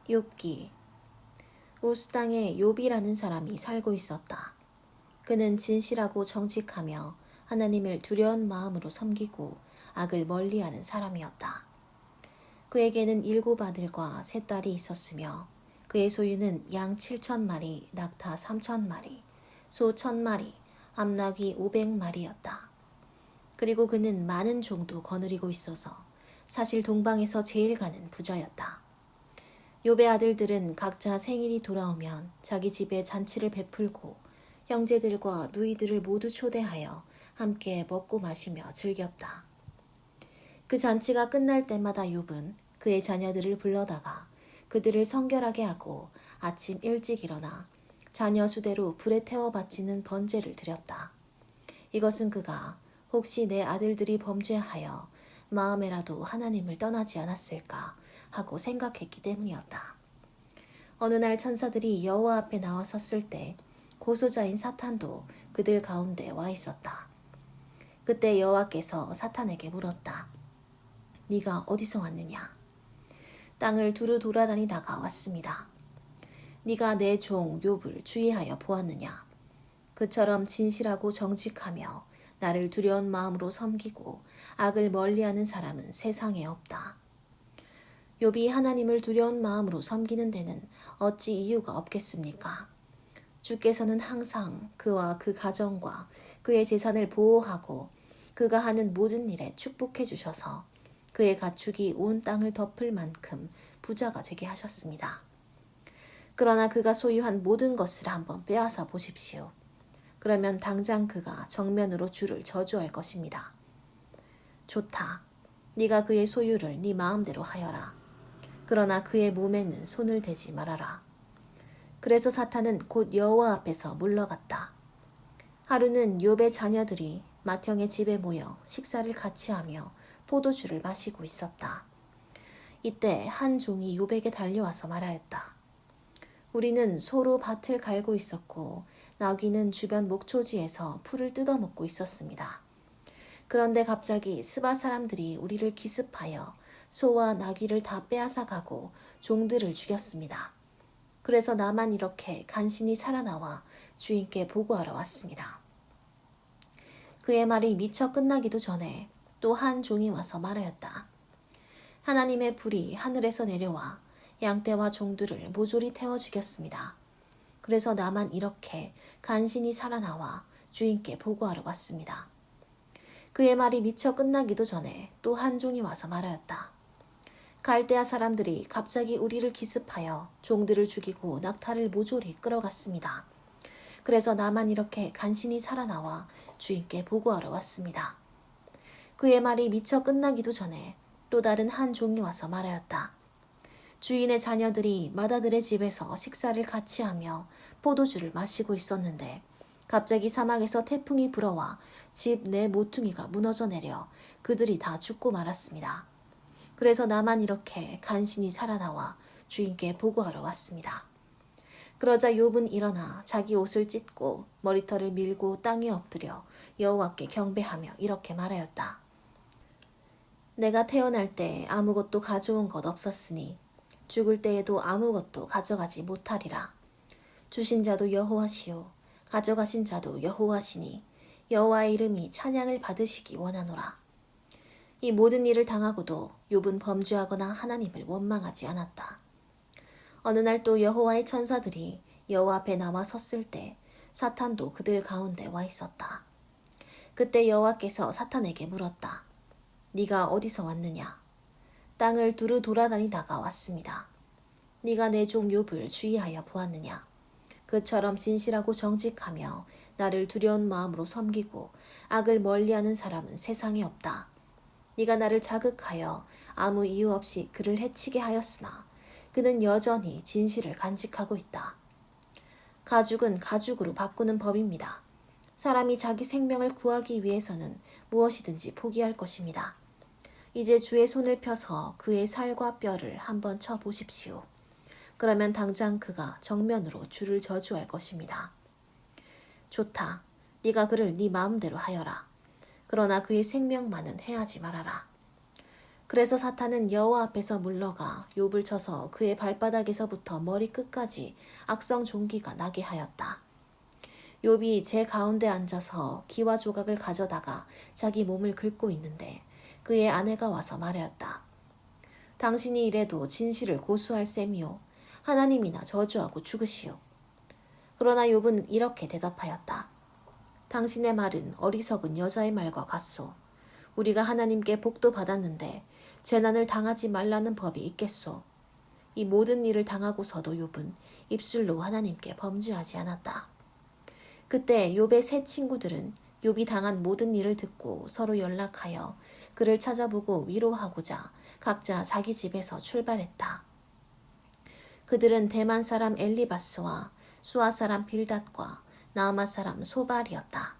욥기. 우스 땅에 욥이라는 사람이 살고 있었다. 그는 진실하고 정직하며 하나님을 두려운 마음으로 섬기고 악을 멀리하는 사람이었다. 그에게는 7 아들과 3 딸이 있었으며 그의 소유는 양 7,000마리, 낙타 3,000마리, 소 1,000마리, 암나귀 500마리였다. 그리고 그는 많은 종도 거느리고 있어서 사실 동방에서 제일 가는 부자였다. 욥의 아들들은 각자 생일이 돌아오면 자기 집에 잔치를 베풀고 형제들과 누이들을 모두 초대하여 함께 먹고 마시며 즐겼다. 그 잔치가 끝날 때마다 욥은 그의 자녀들을 불러다가 그들을 성결하게 하고 아침 일찍 일어나 자녀 수대로 불에 태워 바치는 번제를 드렸다. 이것은 그가 혹시 내 아들들이 범죄하여 마음에라도 하나님을 떠나지 않았을까 하고 생각했기 때문이었다. 어느 날 천사들이 여호와 앞에 나와 섰을 때 고소자인 사탄도 그들 가운데 와 있었다. 그때 여호와께서 사탄에게 물었다. 네가 어디서 왔느냐? 땅을 두루 돌아다니다가 왔습니다. 네가 내 종 욥을 주의하여 보았느냐? 그처럼 진실하고 정직하며 나를 두려운 마음으로 섬기고 악을 멀리하는 사람은 세상에 없다. 욥이 하나님을 두려운 마음으로 섬기는 데는 어찌 이유가 없겠습니까? 주께서는 항상 그와 그 가정과 그의 재산을 보호하고 그가 하는 모든 일에 축복해 주셔서 그의 가축이 온 땅을 덮을 만큼 부자가 되게 하셨습니다. 그러나 그가 소유한 모든 것을 한번 빼앗아 보십시오. 그러면 당장 그가 정면으로 주를 저주할 것입니다. 좋다. 네가 그의 소유를 네 마음대로 하여라. 그러나 그의 몸에는 손을 대지 말아라. 그래서 사탄은 곧 여호와 앞에서 물러갔다. 하루는 욥의 자녀들이 맏형의 집에 모여 식사를 같이 하며 포도주를 마시고 있었다. 이때 한 종이 욥에게 달려와서 말하였다. 우리는 소로 밭을 갈고 있었고 나귀는 주변 목초지에서 풀을 뜯어먹고 있었습니다. 그런데 갑자기 스바 사람들이 우리를 기습하여 소와 나귀를 다 빼앗아 가고 종들을 죽였습니다. 그래서 나만 이렇게 간신히 살아나와 주인께 보고하러 왔습니다. 그의 말이 미처 끝나기도 전에 또 한 종이 와서 말하였다. 하나님의 불이 하늘에서 내려와 양떼와 종들을 모조리 태워 죽였습니다. 그래서 나만 이렇게 간신히 살아나와 주인께 보고하러 왔습니다. 그의 말이 미처 끝나기도 전에 또 한 종이 와서 말하였다. 갈대아 사람들이 갑자기 우리를 기습하여 종들을 죽이고 낙타를 모조리 끌어갔습니다. 그래서 나만 이렇게 간신히 살아나와 주인께 보고하러 왔습니다. 그의 말이 미처 끝나기도 전에 또 다른 한 종이 와서 말하였다. 주인의 자녀들이 맏아들의 집에서 식사를 같이 하며 포도주를 마시고 있었는데 갑자기 사막에서 태풍이 불어와 집 내 모퉁이가 무너져 내려 그들이 다 죽고 말았습니다. 그래서 나만 이렇게 간신히 살아나와 주인께 보고하러 왔습니다. 그러자 욥은 일어나 자기 옷을 찢고 머리털을 밀고 땅에 엎드려 여호와께 경배하며 이렇게 말하였다. 내가 태어날 때 아무것도 가져온 것 없었으니 죽을 때에도 아무것도 가져가지 못하리라. 주신 자도 여호와시요 가져가신 자도 여호와시니 여호와의 이름이 찬양을 받으시기 원하노라. 이 모든 일을 당하고도 욥은 범죄하거나 하나님을 원망하지 않았다. 어느 날 또 여호와의 천사들이 여호와 앞에 나와 섰을 때 사탄도 그들 가운데 와 있었다. 그때 여호와께서 사탄에게 물었다. 네가 어디서 왔느냐? 땅을 두루 돌아다니다가 왔습니다. 네가 내 종 욥을 주의하여 보았느냐? 그처럼 진실하고 정직하며 나를 두려운 마음으로 섬기고 악을 멀리하는 사람은 세상에 없다. 네가 나를 자극하여 아무 이유 없이 그를 해치게 하였으나 그는 여전히 진실을 간직하고 있다. 가죽은 가죽으로 바꾸는 법입니다. 사람이 자기 생명을 구하기 위해서는 무엇이든지 포기할 것입니다. 이제 주의 손을 펴서 그의 살과 뼈를 한번 쳐 보십시오. 그러면 당장 그가 정면으로 주를 저주할 것입니다. 좋다. 네가 그를 네 마음대로 하여라. 그러나 그의 생명만은 해하지 말아라. 그래서 사탄은 여호와 앞에서 물러가 욥을 쳐서 그의 발바닥에서부터 머리끝까지 악성 종기가 나게 하였다. 욥이 제 가운데 앉아서 기와 조각을 가져다가 자기 몸을 긁고 있는데 그의 아내가 와서 말하였다. 당신이 이래도 진실을 고수할 셈이요 하나님이나 저주하고 죽으시오. 그러나 욥은 이렇게 대답하였다. 당신의 말은 어리석은 여자의 말과 같소. 우리가 하나님께 복도 받았는데 재난을 당하지 말라는 법이 있겠소. 이 모든 일을 당하고서도 욥은 입술로 하나님께 범죄하지 않았다. 그때 욥의 세 친구들은 욥이 당한 모든 일을 듣고 서로 연락하여 그를 찾아보고 위로하고자 각자 자기 집에서 출발했다. 그들은 대만 사람 엘리바스와 수아 사람 빌닷과 나아마 사람 소발이었다.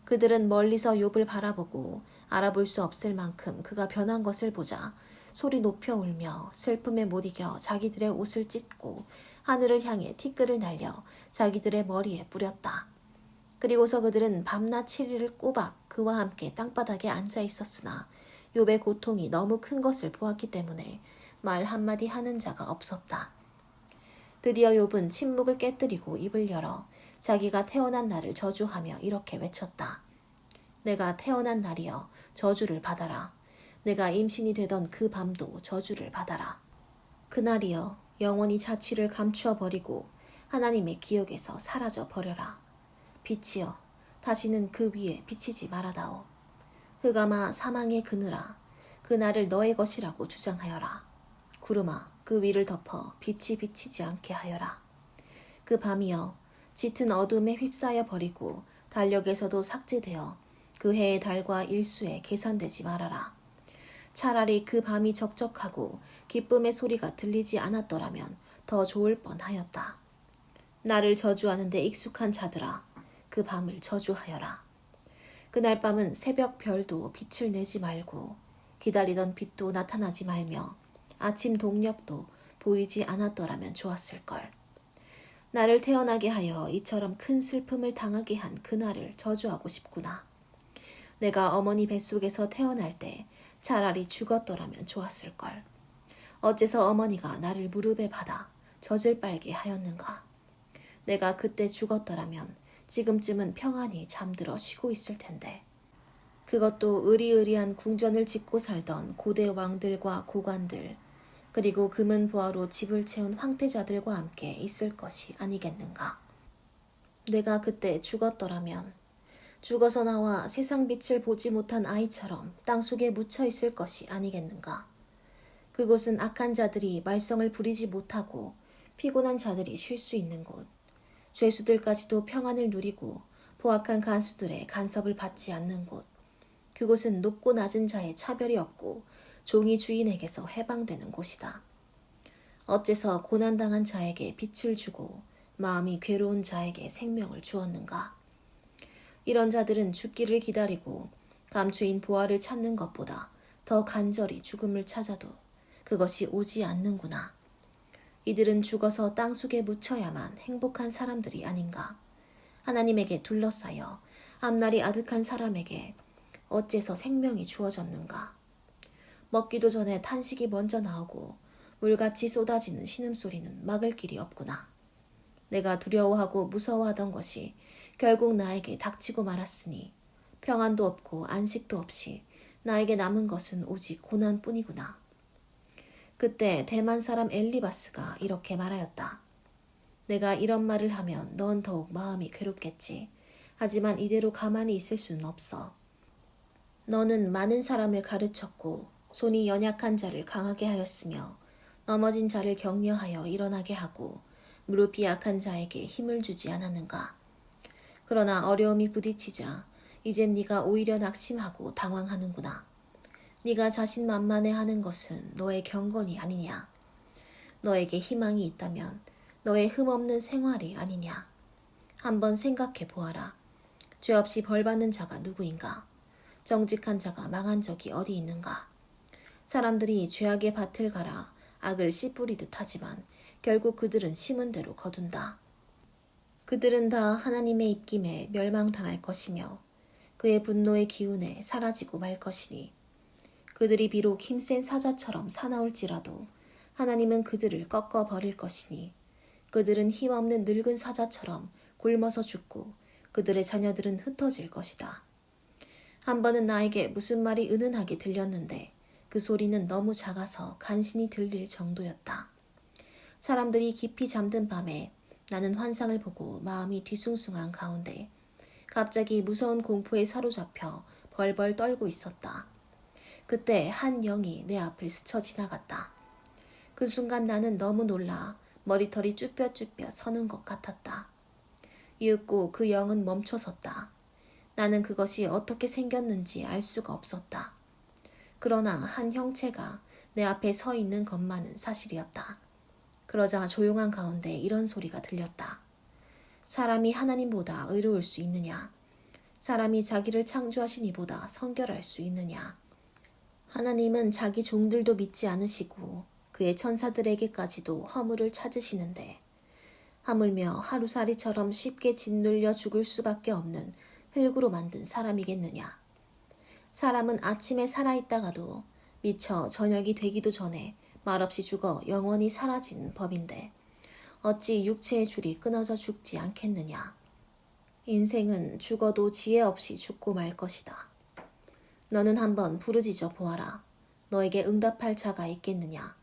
그들은 멀리서 욥을 바라보고 알아볼 수 없을 만큼 그가 변한 것을 보자 소리 높여 울며 슬픔에 못 이겨 자기들의 옷을 찢고 하늘을 향해 티끌을 날려 자기들의 머리에 뿌렸다. 그리고서 그들은 밤낮 7일을 꼬박 그와 함께 땅바닥에 앉아 있었으나 욥의 고통이 너무 큰 것을 보았기 때문에 말 한마디 하는 자가 없었다. 드디어 욥은 침묵을 깨뜨리고 입을 열어 자기가 태어난 날을 저주하며 이렇게 외쳤다. 내가 태어난 날이여 저주를 받아라. 내가 임신이 되던 그 밤도 저주를 받아라. 그날이여 영원히 자취를 감추어 버리고 하나님의 기억에서 사라져 버려라. 빛이여 다시는 그 위에 비치지 말아다오. 흑암아 사망의 그늘아 그날을 너의 것이라고 주장하여라. 구름아 그 위를 덮어 빛이 비치지 않게 하여라. 그 밤이여 짙은 어둠에 휩싸여 버리고 달력에서도 삭제되어 그 해의 달과 일수에 계산되지 말아라. 차라리 그 밤이 적적하고 기쁨의 소리가 들리지 않았더라면 더 좋을 뻔하였다. 나를 저주하는데 익숙한 자들아 그 밤을 저주하여라. 그날 밤은 새벽 별도 빛을 내지 말고 기다리던 빛도 나타나지 말며 아침 동력도 보이지 않았더라면 좋았을걸. 나를 태어나게 하여 이처럼 큰 슬픔을 당하게 한 그날을 저주하고 싶구나. 내가 어머니 뱃속에서 태어날 때 차라리 죽었더라면 좋았을걸. 어째서 어머니가 나를 무릎에 받아 젖을 빨게 하였는가. 내가 그때 죽었더라면 지금쯤은 평안히 잠들어 쉬고 있을 텐데. 그것도 의리의리한 궁전을 짓고 살던 고대 왕들과 고관들 그리고 금은 보화로 집을 채운 황태자들과 함께 있을 것이 아니겠는가. 내가 그때 죽었더라면 죽어서 나와 세상 빛을 보지 못한 아이처럼 땅속에 묻혀 있을 것이 아니겠는가. 그곳은 악한 자들이 말썽을 부리지 못하고 피곤한 자들이 쉴 수 있는 곳, 죄수들까지도 평안을 누리고 포악한 간수들의 간섭을 받지 않는 곳, 그곳은 높고 낮은 자의 차별이 없고 종이 주인에게서 해방되는 곳이다. 어째서 고난당한 자에게 빛을 주고 마음이 괴로운 자에게 생명을 주었는가. 이런 자들은 죽기를 기다리고 감추인 보화를 찾는 것보다 더 간절히 죽음을 찾아도 그것이 오지 않는구나. 이들은 죽어서 땅속에 묻혀야만 행복한 사람들이 아닌가. 하나님에게 둘러싸여 앞날이 아득한 사람에게 어째서 생명이 주어졌는가. 먹기도 전에 탄식이 먼저 나오고 물같이 쏟아지는 신음소리는 막을 길이 없구나. 내가 두려워하고 무서워하던 것이 결국 나에게 닥치고 말았으니 평안도 없고 안식도 없이 나에게 남은 것은 오직 고난뿐이구나. 그때 대만 사람 엘리바스가 이렇게 말하였다. 내가 이런 말을 하면 넌 더욱 마음이 괴롭겠지. 하지만 이대로 가만히 있을 수는 없어. 너는 많은 사람을 가르쳤고 손이 연약한 자를 강하게 하였으며 넘어진 자를 격려하여 일어나게 하고 무릎이 약한 자에게 힘을 주지 않았는가. 그러나 어려움이 부딪히자 이젠 네가 오히려 낙심하고 당황하는구나. 네가 자신만만해하는 것은 너의 경건이 아니냐. 너에게 희망이 있다면 너의 흠없는 생활이 아니냐. 한번 생각해 보아라. 죄 없이 벌받는 자가 누구인가. 정직한 자가 망한 적이 어디 있는가. 사람들이 죄악의 밭을 갈아 악을 씨 뿌리듯 하지만 결국 그들은 심은 대로 거둔다. 그들은 다 하나님의 입김에 멸망당할 것이며 그의 분노의 기운에 사라지고 말 것이니 그들이 비록 힘센 사자처럼 사나울지라도 하나님은 그들을 꺾어 버릴 것이니 그들은 힘없는 늙은 사자처럼 굶어서 죽고 그들의 자녀들은 흩어질 것이다. 한 번은 나에게 무슨 말이 은은하게 들렸는데 그 소리는 너무 작아서 간신히 들릴 정도였다. 사람들이 깊이 잠든 밤에 나는 환상을 보고 마음이 뒤숭숭한 가운데 갑자기 무서운 공포에 사로잡혀 벌벌 떨고 있었다. 그때 한 영이 내 앞을 스쳐 지나갔다. 그 순간 나는 너무 놀라 머리털이 쭈뼛쭈뼛 서는 것 같았다. 이윽고 그 영은 멈춰섰다. 나는 그것이 어떻게 생겼는지 알 수가 없었다. 그러나 한 형체가 내 앞에 서 있는 것만은 사실이었다. 그러자 조용한 가운데 이런 소리가 들렸다. 사람이 하나님보다 의로울 수 있느냐? 사람이 자기를 창조하신 이보다 성결할 수 있느냐? 하나님은 자기 종들도 믿지 않으시고 그의 천사들에게까지도 허물을 찾으시는데 하물며 하루살이처럼 쉽게 짓눌려 죽을 수밖에 없는 흙으로 만든 사람이겠느냐? 사람은 아침에 살아있다가도 미처 저녁이 되기도 전에 말없이 죽어 영원히 사라지는 법인데 어찌 육체의 줄이 끊어져 죽지 않겠느냐? 인생은 죽어도 지혜 없이 죽고 말 것이다. 너는 한번 부르짖어 보아라. 너에게 응답할 자가 있겠느냐?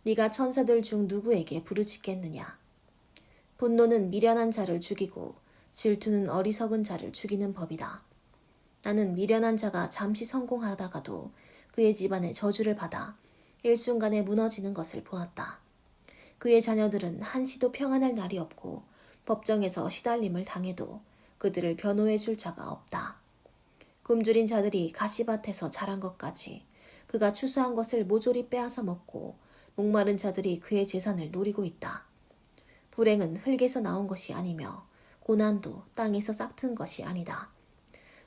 네가 천사들 중 누구에게 부르짖겠느냐? 분노는 미련한 자를 죽이고 질투는 어리석은 자를 죽이는 법이다. 나는 미련한 자가 잠시 성공하다가도 그의 집안에 저주를 받아 일순간에 무너지는 것을 보았다. 그의 자녀들은 한시도 평안할 날이 없고 법정에서 시달림을 당해도 그들을 변호해 줄 자가 없다. 굶주린 자들이 가시밭에서 자란 것까지 그가 추수한 것을 모조리 빼앗아 먹고 목마른 자들이 그의 재산을 노리고 있다. 불행은 흙에서 나온 것이 아니며 고난도 땅에서 싹튼 것이 아니다.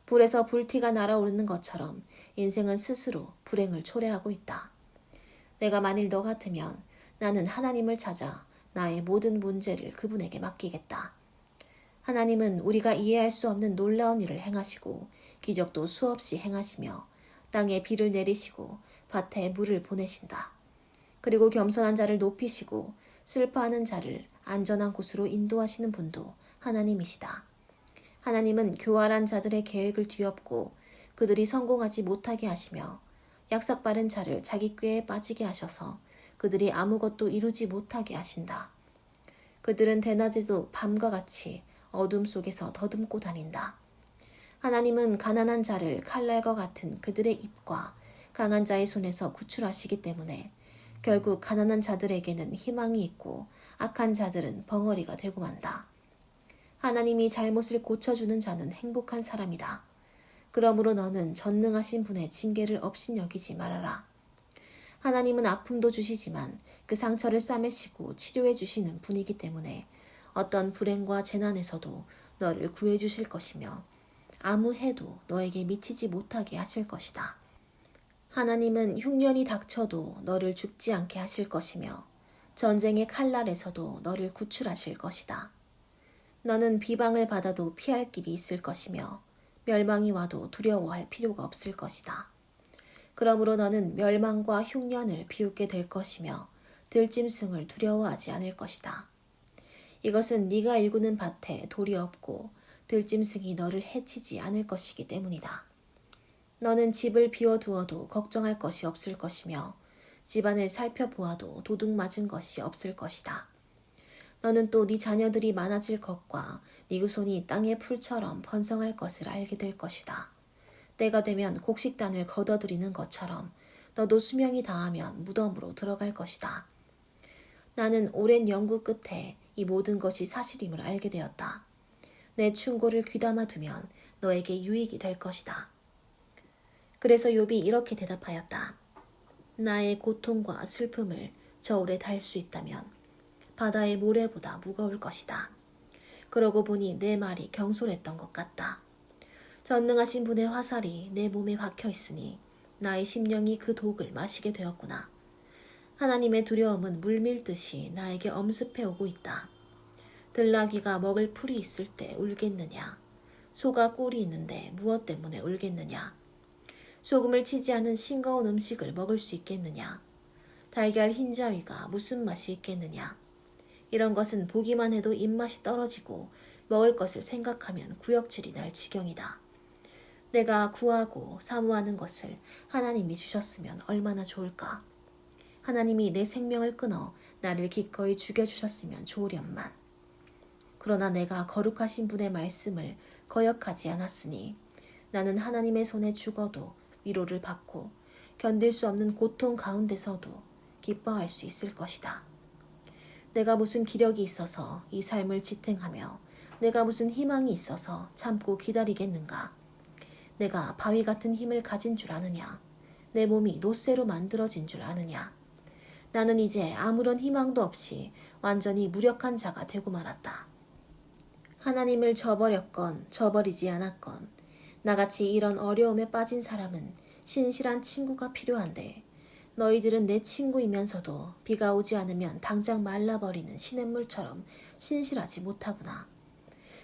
불에서 불티가 날아오르는 것처럼 인생은 스스로 불행을 초래하고 있다. 내가 만일 너 같으면 나는 하나님을 찾아 나의 모든 문제를 그분에게 맡기겠다. 하나님은 우리가 이해할 수 없는 놀라운 일을 행하시고 기적도 수없이 행하시며 땅에 비를 내리시고 밭에 물을 보내신다. 그리고 겸손한 자를 높이시고 슬퍼하는 자를 안전한 곳으로 인도하시는 분도 하나님이시다. 하나님은 교활한 자들의 계획을 뒤엎고 그들이 성공하지 못하게 하시며 약삭빠른 자를 자기 꾀에 빠지게 하셔서 그들이 아무것도 이루지 못하게 하신다. 그들은 대낮에도 밤과 같이 어둠 속에서 더듬고 다닌다. 하나님은 가난한 자를 칼날과 같은 그들의 입과 강한 자의 손에서 구출하시기 때문에 결국 가난한 자들에게는 희망이 있고 악한 자들은 벙어리가 되고 만다. 하나님이 잘못을 고쳐주는 자는 행복한 사람이다. 그러므로 너는 전능하신 분의 징계를 업신여기지 말아라. 하나님은 아픔도 주시지만 그 상처를 싸매시고 치료해 주시는 분이기 때문에 어떤 불행과 재난에서도 너를 구해 주실 것이며 아무 해도 너에게 미치지 못하게 하실 것이다. 하나님은 흉년이 닥쳐도 너를 죽지 않게 하실 것이며 전쟁의 칼날에서도 너를 구출하실 것이다. 너는 비방을 받아도 피할 길이 있을 것이며 멸망이 와도 두려워할 필요가 없을 것이다. 그러므로 너는 멸망과 흉년을 비웃게 될 것이며 들짐승을 두려워하지 않을 것이다. 이것은 네가 일구는 밭에 돌이 없고 들짐승이 너를 해치지 않을 것이기 때문이다. 너는 집을 비워두어도 걱정할 것이 없을 것이며 집안을 살펴보아도 도둑 맞은 것이 없을 것이다. 너는 또 네 자녀들이 많아질 것과 네 후손이 땅의 풀처럼 번성할 것을 알게 될 것이다. 때가 되면 곡식단을 걷어들이는 것처럼 너도 수명이 다하면 무덤으로 들어갈 것이다. 나는 오랜 연구 끝에 이 모든 것이 사실임을 알게 되었다. 내 충고를 귀담아 두면 너에게 유익이 될 것이다. 그래서 욥이 이렇게 대답하였다. 나의 고통과 슬픔을 저울에 달 수 있다면 바다의 모래보다 무거울 것이다. 그러고 보니 내 말이 경솔했던 것 같다. 전능하신 분의 화살이 내 몸에 박혀 있으니 나의 심령이 그 독을 마시게 되었구나. 하나님의 두려움은 물밀듯이 나에게 엄습해 오고 있다. 들나귀가 먹을 풀이 있을 때 울겠느냐? 소가 꿀이 있는데 무엇 때문에 울겠느냐? 소금을 치지 않은 싱거운 음식을 먹을 수 있겠느냐? 달걀 흰자위가 무슨 맛이 있겠느냐? 이런 것은 보기만 해도 입맛이 떨어지고 먹을 것을 생각하면 구역질이 날 지경이다. 내가 구하고 사모하는 것을 하나님이 주셨으면 얼마나 좋을까? 하나님이 내 생명을 끊어 나를 기꺼이 죽여주셨으면 좋으련만. 그러나 내가 거룩하신 분의 말씀을 거역하지 않았으니 나는 하나님의 손에 죽어도 위로를 받고 견딜 수 없는 고통 가운데서도 기뻐할 수 있을 것이다. 내가 무슨 기력이 있어서 이 삶을 지탱하며 내가 무슨 희망이 있어서 참고 기다리겠는가? 내가 바위 같은 힘을 가진 줄 아느냐? 내 몸이 노쇠로 만들어진 줄 아느냐? 나는 이제 아무런 희망도 없이 완전히 무력한 자가 되고 말았다. 하나님을 저버렸건 저버리지 않았건 나같이 이런 어려움에 빠진 사람은 신실한 친구가 필요한데 너희들은 내 친구이면서도 비가 오지 않으면 당장 말라버리는 시냇물처럼 신실하지 못하구나.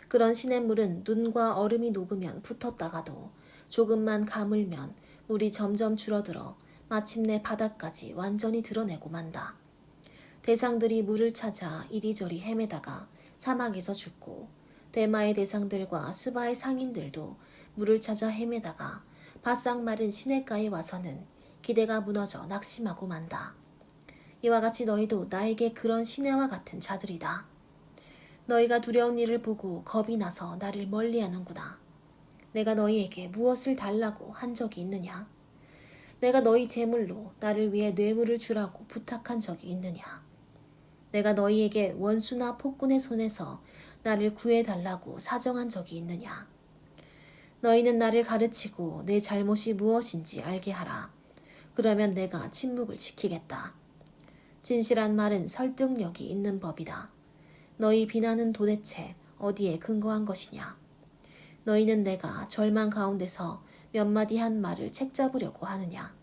그런 시냇물은 눈과 얼음이 녹으면 붙었다가도 조금만 가물면 물이 점점 줄어들어 마침내 바닥까지 완전히 드러내고 만다. 대상들이 물을 찾아 이리저리 헤매다가 사막에서 죽고 대마의 대상들과 스바의 상인들도 물을 찾아 헤매다가 바싹 마른 시냇가에 와서는 기대가 무너져 낙심하고 만다. 이와 같이 너희도 나에게 그런 시내와 같은 자들이다. 너희가 두려운 일을 보고 겁이 나서 나를 멀리하는구나. 내가 너희에게 무엇을 달라고 한 적이 있느냐? 내가 너희 제물로 나를 위해 뇌물을 주라고 부탁한 적이 있느냐? 내가 너희에게 원수나 폭군의 손에서 나를 구해달라고 사정한 적이 있느냐? 너희는 나를 가르치고 내 잘못이 무엇인지 알게 하라. 그러면 내가 침묵을 지키겠다. 진실한 말은 설득력이 있는 법이다. 너희 비난은 도대체 어디에 근거한 것이냐? 너희는 내가 절망 가운데서 몇 마디 한 말을 책잡으려고 하느냐?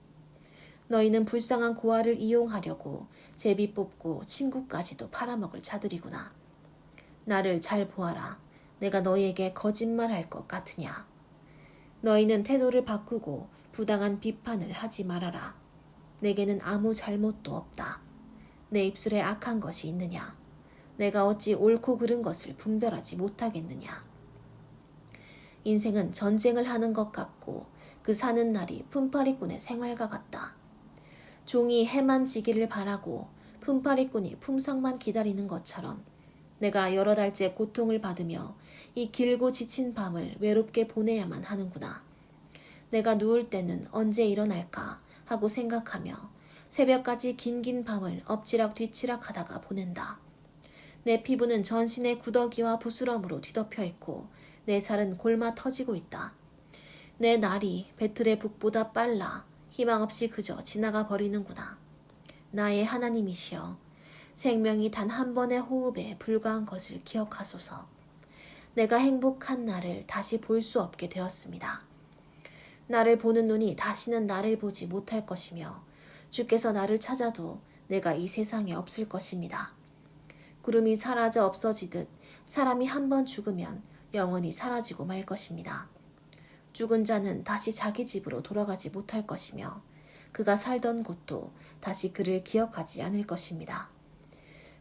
너희는 불쌍한 고아를 이용하려고 제비 뽑고 친구까지도 팔아먹을 자들이구나. 나를 잘 보아라. 내가 너희에게 거짓말할 것 같으냐? 너희는 태도를 바꾸고 부당한 비판을 하지 말아라. 내게는 아무 잘못도 없다. 내 입술에 악한 것이 있느냐? 내가 어찌 옳고 그른 것을 분별하지 못하겠느냐? 인생은 전쟁을 하는 것 같고 그 사는 날이 품팔이꾼의 생활과 같다. 종이 해만 지기를 바라고 품팔이꾼이 품상만 기다리는 것처럼 내가 여러 달째 고통을 받으며 이 길고 지친 밤을 외롭게 보내야만 하는구나. 내가 누울 때는 언제 일어날까 하고 생각하며 새벽까지 긴긴 밤을 엎치락 뒤치락 하다가 보낸다. 내 피부는 전신의 구더기와 부스럼으로 뒤덮여 있고 내 살은 골마 터지고 있다. 내 날이 배틀의 북보다 빨라 희망 없이 그저 지나가 버리는구나. 나의 하나님이시여, 생명이 단 한 번의 호흡에 불과한 것을 기억하소서. 내가 행복한 날을 다시 볼 수 없게 되었습니다. 나를 보는 눈이 다시는 나를 보지 못할 것이며 주께서 나를 찾아도 내가 이 세상에 없을 것입니다. 구름이 사라져 없어지듯 사람이 한 번 죽으면 영원히 사라지고 말 것입니다. 죽은 자는 다시 자기 집으로 돌아가지 못할 것이며 그가 살던 곳도 다시 그를 기억하지 않을 것입니다.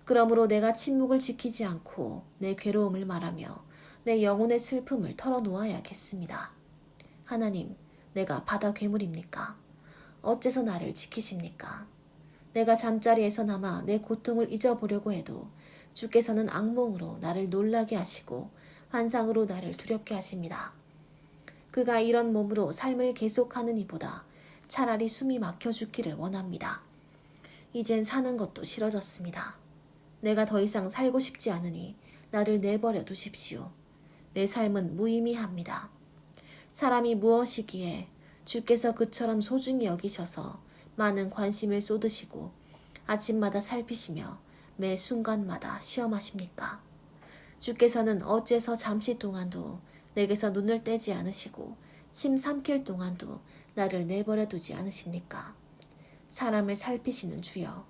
그러므로 내가 침묵을 지키지 않고 내 괴로움을 말하며 내 영혼의 슬픔을 털어놓아야겠습니다. 하나님, 내가 바다 괴물입니까? 어째서 나를 지키십니까? 내가 잠자리에서 남아 내 고통을 잊어보려고 해도 주께서는 악몽으로 나를 놀라게 하시고 환상으로 나를 두렵게 하십니다. 그가 이런 몸으로 삶을 계속하는 이보다 차라리 숨이 막혀 죽기를 원합니다. 이젠 사는 것도 싫어졌습니다. 내가 더 이상 살고 싶지 않으니 나를 내버려 두십시오. 내 삶은 무의미합니다. 사람이 무엇이기에 주께서 그처럼 소중히 여기셔서 많은 관심을 쏟으시고 아침마다 살피시며 매 순간마다 시험하십니까? 주께서는 어째서 잠시 동안도 내게서 눈을 떼지 않으시고 침 삼킬 동안도 나를 내버려 두지 않으십니까? 사람을 살피시는 주여,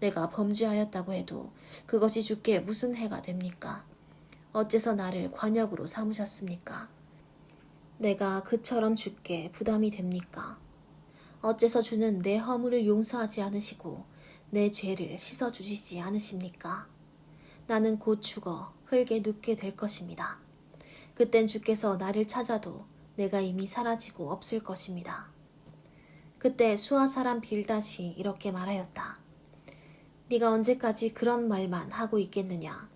내가 범죄하였다고 해도 그것이 주께 무슨 해가 됩니까? 어째서 나를 관역으로 삼으셨습니까? 내가 그처럼 주께 부담이 됩니까? 어째서 주는 내 허물을 용서하지 않으시고 내 죄를 씻어주시지 않으십니까? 나는 곧 죽어 흙에 눕게 될 것입니다. 그땐 주께서 나를 찾아도 내가 이미 사라지고 없을 것입니다. 그때 수아 사람 빌닷이 이렇게 말하였다. 네가 언제까지 그런 말만 하고 있겠느냐?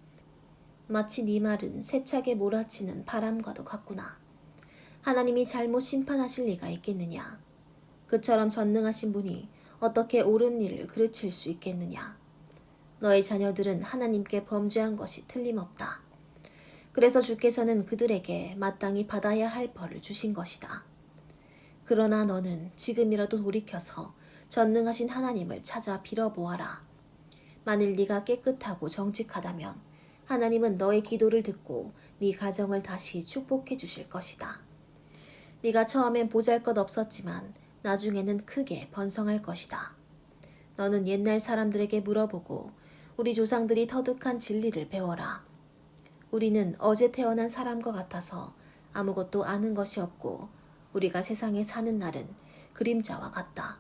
마치 네 말은 세차게 몰아치는 바람과도 같구나. 하나님이 잘못 심판하실 리가 있겠느냐? 그처럼 전능하신 분이 어떻게 옳은 일을 그르칠 수 있겠느냐? 너의 자녀들은 하나님께 범죄한 것이 틀림없다. 그래서 주께서는 그들에게 마땅히 받아야 할 벌을 주신 것이다. 그러나 너는 지금이라도 돌이켜서 전능하신 하나님을 찾아 빌어보아라. 만일 네가 깨끗하고 정직하다면 하나님은 너의 기도를 듣고 네 가정을 다시 축복해 주실 것이다. 네가 처음엔 보잘것없었지만 나중에는 크게 번성할 것이다. 너는 옛날 사람들에게 물어보고 우리 조상들이 터득한 진리를 배워라. 우리는 어제 태어난 사람과 같아서 아무것도 아는 것이 없고 우리가 세상에 사는 날은 그림자와 같다.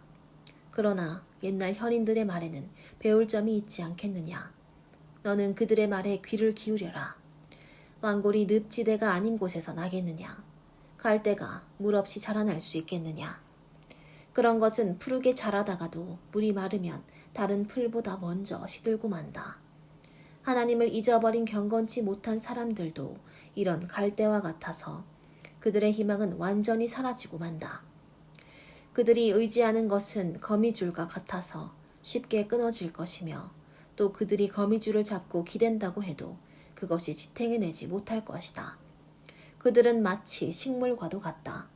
그러나 옛날 현인들의 말에는 배울 점이 있지 않겠느냐. 너는 그들의 말에 귀를 기울여라. 왕골이 늪지대가 아닌 곳에서 나겠느냐. 갈대가 물 없이 자라날 수 있겠느냐. 그런 것은 푸르게 자라다가도 물이 마르면 다른 풀보다 먼저 시들고 만다. 하나님을 잊어버린 경건치 못한 사람들도 이런 갈대와 같아서 그들의 희망은 완전히 사라지고 만다. 그들이 의지하는 것은 거미줄과 같아서 쉽게 끊어질 것이며 또 그들이 거미줄을 잡고 기댄다고 해도 그것이 지탱해내지 못할 것이다. 그들은 마치 식물과도 같다.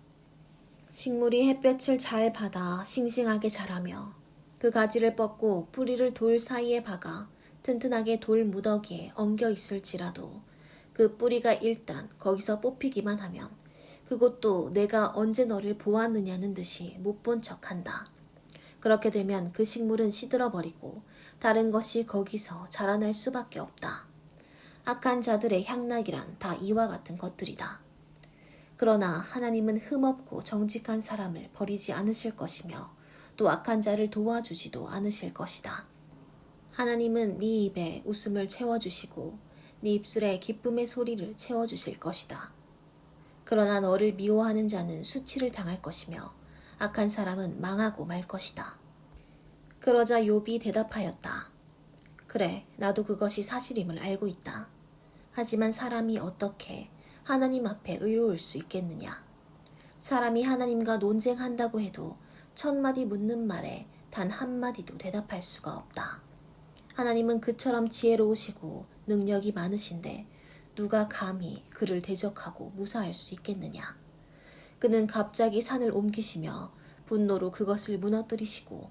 식물이 햇볕을 잘 받아 싱싱하게 자라며 그 가지를 뻗고 뿌리를 돌 사이에 박아 튼튼하게 돌 무더기에 엉겨 있을지라도 그 뿌리가 일단 거기서 뽑히기만 하면 그것도 내가 언제 너를 보았느냐는 듯이 못 본 척한다. 그렇게 되면 그 식물은 시들어버리고 다른 것이 거기서 자라날 수밖에 없다. 악한 자들의 향락이란 다 이와 같은 것들이다. 그러나 하나님은 흠없고 정직한 사람을 버리지 않으실 것이며 또 악한 자를 도와주지도 않으실 것이다. 하나님은 네 입에 웃음을 채워주시고 네 입술에 기쁨의 소리를 채워주실 것이다. 그러나 너를 미워하는 자는 수치를 당할 것이며 악한 사람은 망하고 말 것이다. 그러자 욥이 대답하였다. 그래, 나도 그것이 사실임을 알고 있다. 하지만 사람이 어떻게 하나님 앞에 의로울 수 있겠느냐. 사람이 하나님과 논쟁한다고 해도 1000마디 묻는 말에 단 한마디도 대답할 수가 없다. 하나님은 그처럼 지혜로우시고 능력이 많으신데 누가 감히 그를 대적하고 무사할 수 있겠느냐. 그는 갑자기 산을 옮기시며 분노로 그것을 무너뜨리시고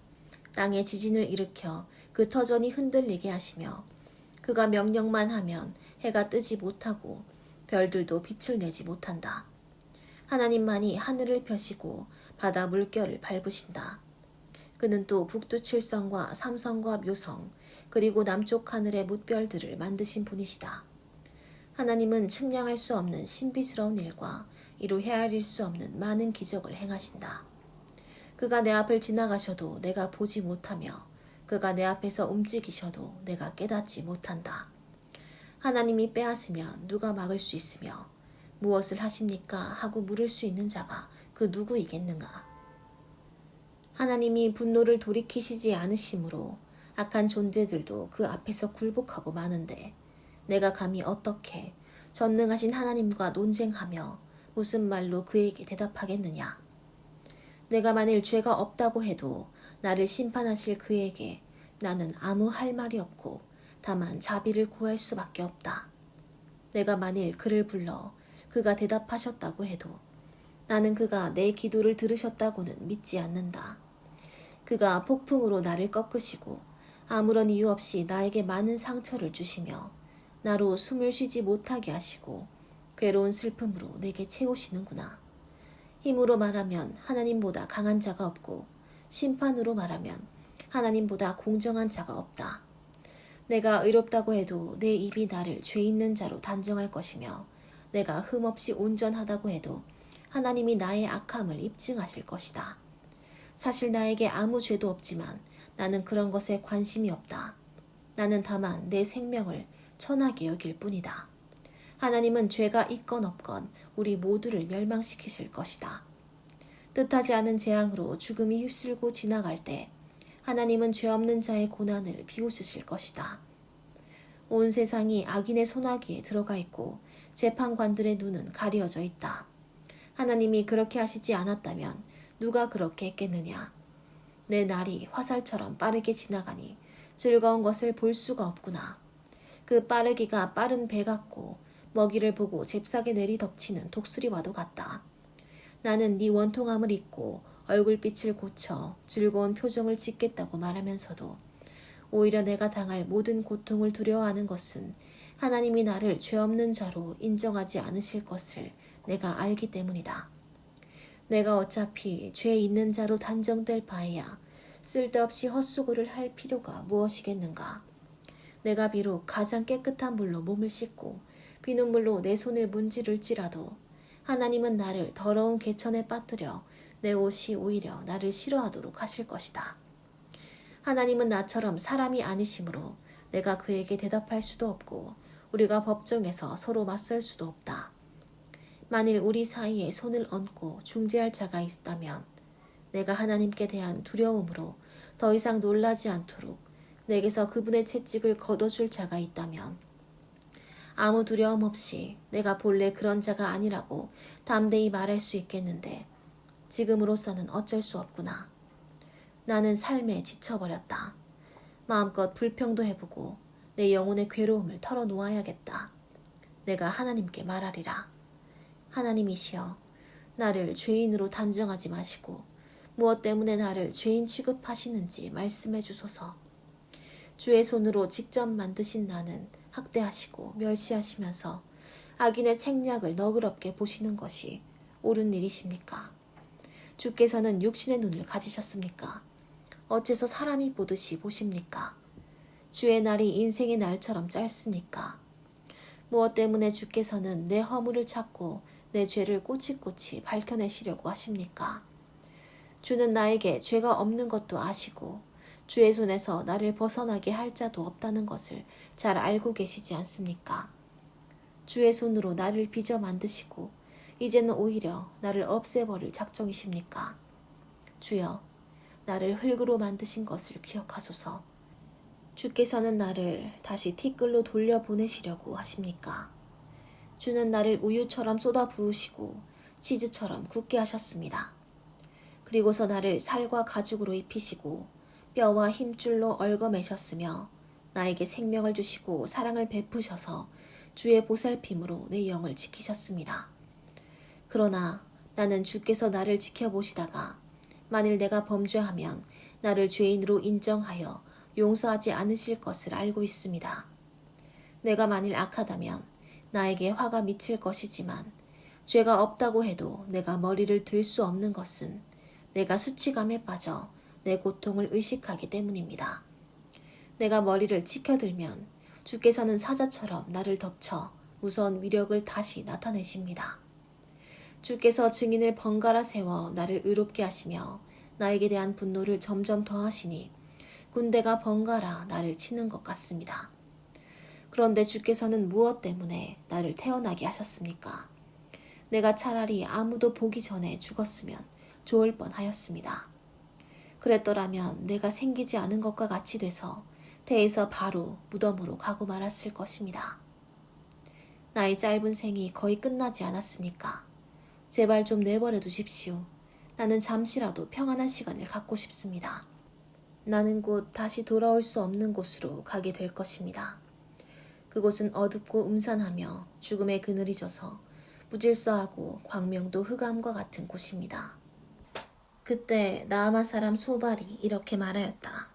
땅에 지진을 일으켜 그 터전이 흔들리게 하시며 그가 명령만 하면 해가 뜨지 못하고 별들도 빛을 내지 못한다. 하나님만이 하늘을 펴시고 바다 물결을 밟으신다. 그는 또 북두 칠성과 삼성과 묘성 그리고 남쪽 하늘의 뭇별들을 만드신 분이시다. 하나님은 측량할 수 없는 신비스러운 일과 이루 헤아릴 수 없는 많은 기적을 행하신다. 그가 내 앞을 지나가셔도 내가 보지 못하며 그가 내 앞에서 움직이셔도 내가 깨닫지 못한다. 하나님이 빼앗으면 누가 막을 수 있으며 무엇을 하십니까 하고 물을 수 있는 자가 그 누구이겠는가. 하나님이 분노를 돌이키시지 않으시므로 악한 존재들도 그 앞에서 굴복하고 마는데 내가 감히 어떻게 전능하신 하나님과 논쟁하며 무슨 말로 그에게 대답하겠느냐. 내가 만일 죄가 없다고 해도 나를 심판하실 그에게 나는 아무 할 말이 없고 다만 자비를 구할 수밖에 없다. 내가 만일 그를 불러 그가 대답하셨다고 해도 나는 그가 내 기도를 들으셨다고는 믿지 않는다. 그가 폭풍으로 나를 꺾으시고 아무런 이유 없이 나에게 많은 상처를 주시며 나로 숨을 쉬지 못하게 하시고 괴로운 슬픔으로 내게 채우시는구나. 힘으로 말하면 하나님보다 강한 자가 없고 심판으로 말하면 하나님보다 공정한 자가 없다. 내가 의롭다고 해도 내 입이 나를 죄 있는 자로 단정할 것이며 내가 흠없이 온전하다고 해도 하나님이 나의 악함을 입증하실 것이다. 사실 나에게 아무 죄도 없지만 나는 그런 것에 관심이 없다. 나는 다만 내 생명을 천하게 여길 뿐이다. 하나님은 죄가 있건 없건 우리 모두를 멸망시키실 것이다. 뜻하지 않은 재앙으로 죽음이 휩쓸고 지나갈 때 하나님은 죄 없는 자의 고난을 비웃으실 것이다. 온 세상이 악인의 손아귀에 들어가 있고 재판관들의 눈은 가려져 있다. 하나님이 그렇게 하시지 않았다면 누가 그렇게 했겠느냐. 내 날이 화살처럼 빠르게 지나가니 즐거운 것을 볼 수가 없구나. 그 빠르기가 빠른 배 같고 먹이를 보고 잽싸게 내리덮치는 독수리와도 같다. 나는 네 원통함을 잊고 얼굴빛을 고쳐 즐거운 표정을 짓겠다고 말하면서도 오히려 내가 당할 모든 고통을 두려워하는 것은 하나님이 나를 죄 없는 자로 인정하지 않으실 것을 내가 알기 때문이다. 내가 어차피 죄 있는 자로 단정될 바에야 쓸데없이 헛수고를 할 필요가 무엇이겠는가. 내가 비록 가장 깨끗한 물로 몸을 씻고 비눗물로 내 손을 문지를지라도 하나님은 나를 더러운 개천에 빠뜨려 내 옷이 오히려 나를 싫어하도록 하실 것이다. 하나님은 나처럼 사람이 아니시므로 내가 그에게 대답할 수도 없고 우리가 법정에서 서로 맞설 수도 없다. 만일 우리 사이에 손을 얹고 중재할 자가 있다면 내가 하나님께 대한 두려움으로 더 이상 놀라지 않도록 내게서 그분의 채찍을 걷어줄 자가 있다면 아무 두려움 없이 내가 본래 그런 자가 아니라고 담대히 말할 수 있겠는데 지금으로서는 어쩔 수 없구나. 나는 삶에 지쳐버렸다. 마음껏 불평도 해보고 내 영혼의 괴로움을 털어놓아야겠다. 내가 하나님께 말하리라. 하나님이시여, 나를 죄인으로 단정하지 마시고 무엇 때문에 나를 죄인 취급하시는지 말씀해 주소서. 주의 손으로 직접 만드신 나는 학대하시고 멸시하시면서 악인의 책략을 너그럽게 보시는 것이 옳은 일이십니까? 주께서는 육신의 눈을 가지셨습니까? 어째서 사람이 보듯이 보십니까? 주의 날이 인생의 날처럼 짧습니까? 무엇 때문에 주께서는 내 허물을 찾고 내 죄를 꼬치꼬치 밝혀내시려고 하십니까? 주는 나에게 죄가 없는 것도 아시고 주의 손에서 나를 벗어나게 할 자도 없다는 것을 잘 알고 계시지 않습니까? 주의 손으로 나를 빚어 만드시고 이제는 오히려 나를 없애버릴 작정이십니까? 주여, 나를 흙으로 만드신 것을 기억하소서. 주께서는 나를 다시 티끌로 돌려보내시려고 하십니까? 주는 나를 우유처럼 쏟아 부으시고 치즈처럼 굳게 하셨습니다. 그리고서 나를 살과 가죽으로 입히시고 뼈와 힘줄로 얽어매셨으며 나에게 생명을 주시고 사랑을 베푸셔서 주의 보살핌으로 내 영을 지키셨습니다. 그러나 나는 주께서 나를 지켜보시다가 만일 내가 범죄하면 나를 죄인으로 인정하여 용서하지 않으실 것을 알고 있습니다. 내가 만일 악하다면 나에게 화가 미칠 것이지만 죄가 없다고 해도 내가 머리를 들 수 없는 것은 내가 수치감에 빠져 내 고통을 의식하기 때문입니다. 내가 머리를 치켜들면 주께서는 사자처럼 나를 덮쳐 무서운 위력을 다시 나타내십니다. 주께서 증인을 번갈아 세워 나를 의롭게 하시며 나에게 대한 분노를 점점 더하시니 군대가 번갈아 나를 치는 것 같습니다. 그런데 주께서는 무엇 때문에 나를 태어나게 하셨습니까? 내가 차라리 아무도 보기 전에 죽었으면 좋을 뻔하였습니다. 그랬더라면 내가 생기지 않은 것과 같이 돼서 태에서 바로 무덤으로 가고 말았을 것입니다. 나의 짧은 생이 거의 끝나지 않았습니까? 제발 좀 내버려 두십시오. 나는 잠시라도 평안한 시간을 갖고 싶습니다. 나는 곧 다시 돌아올 수 없는 곳으로 가게 될 것입니다. 그곳은 어둡고 음산하며 죽음의 그늘이 져서 무질서하고 광명도 흑암과 같은 곳입니다. 그때 나아마 사람 소발이 이렇게 말하였다.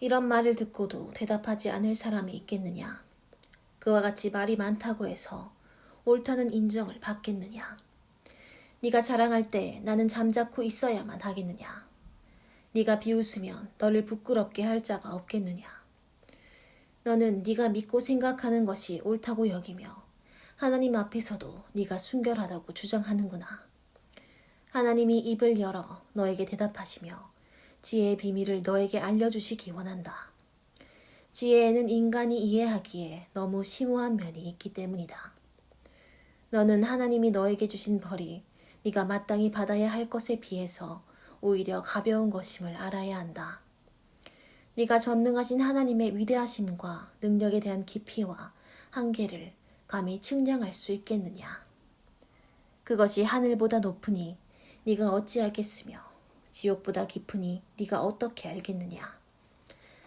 이런 말을 듣고도 대답하지 않을 사람이 있겠느냐? 그와 같이 말이 많다고 해서 옳다는 인정을 받겠느냐? 네가 자랑할 때 나는 잠자코 있어야만 하겠느냐? 네가 비웃으면 너를 부끄럽게 할 자가 없겠느냐? 너는 네가 믿고 생각하는 것이 옳다고 여기며 하나님 앞에서도 네가 순결하다고 주장하는구나. 하나님이 입을 열어 너에게 대답하시며 지혜의 비밀을 너에게 알려주시기 원한다. 지혜에는 인간이 이해하기에 너무 심오한 면이 있기 때문이다. 너는 하나님이 너에게 주신 벌이 네가 마땅히 받아야 할 것에 비해서 오히려 가벼운 것임을 알아야 한다. 네가 전능하신 하나님의 위대하심과 능력에 대한 깊이와 한계를 감히 측량할 수 있겠느냐. 그것이 하늘보다 높으니 네가 어찌하겠으며 지옥보다 깊으니 네가 어떻게 알겠느냐.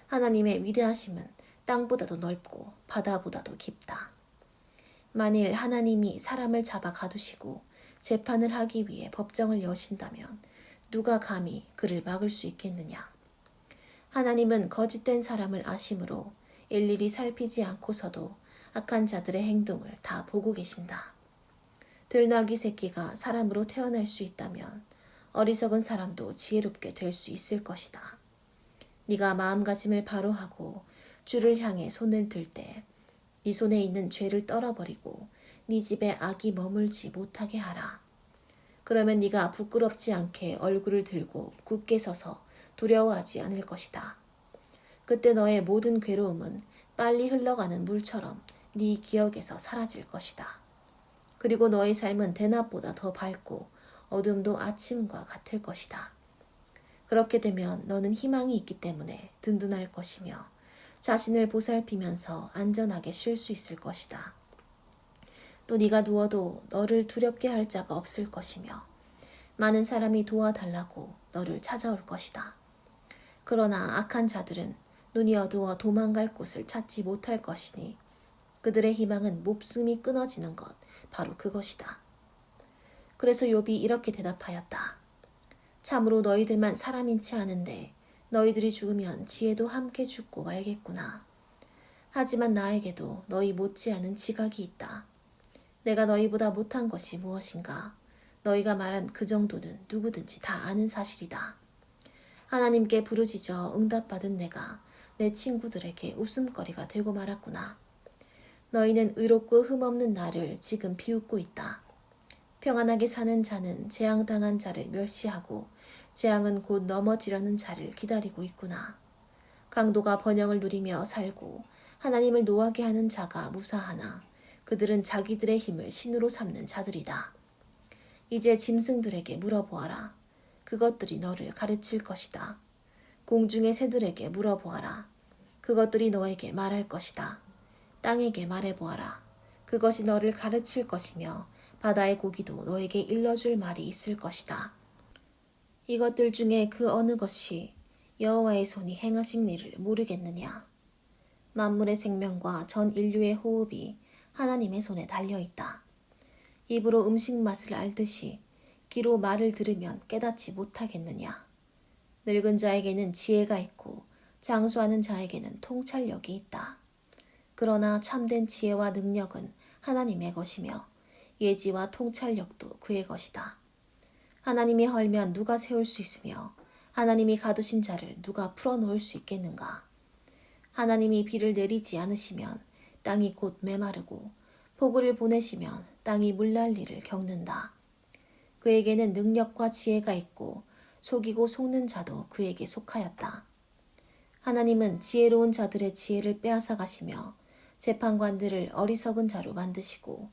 하나님의 위대하심은 땅보다도 넓고 바다보다도 깊다. 만일 하나님이 사람을 잡아 가두시고 재판을 하기 위해 법정을 여신다면 누가 감히 그를 막을 수 있겠느냐. 하나님은 거짓된 사람을 아심으로 일일이 살피지 않고서도 악한 자들의 행동을 다 보고 계신다. 들나귀 새끼가 사람으로 태어날 수 있다면 어리석은 사람도 지혜롭게 될 수 있을 것이다. 네가 마음가짐을 바로 하고 주를 향해 손을 들 때 네 손에 있는 죄를 떨어버리고 네 집에 악이 머물지 못하게 하라. 그러면 네가 부끄럽지 않게 얼굴을 들고 굳게 서서 두려워하지 않을 것이다. 그때 너의 모든 괴로움은 빨리 흘러가는 물처럼 네 기억에서 사라질 것이다. 그리고 너의 삶은 대낮보다 더 밝고 어둠도 아침과 같을 것이다. 그렇게 되면 너는 희망이 있기 때문에 든든할 것이며 자신을 보살피면서 안전하게 쉴 수 있을 것이다. 또 네가 누워도 너를 두렵게 할 자가 없을 것이며 많은 사람이 도와달라고 너를 찾아올 것이다. 그러나 악한 자들은 눈이 어두워 도망갈 곳을 찾지 못할 것이니 그들의 희망은 목숨이 끊어지는 것, 바로 그것이다. 그래서 욥이 이렇게 대답하였다. 참으로 너희들만 사람인치 않은데 너희들이 죽으면 지혜도 함께 죽고 말겠구나. 하지만 나에게도 너희 못지않은 지각이 있다. 내가 너희보다 못한 것이 무엇인가? 너희가 말한 그 정도는 누구든지 다 아는 사실이다. 하나님께 부르짖어 응답받은 내가 내 친구들에게 웃음거리가 되고 말았구나. 너희는 의롭고 흠없는 나를 지금 비웃고 있다. 평안하게 사는 자는 재앙당한 자를 멸시하고 재앙은 곧 넘어지려는 자를 기다리고 있구나. 강도가 번영을 누리며 살고 하나님을 노하게 하는 자가 무사하나 그들은 자기들의 힘을 신으로 삼는 자들이다. 이제 짐승들에게 물어보아라. 그것들이 너를 가르칠 것이다. 공중의 새들에게 물어보아라. 그것들이 너에게 말할 것이다. 땅에게 말해보아라. 그것이 너를 가르칠 것이며 바다의 고기도 너에게 일러줄 말이 있을 것이다. 이것들 중에 그 어느 것이 여호와의 손이 행하신 일을 모르겠느냐. 만물의 생명과 전 인류의 호흡이 하나님의 손에 달려있다. 입으로 음식 맛을 알듯이 귀로 말을 들으면 깨닫지 못하겠느냐. 늙은 자에게는 지혜가 있고 장수하는 자에게는 통찰력이 있다. 그러나 참된 지혜와 능력은 하나님의 것이며 예지와 통찰력도 그의 것이다. 하나님이 헐면 누가 세울 수 있으며 하나님이 가두신 자를 누가 풀어놓을 수 있겠는가. 하나님이 비를 내리지 않으시면 땅이 곧 메마르고 폭우를 보내시면 땅이 물난리를 겪는다. 그에게는 능력과 지혜가 있고 속이고 속는 자도 그에게 속하였다. 하나님은 지혜로운 자들의 지혜를 빼앗아 가시며 재판관들을 어리석은 자로 만드시고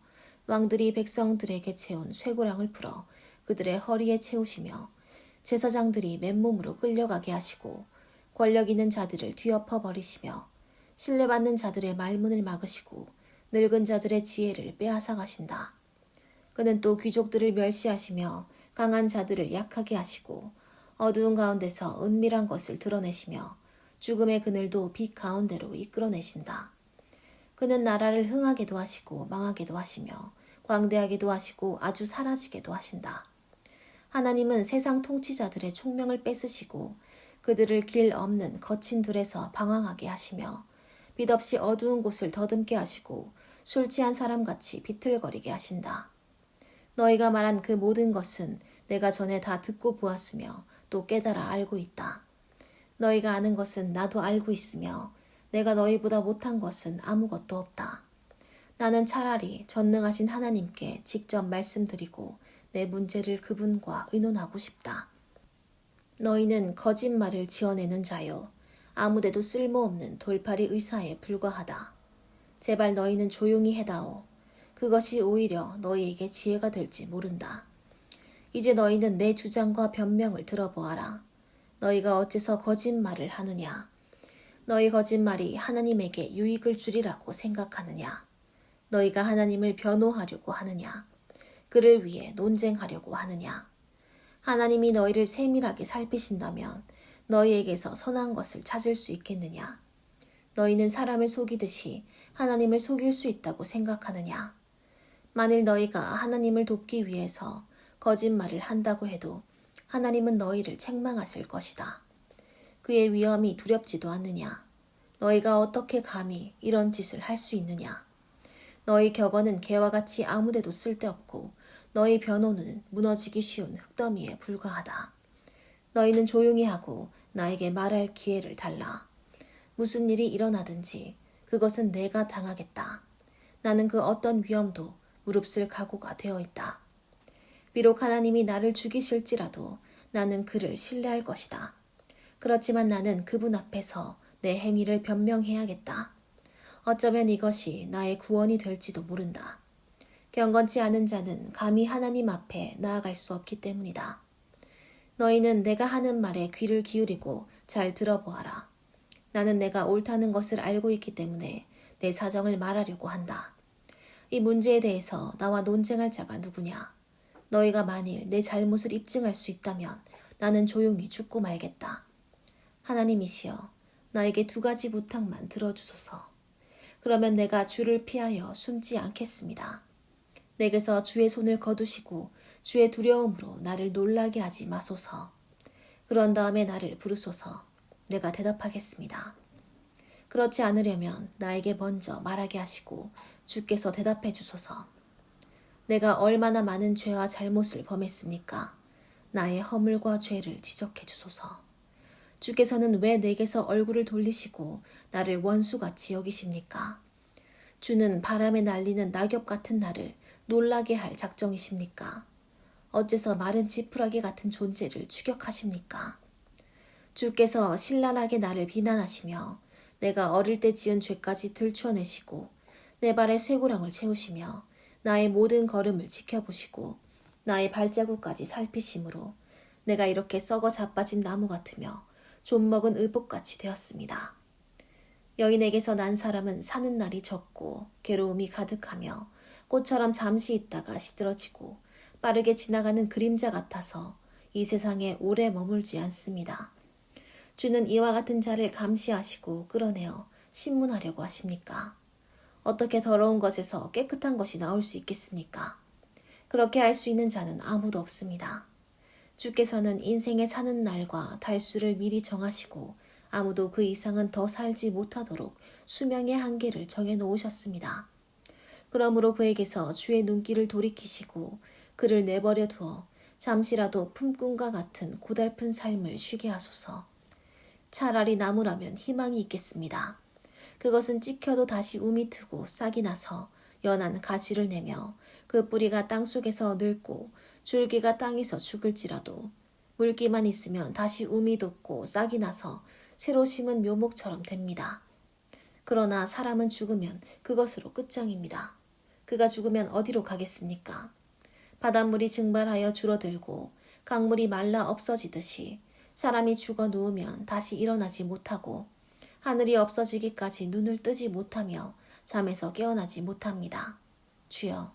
왕들이 백성들에게 채운 쇠고랑을 풀어 그들의 허리에 채우시며 제사장들이 맨몸으로 끌려가게 하시고 권력 있는 자들을 뒤엎어 버리시며 신뢰받는 자들의 말문을 막으시고 늙은 자들의 지혜를 빼앗아 가신다. 그는 또 귀족들을 멸시하시며 강한 자들을 약하게 하시고 어두운 가운데서 은밀한 것을 드러내시며 죽음의 그늘도 빛 가운데로 이끌어내신다. 그는 나라를 흥하게도 하시고 망하게도 하시며 광대하게도 하시고 아주 사라지게도 하신다. 하나님은 세상 통치자들의 총명을 뺏으시고 그들을 길 없는 거친 들에서 방황하게 하시며 빛 없이 어두운 곳을 더듬게 하시고 술 취한 사람같이 비틀거리게 하신다. 너희가 말한 그 모든 것은 내가 전에 다 듣고 보았으며 또 깨달아 알고 있다. 너희가 아는 것은 나도 알고 있으며 내가 너희보다 못한 것은 아무것도 없다. 나는 차라리 전능하신 하나님께 직접 말씀드리고 내 문제를 그분과 의논하고 싶다. 너희는 거짓말을 지어내는 자요. 아무데도 쓸모없는 돌팔이 의사에 불과하다. 제발 너희는 조용히 해다오. 그것이 오히려 너희에게 지혜가 될지 모른다. 이제 너희는 내 주장과 변명을 들어보아라. 너희가 어째서 거짓말을 하느냐? 너희 거짓말이 하나님에게 유익을 주리라고 생각하느냐? 너희가 하나님을 변호하려고 하느냐? 그를 위해 논쟁하려고 하느냐? 하나님이 너희를 세밀하게 살피신다면 너희에게서 선한 것을 찾을 수 있겠느냐? 너희는 사람을 속이듯이 하나님을 속일 수 있다고 생각하느냐? 만일 너희가 하나님을 돕기 위해서 거짓말을 한다고 해도 하나님은 너희를 책망하실 것이다. 그의 위험이 두렵지도 않느냐? 너희가 어떻게 감히 이런 짓을 할 수 있느냐? 너희 격언은 개와 같이 아무데도 쓸데없고 너희 변호는 무너지기 쉬운 흙더미에 불과하다. 너희는 조용히 하고 나에게 말할 기회를 달라. 무슨 일이 일어나든지 그것은 내가 당하겠다. 나는 그 어떤 위험도 무릅쓸 각오가 되어 있다. 비록 하나님이 나를 죽이실지라도 나는 그를 신뢰할 것이다. 그렇지만 나는 그분 앞에서 내 행위를 변명해야겠다. 어쩌면 이것이 나의 구원이 될지도 모른다. 경건치 않은 자는 감히 하나님 앞에 나아갈 수 없기 때문이다. 너희는 내가 하는 말에 귀를 기울이고 잘 들어보아라. 나는 내가 옳다는 것을 알고 있기 때문에 내 사정을 말하려고 한다. 이 문제에 대해서 나와 논쟁할 자가 누구냐? 너희가 만일 내 잘못을 입증할 수 있다면 나는 조용히 죽고 말겠다. 하나님이시여, 나에게 2가지 부탁만 들어주소서. 그러면 내가 주를 피하여 숨지 않겠습니다. 내게서 주의 손을 거두시고 주의 두려움으로 나를 놀라게 하지 마소서. 그런 다음에 나를 부르소서. 내가 대답하겠습니다. 그렇지 않으려면 나에게 먼저 말하게 하시고 주께서 대답해 주소서. 내가 얼마나 많은 죄와 잘못을 범했습니까? 나의 허물과 죄를 지적해 주소서. 주께서는 왜 내게서 얼굴을 돌리시고 나를 원수같이 여기십니까? 주는 바람에 날리는 낙엽 같은 나를 놀라게 할 작정이십니까? 어째서 마른 지푸라기 같은 존재를 추격하십니까? 주께서 신랄하게 나를 비난하시며 내가 어릴 때 지은 죄까지 들추어내시고 내 발에 쇠고랑을 채우시며 나의 모든 걸음을 지켜보시고 나의 발자국까지 살피심으로 내가 이렇게 썩어 자빠진 나무 같으며 좀먹은 의복같이 되었습니다. 여인에게서 난 사람은 사는 날이 적고 괴로움이 가득하며 꽃처럼 잠시 있다가 시들어지고 빠르게 지나가는 그림자 같아서 이 세상에 오래 머물지 않습니다. 주는 이와 같은 자를 감시하시고 끌어내어 신문하려고 하십니까? 어떻게 더러운 것에서 깨끗한 것이 나올 수 있겠습니까? 그렇게 할 수 있는 자는 아무도 없습니다. 주께서는 인생의 사는 날과 달수를 미리 정하시고 아무도 그 이상은 더 살지 못하도록 수명의 한계를 정해 놓으셨습니다. 그러므로 그에게서 주의 눈길을 돌이키시고 그를 내버려 두어 잠시라도 품꾼과 같은 고달픈 삶을 쉬게 하소서. 차라리 나무라면 희망이 있겠습니다. 그것은 찍혀도 다시 움이 트고 싹이 나서 연한 가지를 내며 그 뿌리가 땅속에서 늙고 줄기가 땅에서 죽을지라도 물기만 있으면 다시 움이 돋고 싹이 나서 새로 심은 묘목처럼 됩니다. 그러나 사람은 죽으면 그것으로 끝장입니다. 그가 죽으면 어디로 가겠습니까? 바닷물이 증발하여 줄어들고 강물이 말라 없어지듯이 사람이 죽어 누우면 다시 일어나지 못하고 하늘이 없어지기까지 눈을 뜨지 못하며 잠에서 깨어나지 못합니다. 주여,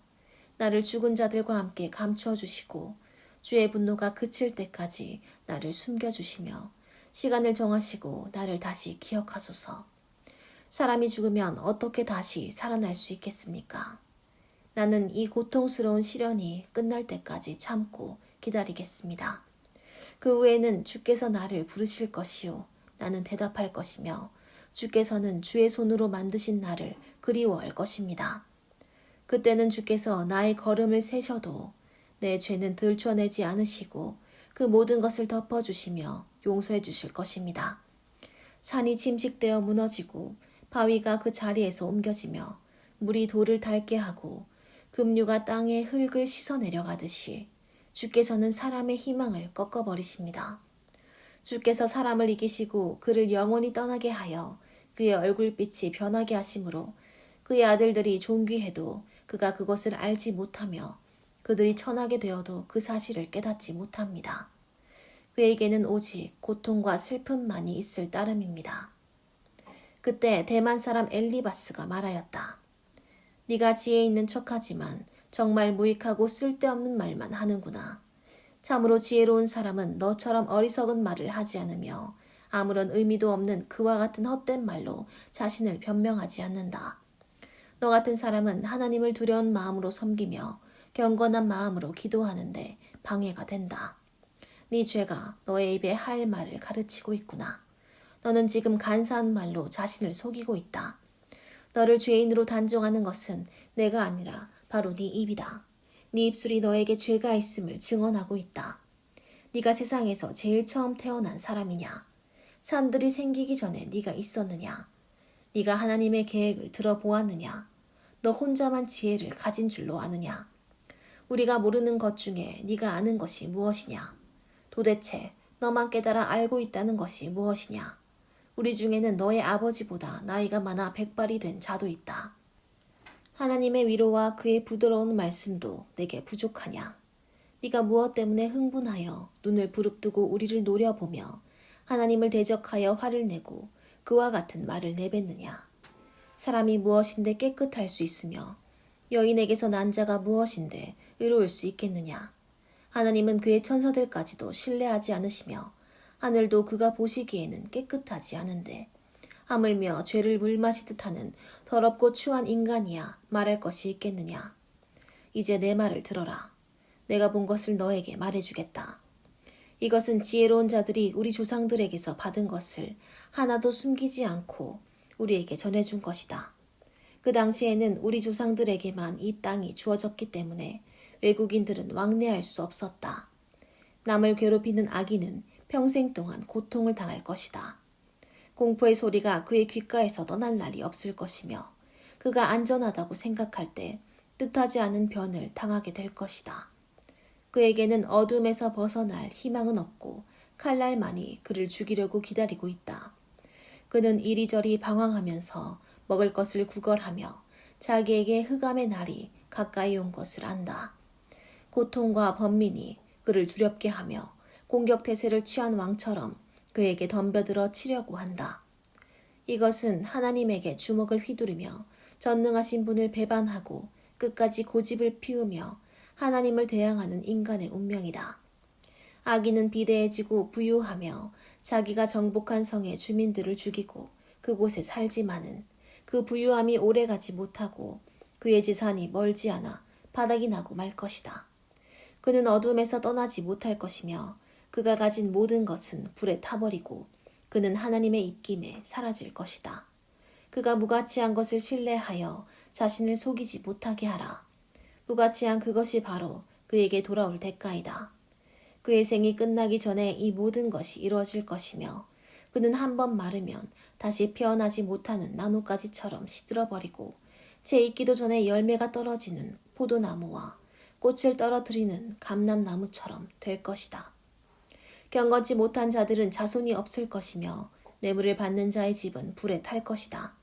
나를 죽은 자들과 함께 감추어 주시고 주의 분노가 그칠 때까지 나를 숨겨주시며 시간을 정하시고 나를 다시 기억하소서. 사람이 죽으면 어떻게 다시 살아날 수 있겠습니까? 나는 이 고통스러운 시련이 끝날 때까지 참고 기다리겠습니다. 그 후에는 주께서 나를 부르실 것이요 나는 대답할 것이며 주께서는 주의 손으로 만드신 나를 그리워할 것입니다. 그때는 주께서 나의 걸음을 세셔도 내 죄는 들춰내지 않으시고 그 모든 것을 덮어주시며 용서해 주실 것입니다. 산이 침식되어 무너지고 바위가 그 자리에서 옮겨지며 물이 돌을 닳게 하고 급류가 땅의 흙을 씻어내려가듯이 주께서는 사람의 희망을 꺾어버리십니다. 주께서 사람을 이기시고 그를 영원히 떠나게 하여 그의 얼굴빛이 변하게 하심으로 그의 아들들이 존귀해도 그가 그것을 알지 못하며 그들이 천하게 되어도 그 사실을 깨닫지 못합니다. 그에게는 오직 고통과 슬픔만이 있을 따름입니다. 그때 대만 사람 엘리바스가 말하였다. 네가 지혜 있는 척하지만 정말 무익하고 쓸데없는 말만 하는구나. 참으로 지혜로운 사람은 너처럼 어리석은 말을 하지 않으며 아무런 의미도 없는 그와 같은 헛된 말로 자신을 변명하지 않는다. 너 같은 사람은 하나님을 두려운 마음으로 섬기며 경건한 마음으로 기도하는데 방해가 된다. 네 죄가 너의 입에 할 말을 가르치고 있구나. 너는 지금 간사한 말로 자신을 속이고 있다. 너를 죄인으로 단정하는 것은 내가 아니라 바로 네 입이다. 네 입술이 너에게 죄가 있음을 증언하고 있다. 네가 세상에서 제일 처음 태어난 사람이냐? 산들이 생기기 전에 네가 있었느냐? 네가 하나님의 계획을 들어보았느냐? 너 혼자만 지혜를 가진 줄로 아느냐? 우리가 모르는 것 중에 네가 아는 것이 무엇이냐? 도대체 너만 깨달아 알고 있다는 것이 무엇이냐? 우리 중에는 너의 아버지보다 나이가 많아 백발이 된 자도 있다. 하나님의 위로와 그의 부드러운 말씀도 내게 부족하냐? 네가 무엇 때문에 흥분하여 눈을 부릅뜨고 우리를 노려보며 하나님을 대적하여 화를 내고 그와 같은 말을 내뱉느냐? 사람이 무엇인데 깨끗할 수 있으며 여인에게서 난 자가 무엇인데 의로울 수 있겠느냐? 하나님은 그의 천사들까지도 신뢰하지 않으시며 하늘도 그가 보시기에는 깨끗하지 않은데 하물며 죄를 물마시듯 하는 더럽고 추한 인간이야 말할 것이 있겠느냐. 이제 내 말을 들어라. 내가 본 것을 너에게 말해주겠다. 이것은 지혜로운 자들이 우리 조상들에게서 받은 것을 하나도 숨기지 않고 우리에게 전해준 것이다. 그 당시에는 우리 조상들에게만 이 땅이 주어졌기 때문에 외국인들은 왕래할 수 없었다. 남을 괴롭히는 악인은 평생 동안 고통을 당할 것이다. 공포의 소리가 그의 귓가에서 떠날 날이 없을 것이며 그가 안전하다고 생각할 때 뜻하지 않은 변을 당하게 될 것이다. 그에게는 어둠에서 벗어날 희망은 없고 칼날만이 그를 죽이려고 기다리고 있다. 그는 이리저리 방황하면서 먹을 것을 구걸하며 자기에게 흑암의 날이 가까이 온 것을 안다. 고통과 번민이 그를 두렵게 하며 공격태세를 취한 왕처럼 그에게 덤벼들어 치려고 한다. 이것은 하나님에게 주먹을 휘두르며 전능하신 분을 배반하고 끝까지 고집을 피우며 하나님을 대항하는 인간의 운명이다. 악인은 비대해지고 부유하며 자기가 정복한 성의 주민들을 죽이고 그곳에 살지만은 그 부유함이 오래가지 못하고 그의 재산이 멀지 않아 바닥이 나고 말 것이다. 그는 어둠에서 떠나지 못할 것이며 그가 가진 모든 것은 불에 타버리고 그는 하나님의 입김에 사라질 것이다. 그가 무가치한 것을 신뢰하여 자신을 속이지 못하게 하라. 무가치한 그것이 바로 그에게 돌아올 대가이다. 그의 생이 끝나기 전에 이 모든 것이 이루어질 것이며 그는 한 번 마르면 다시 피어나지 못하는 나뭇가지처럼 시들어버리고 제 익기도 전에 열매가 떨어지는 포도나무와 꽃을 떨어뜨리는 감람나무처럼 될 것이다. 경건치 못한 자들은 자손이 없을 것이며 뇌물을 받는 자의 집은 불에 탈 것이다.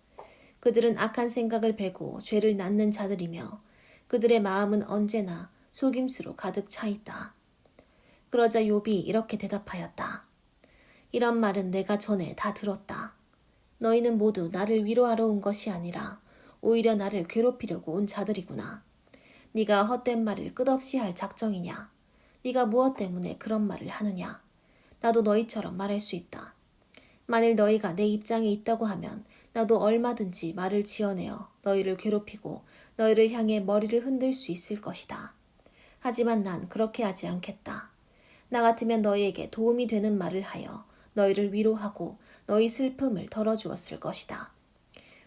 그들은 악한 생각을 베고 죄를 낳는 자들이며 그들의 마음은 언제나 속임수로 가득 차 있다. 그러자 욥이 이렇게 대답하였다. 이런 말은 내가 전에 다 들었다. 너희는 모두 나를 위로하러 온 것이 아니라 오히려 나를 괴롭히려고 온 자들이구나. 네가 헛된 말을 끝없이 할 작정이냐? 네가 무엇 때문에 그런 말을 하느냐? 나도 너희처럼 말할 수 있다. 만일 너희가 내 입장에 있다고 하면 나도 얼마든지 말을 지어내어 너희를 괴롭히고 너희를 향해 머리를 흔들 수 있을 것이다. 하지만 난 그렇게 하지 않겠다. 나 같으면 너희에게 도움이 되는 말을 하여 너희를 위로하고 너희 슬픔을 덜어주었을 것이다.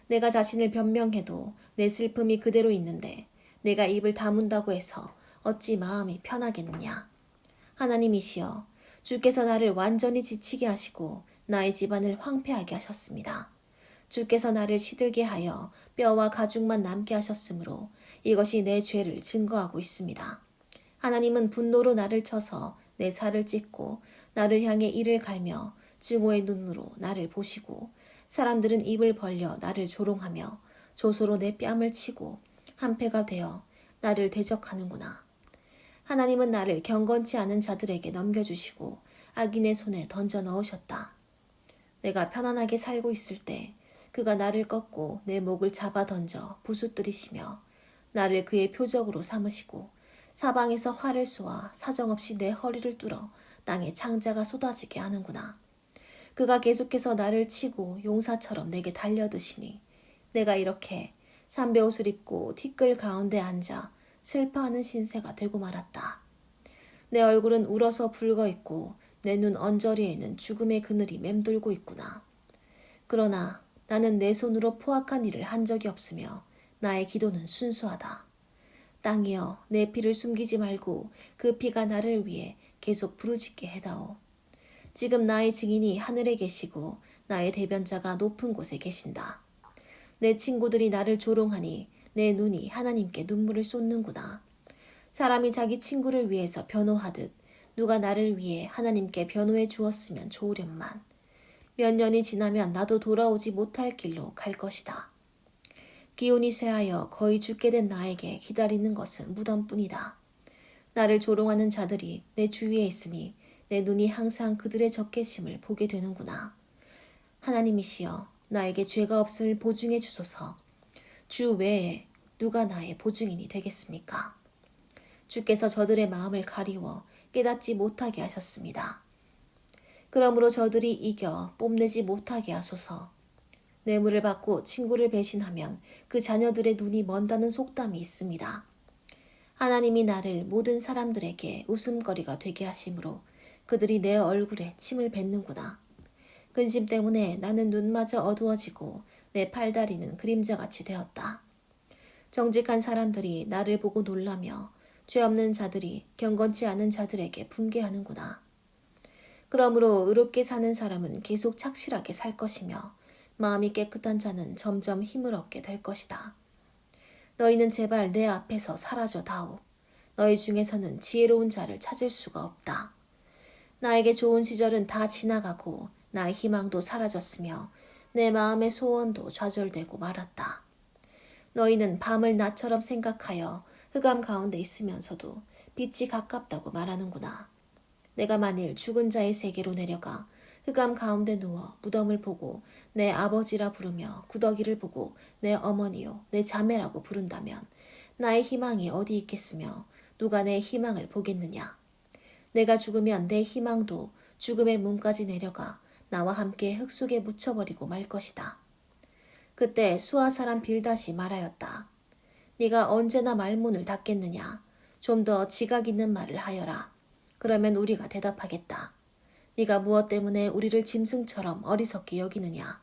내가 자신을 변명해도 내 슬픔이 그대로 있는데 내가 입을 다문다고 해서 어찌 마음이 편하겠느냐. 하나님이시여, 주께서 나를 완전히 지치게 하시고 나의 집안을 황폐하게 하셨습니다. 주께서 나를 시들게 하여 뼈와 가죽만 남게 하셨으므로 이것이 내 죄를 증거하고 있습니다. 하나님은 분노로 나를 쳐서 내 살을 찢고 나를 향해 이를 갈며 증오의 눈으로 나를 보시고 사람들은 입을 벌려 나를 조롱하며 조소로 내 뺨을 치고 한패가 되어 나를 대적하는구나. 하나님은 나를 경건치 않은 자들에게 넘겨주시고 악인의 손에 던져 넣으셨다. 내가 편안하게 살고 있을 때 그가 나를 꺾고 내 목을 잡아 던져 부수뜨리시며 나를 그의 표적으로 삼으시고 사방에서 활을 쏘아 사정없이 내 허리를 뚫어 땅에 창자가 쏟아지게 하는구나. 그가 계속해서 나를 치고 용사처럼 내게 달려드시니 내가 이렇게 삼베옷을 입고 티끌 가운데 앉아 슬퍼하는 신세가 되고 말았다. 내 얼굴은 울어서 붉어있고 내 눈 언저리에는 죽음의 그늘이 맴돌고 있구나. 그러나 나는 내 손으로 포악한 일을 한 적이 없으며 나의 기도는 순수하다. 땅이여 내 피를 숨기지 말고 그 피가 나를 위해 계속 부르짖게 해다오. 지금 나의 증인이 하늘에 계시고 나의 대변자가 높은 곳에 계신다. 내 친구들이 나를 조롱하니 내 눈이 하나님께 눈물을 쏟는구나. 사람이 자기 친구를 위해서 변호하듯 누가 나를 위해 하나님께 변호해 주었으면 좋으련만. 몇 년이 지나면 나도 돌아오지 못할 길로 갈 것이다. 기운이 쇠하여 거의 죽게 된 나에게 기다리는 것은 무덤뿐이다. 나를 조롱하는 자들이 내 주위에 있으니 내 눈이 항상 그들의 적개심을 보게 되는구나. 하나님이시여 나에게 죄가 없음을 보증해 주소서. 주 외에 누가 나의 보증인이 되겠습니까? 주께서 저들의 마음을 가리워 깨닫지 못하게 하셨습니다. 그러므로 저들이 이겨 뽐내지 못하게 하소서. 뇌물을 받고 친구를 배신하면 그 자녀들의 눈이 먼다는 속담이 있습니다. 하나님이 나를 모든 사람들에게 웃음거리가 되게 하심으로 그들이 내 얼굴에 침을 뱉는구나. 근심 때문에 나는 눈마저 어두워지고 내 팔다리는 그림자같이 되었다. 정직한 사람들이 나를 보고 놀라며 죄 없는 자들이 경건치 않은 자들에게 분개하는구나. 그러므로 의롭게 사는 사람은 계속 착실하게 살 것이며 마음이 깨끗한 자는 점점 힘을 얻게 될 것이다. 너희는 제발 내 앞에서 사라져 다오. 너희 중에서는 지혜로운 자를 찾을 수가 없다. 나에게 좋은 시절은 다 지나가고 나의 희망도 사라졌으며 내 마음의 소원도 좌절되고 말았다. 너희는 밤을 낮처럼 생각하여 흑암 가운데 있으면서도 빛이 가깝다고 말하는구나. 내가 만일 죽은 자의 세계로 내려가 흑암 가운데 누워 무덤을 보고 내 아버지라 부르며 구더기를 보고 내 어머니요 내 자매라고 부른다면 나의 희망이 어디 있겠으며 누가 내 희망을 보겠느냐. 내가 죽으면 내 희망도 죽음의 문까지 내려가 나와 함께 흙 속에 묻혀버리고 말 것이다. 그때 수아 사람 빌닷이 말하였다. 네가 언제나 말문을 닫겠느냐. 좀 더 지각 있는 말을 하여라. 그러면 우리가 대답하겠다. 네가 무엇 때문에 우리를 짐승처럼 어리석게 여기느냐.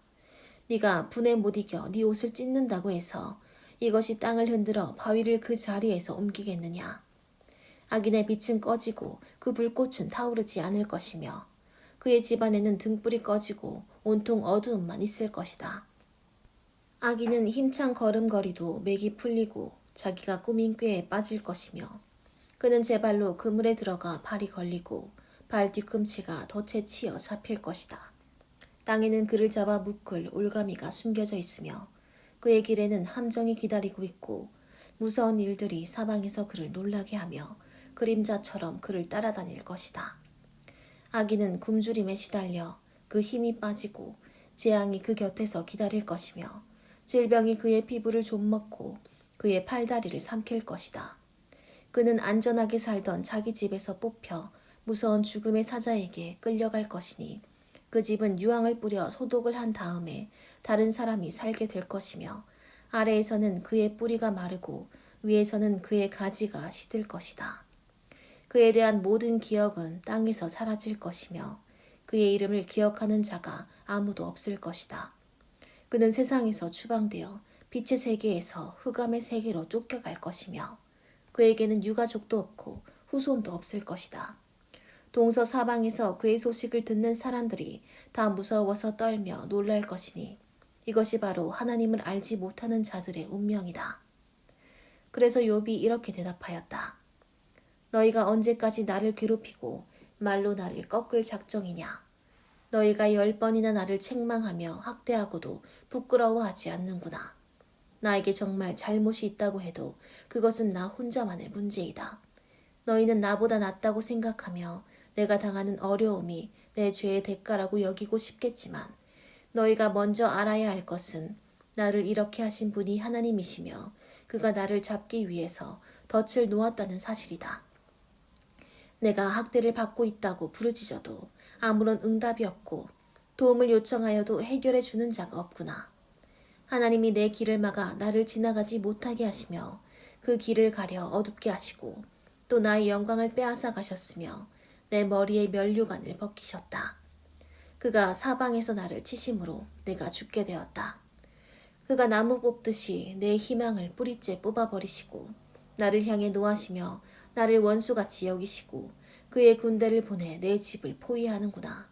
네가 분에 못 이겨 네 옷을 찢는다고 해서 이것이 땅을 흔들어 바위를 그 자리에서 옮기겠느냐. 악인의 빛은 꺼지고 그 불꽃은 타오르지 않을 것이며 그의 집안에는 등불이 꺼지고 온통 어두움만 있을 것이다. 악인은 힘찬 걸음걸이도 맥이 풀리고 자기가 꾸민 꾀에 빠질 것이며 그는 제 발로 그물에 들어가 발이 걸리고 발 뒤꿈치가 덫에 치여 잡힐 것이다. 땅에는 그를 잡아 묶을 올가미가 숨겨져 있으며 그의 길에는 함정이 기다리고 있고 무서운 일들이 사방에서 그를 놀라게 하며 그림자처럼 그를 따라다닐 것이다. 악인은 굶주림에 시달려 그 힘이 빠지고 재앙이 그 곁에서 기다릴 것이며 질병이 그의 피부를 좀먹고 그의 팔다리를 삼킬 것이다. 그는 안전하게 살던 자기 집에서 뽑혀 무서운 죽음의 사자에게 끌려갈 것이니 그 집은 유황을 뿌려 소독을 한 다음에 다른 사람이 살게 될 것이며 아래에서는 그의 뿌리가 마르고 위에서는 그의 가지가 시들 것이다. 그에 대한 모든 기억은 땅에서 사라질 것이며 그의 이름을 기억하는 자가 아무도 없을 것이다. 그는 세상에서 추방되어 빛의 세계에서 흑암의 세계로 쫓겨갈 것이며 그에게는 유가족도 없고 후손도 없을 것이다. 동서사방에서 그의 소식을 듣는 사람들이 다 무서워서 떨며 놀랄 것이니 이것이 바로 하나님을 알지 못하는 자들의 운명이다. 그래서 욥이 이렇게 대답하였다. 너희가 언제까지 나를 괴롭히고 말로 나를 꺾을 작정이냐. 너희가 10번이나 나를 책망하며 학대하고도 부끄러워하지 않는구나. 나에게 정말 잘못이 있다고 해도 그것은 나 혼자만의 문제이다. 너희는 나보다 낫다고 생각하며 내가 당하는 어려움이 내 죄의 대가라고 여기고 싶겠지만 너희가 먼저 알아야 할 것은 나를 이렇게 하신 분이 하나님이시며 그가 나를 잡기 위해서 덫을 놓았다는 사실이다. 내가 학대를 받고 있다고 부르짖어도 아무런 응답이 없고 도움을 요청하여도 해결해 주는 자가 없구나. 하나님이 내 길을 막아 나를 지나가지 못하게 하시며 그 길을 가려 어둡게 하시고 또 나의 영광을 빼앗아 가셨으며 내 머리에 면류관을 벗기셨다. 그가 사방에서 나를 치심으로 내가 죽게 되었다. 그가 나무 뽑듯이 내 희망을 뿌리째 뽑아버리시고 나를 향해 노하시며 나를 원수같이 여기시고 그의 군대를 보내 내 집을 포위하는구나.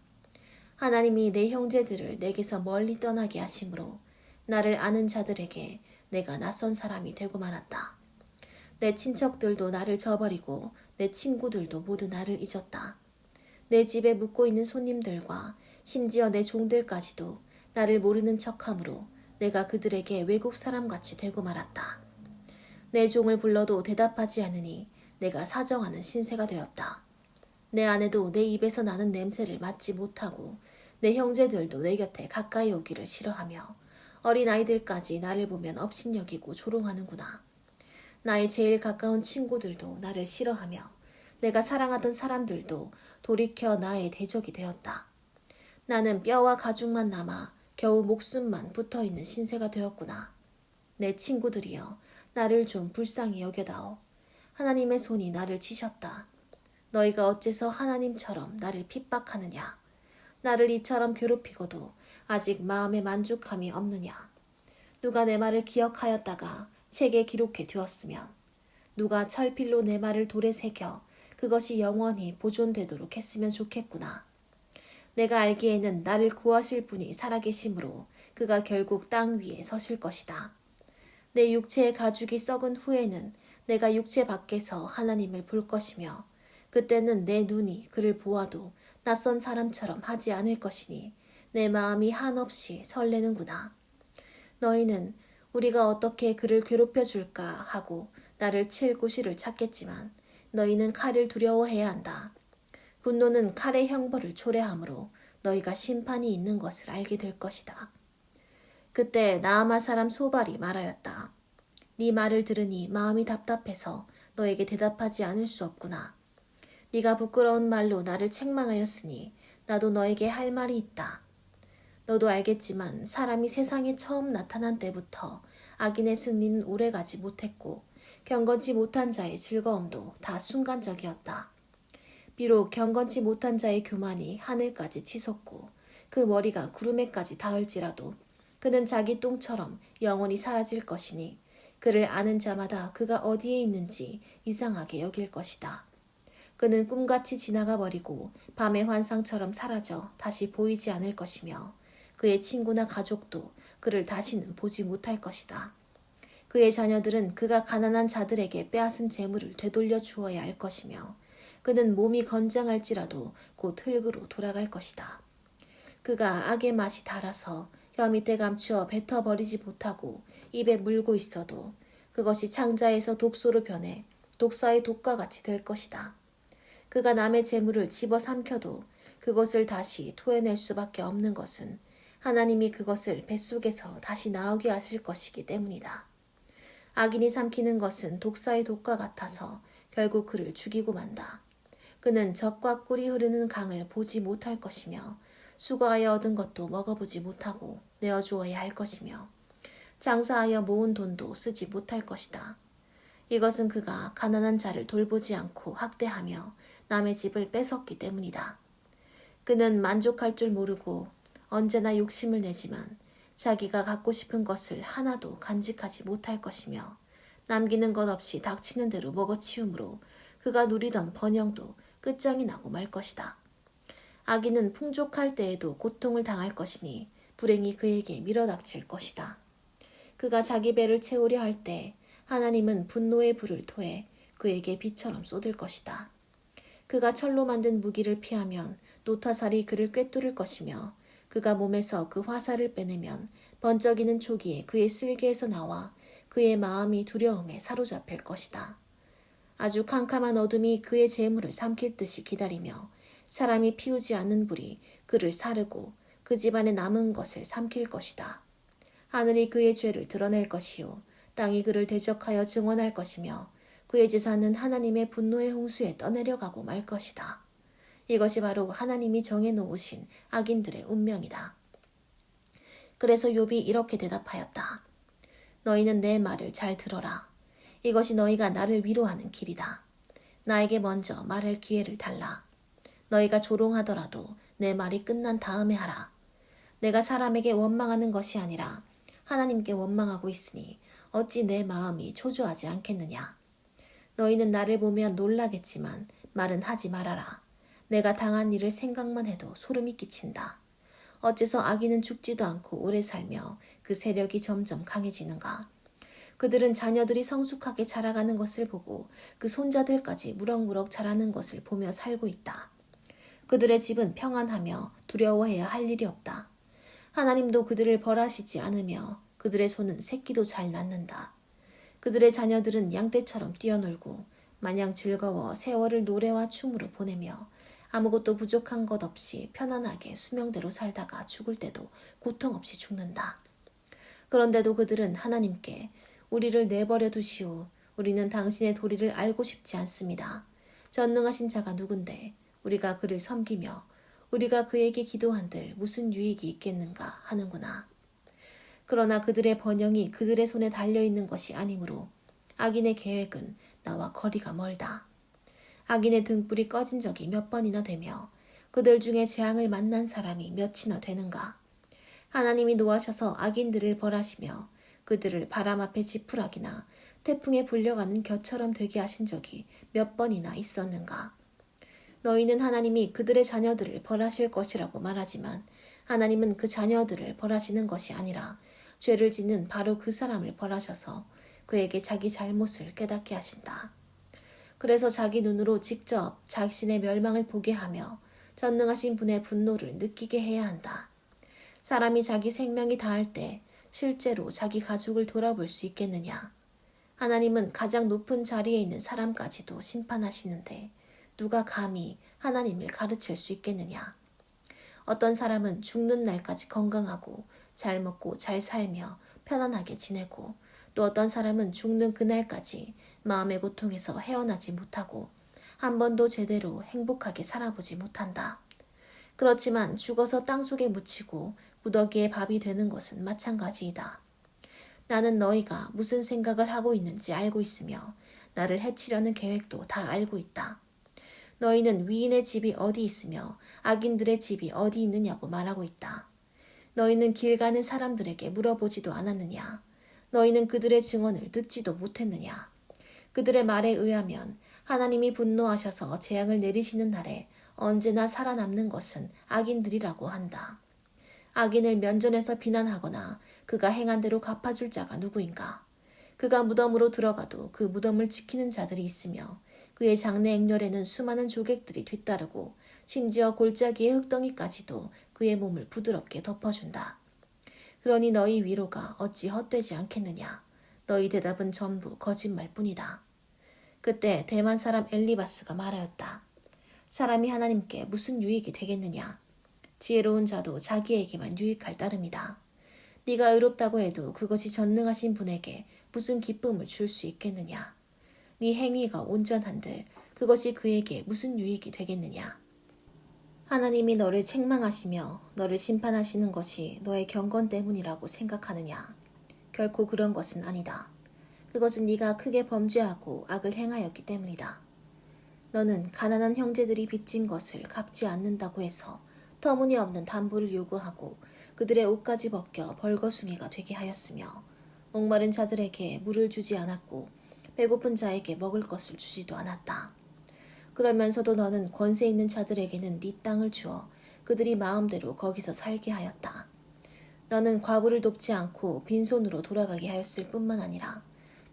하나님이 내 형제들을 내게서 멀리 떠나게 하심으로 나를 아는 자들에게 내가 낯선 사람이 되고 말았다. 내 친척들도 나를 저버리고 내 친구들도 모두 나를 잊었다. 내 집에 묵고 있는 손님들과 심지어 내 종들까지도 나를 모르는 척하므로 내가 그들에게 외국 사람같이 되고 말았다. 내 종을 불러도 대답하지 않으니 내가 사정하는 신세가 되었다. 내 아내도 내 입에서 나는 냄새를 맡지 못하고 내 형제들도 내 곁에 가까이 오기를 싫어하며 어린아이들까지 나를 보면 업신여기고 조롱하는구나. 나의 제일 가까운 친구들도 나를 싫어하며 내가 사랑하던 사람들도 돌이켜 나의 대적이 되었다. 나는 뼈와 가죽만 남아 겨우 목숨만 붙어있는 신세가 되었구나. 내 친구들이여 나를 좀 불쌍히 여겨다오. 하나님의 손이 나를 치셨다. 너희가 어째서 하나님처럼 나를 핍박하느냐. 나를 이처럼 괴롭히고도 아직 마음에 만족함이 없느냐. 누가 내 말을 기억하였다가 책에 기록해 두었으면 누가 철필로 내 말을 돌에 새겨 그것이 영원히 보존되도록 했으면 좋겠구나. 내가 알기에는 나를 구하실 분이 살아계심으로 그가 결국 땅 위에 서실 것이다. 내 육체의 가죽이 썩은 후에는 내가 육체 밖에서 하나님을 볼 것이며 그때는 내 눈이 그를 보아도 낯선 사람처럼 하지 않을 것이니 내 마음이 한없이 설레는구나. 너희는 우리가 어떻게 그를 괴롭혀 줄까 하고 나를 칠 구실을 찾겠지만 너희는 칼을 두려워해야 한다. 분노는 칼의 형벌을 초래하므로 너희가 심판이 있는 것을 알게 될 것이다. 그때 나아마 사람 소발이 말하였다. 네 말을 들으니 마음이 답답해서 너에게 대답하지 않을 수 없구나. 네가 부끄러운 말로 나를 책망하였으니 나도 너에게 할 말이 있다. 너도 알겠지만 사람이 세상에 처음 나타난 때부터 악인의 승리는 오래가지 못했고 경건치 못한 자의 즐거움도 다 순간적이었다. 비록 경건치 못한 자의 교만이 하늘까지 치솟고 그 머리가 구름에까지 닿을지라도 그는 자기 똥처럼 영원히 사라질 것이니 그를 아는 자마다 그가 어디에 있는지 이상하게 여길 것이다. 그는 꿈같이 지나가 버리고 밤의 환상처럼 사라져 다시 보이지 않을 것이며 그의 친구나 가족도 그를 다시는 보지 못할 것이다. 그의 자녀들은 그가 가난한 자들에게 빼앗은 재물을 되돌려 주어야 할 것이며 그는 몸이 건장할지라도 곧 흙으로 돌아갈 것이다. 그가 악의 맛이 달아서 혀 밑에 감추어 뱉어버리지 못하고 입에 물고 있어도 그것이 창자에서 독소로 변해 독사의 독과 같이 될 것이다. 그가 남의 재물을 집어삼켜도 그것을 다시 토해낼 수밖에 없는 것은 하나님이 그것을 뱃속에서 다시 나오게 하실 것이기 때문이다. 악인이 삼키는 것은 독사의 독과 같아서 결국 그를 죽이고 만다. 그는 젖과 꿀이 흐르는 강을 보지 못할 것이며 수고하여 얻은 것도 먹어보지 못하고 내어주어야 할 것이며 장사하여 모은 돈도 쓰지 못할 것이다. 이것은 그가 가난한 자를 돌보지 않고 학대하며 남의 집을 뺏었기 때문이다. 그는 만족할 줄 모르고 언제나 욕심을 내지만 자기가 갖고 싶은 것을 하나도 간직하지 못할 것이며 남기는 것 없이 닥치는 대로 먹어치우므로 그가 누리던 번영도 끝장이 나고 말 것이다. 악인은 풍족할 때에도 고통을 당할 것이니 불행이 그에게 밀어닥칠 것이다. 그가 자기 배를 채우려 할 때 하나님은 분노의 불을 토해 그에게 비처럼 쏟을 것이다. 그가 철로 만든 무기를 피하면 노타살이 그를 꿰뚫을 것이며 그가 몸에서 그 화살을 빼내면 번쩍이는 초기에 그의 쓸개에서 나와 그의 마음이 두려움에 사로잡힐 것이다. 아주 캄캄한 어둠이 그의 재물을 삼킬 듯이 기다리며 사람이 피우지 않는 불이 그를 사르고 그 집안에 남은 것을 삼킬 것이다. 하늘이 그의 죄를 드러낼 것이요 땅이 그를 대적하여 증언할 것이며 그의 재산은 하나님의 분노의 홍수에 떠내려가고 말 것이다. 이것이 바로 하나님이 정해놓으신 악인들의 운명이다. 그래서 욥이 이렇게 대답하였다. 너희는 내 말을 잘 들어라. 이것이 너희가 나를 위로하는 길이다. 나에게 먼저 말할 기회를 달라. 너희가 조롱하더라도 내 말이 끝난 다음에 하라. 내가 사람에게 원망하는 것이 아니라 하나님께 원망하고 있으니 어찌 내 마음이 초조하지 않겠느냐. 너희는 나를 보면 놀라겠지만 말은 하지 말아라. 내가 당한 일을 생각만 해도 소름이 끼친다. 어째서 악인은 죽지도 않고 오래 살며 그 세력이 점점 강해지는가. 그들은 자녀들이 성숙하게 자라가는 것을 보고 그 손자들까지 무럭무럭 자라는 것을 보며 살고 있다. 그들의 집은 평안하며 두려워해야 할 일이 없다. 하나님도 그들을 벌하시지 않으며 그들의 손은 새끼도 잘 낳는다. 그들의 자녀들은 양떼처럼 뛰어놀고 마냥 즐거워 세월을 노래와 춤으로 보내며 아무것도 부족한 것 없이 편안하게 수명대로 살다가 죽을 때도 고통 없이 죽는다. 그런데도 그들은 하나님께 우리를 내버려 두시오. 우리는 당신의 도리를 알고 싶지 않습니다. 전능하신 자가 누군데 우리가 그를 섬기며 우리가 그에게 기도한들 무슨 유익이 있겠는가 하는구나. 그러나 그들의 번영이 그들의 손에 달려있는 것이 아니므로 악인의 계획은 나와 거리가 멀다. 악인의 등불이 꺼진 적이 몇 번이나 되며 그들 중에 재앙을 만난 사람이 몇이나 되는가. 하나님이 노하셔서 악인들을 벌하시며 그들을 바람 앞에 지푸라기나 태풍에 불려가는 겨처럼 되게 하신 적이 몇 번이나 있었는가. 너희는 하나님이 그들의 자녀들을 벌하실 것이라고 말하지만 하나님은 그 자녀들을 벌하시는 것이 아니라 죄를 짓는 바로 그 사람을 벌하셔서 그에게 자기 잘못을 깨닫게 하신다. 그래서 자기 눈으로 직접 자신의 멸망을 보게 하며 전능하신 분의 분노를 느끼게 해야 한다. 사람이 자기 생명이 다할 때 실제로 자기 가족을 돌아볼 수 있겠느냐. 하나님은 가장 높은 자리에 있는 사람까지도 심판하시는데 누가 감히 하나님을 가르칠 수 있겠느냐. 어떤 사람은 죽는 날까지 건강하고 잘 먹고 잘 살며 편안하게 지내고 또 어떤 사람은 죽는 그날까지 마음의 고통에서 헤어나지 못하고 한 번도 제대로 행복하게 살아보지 못한다. 그렇지만 죽어서 땅속에 묻히고 구더기에 밥이 되는 것은 마찬가지이다. 나는 너희가 무슨 생각을 하고 있는지 알고 있으며 나를 해치려는 계획도 다 알고 있다. 너희는 위인의 집이 어디 있으며 악인들의 집이 어디 있느냐고 말하고 있다. 너희는 길 가는 사람들에게 물어보지도 않았느냐. 너희는 그들의 증언을 듣지도 못했느냐. 그들의 말에 의하면 하나님이 분노하셔서 재앙을 내리시는 날에 언제나 살아남는 것은 악인들이라고 한다. 악인을 면전에서 비난하거나 그가 행한 대로 갚아줄 자가 누구인가. 그가 무덤으로 들어가도 그 무덤을 지키는 자들이 있으며 그의 장래 액렬에는 수많은 조객들이 뒤따르고 심지어 골짜기의 흙덩이까지도 그의 몸을 부드럽게 덮어준다. 그러니 너희 위로가 어찌 헛되지 않겠느냐. 너희 대답은 전부 거짓말뿐이다. 그때 대만 사람 엘리바스가 말하였다. 사람이 하나님께 무슨 유익이 되겠느냐. 지혜로운 자도 자기에게만 유익할 따름이다. 네가 의롭다고 해도 그것이 전능하신 분에게 무슨 기쁨을 줄 수 있겠느냐. 네 행위가 온전한들 그것이 그에게 무슨 유익이 되겠느냐. 하나님이 너를 책망하시며 너를 심판하시는 것이 너의 경건 때문이라고 생각하느냐. 결코 그런 것은 아니다. 그것은 네가 크게 범죄하고 악을 행하였기 때문이다. 너는 가난한 형제들이 빚진 것을 갚지 않는다고 해서 터무니없는 담보를 요구하고 그들의 옷까지 벗겨 벌거숭이가 되게 하였으며 목마른 자들에게 물을 주지 않았고 배고픈 자에게 먹을 것을 주지도 않았다. 그러면서도 너는 권세 있는 자들에게는 네 땅을 주어 그들이 마음대로 거기서 살게 하였다. 너는 과부를 돕지 않고 빈손으로 돌아가게 하였을 뿐만 아니라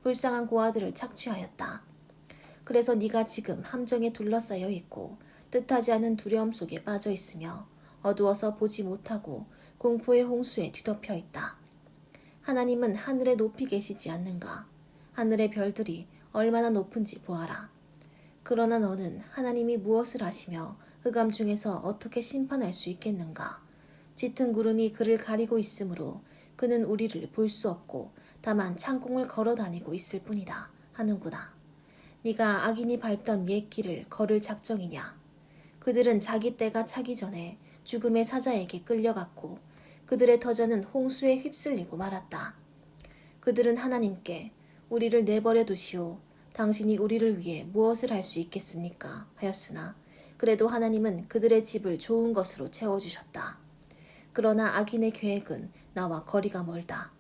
불쌍한 고아들을 착취하였다. 그래서 네가 지금 함정에 둘러싸여 있고 뜻하지 않은 두려움 속에 빠져 있으며 어두워서 보지 못하고 공포의 홍수에 뒤덮여 있다. 하나님은 하늘에 높이 계시지 않는가? 하늘의 별들이 얼마나 높은지 보아라. 그러나 너는 하나님이 무엇을 하시며 흑암 중에서 어떻게 심판할 수 있겠는가? 짙은 구름이 그를 가리고 있으므로 그는 우리를 볼 수 없고 다만 창공을 걸어 다니고 있을 뿐이다 하는구나. 네가 악인이 밟던 옛 길을 걸을 작정이냐? 그들은 자기 때가 차기 전에 죽음의 사자에게 끌려갔고 그들의 터전은 홍수에 휩쓸리고 말았다. 그들은 하나님께 우리를 내버려 두시오. 당신이 우리를 위해 무엇을 할 수 있겠습니까? 하였으나 그래도 하나님은 그들의 집을 좋은 것으로 채워주셨다. 그러나 악인의 계획은 나와 거리가 멀다.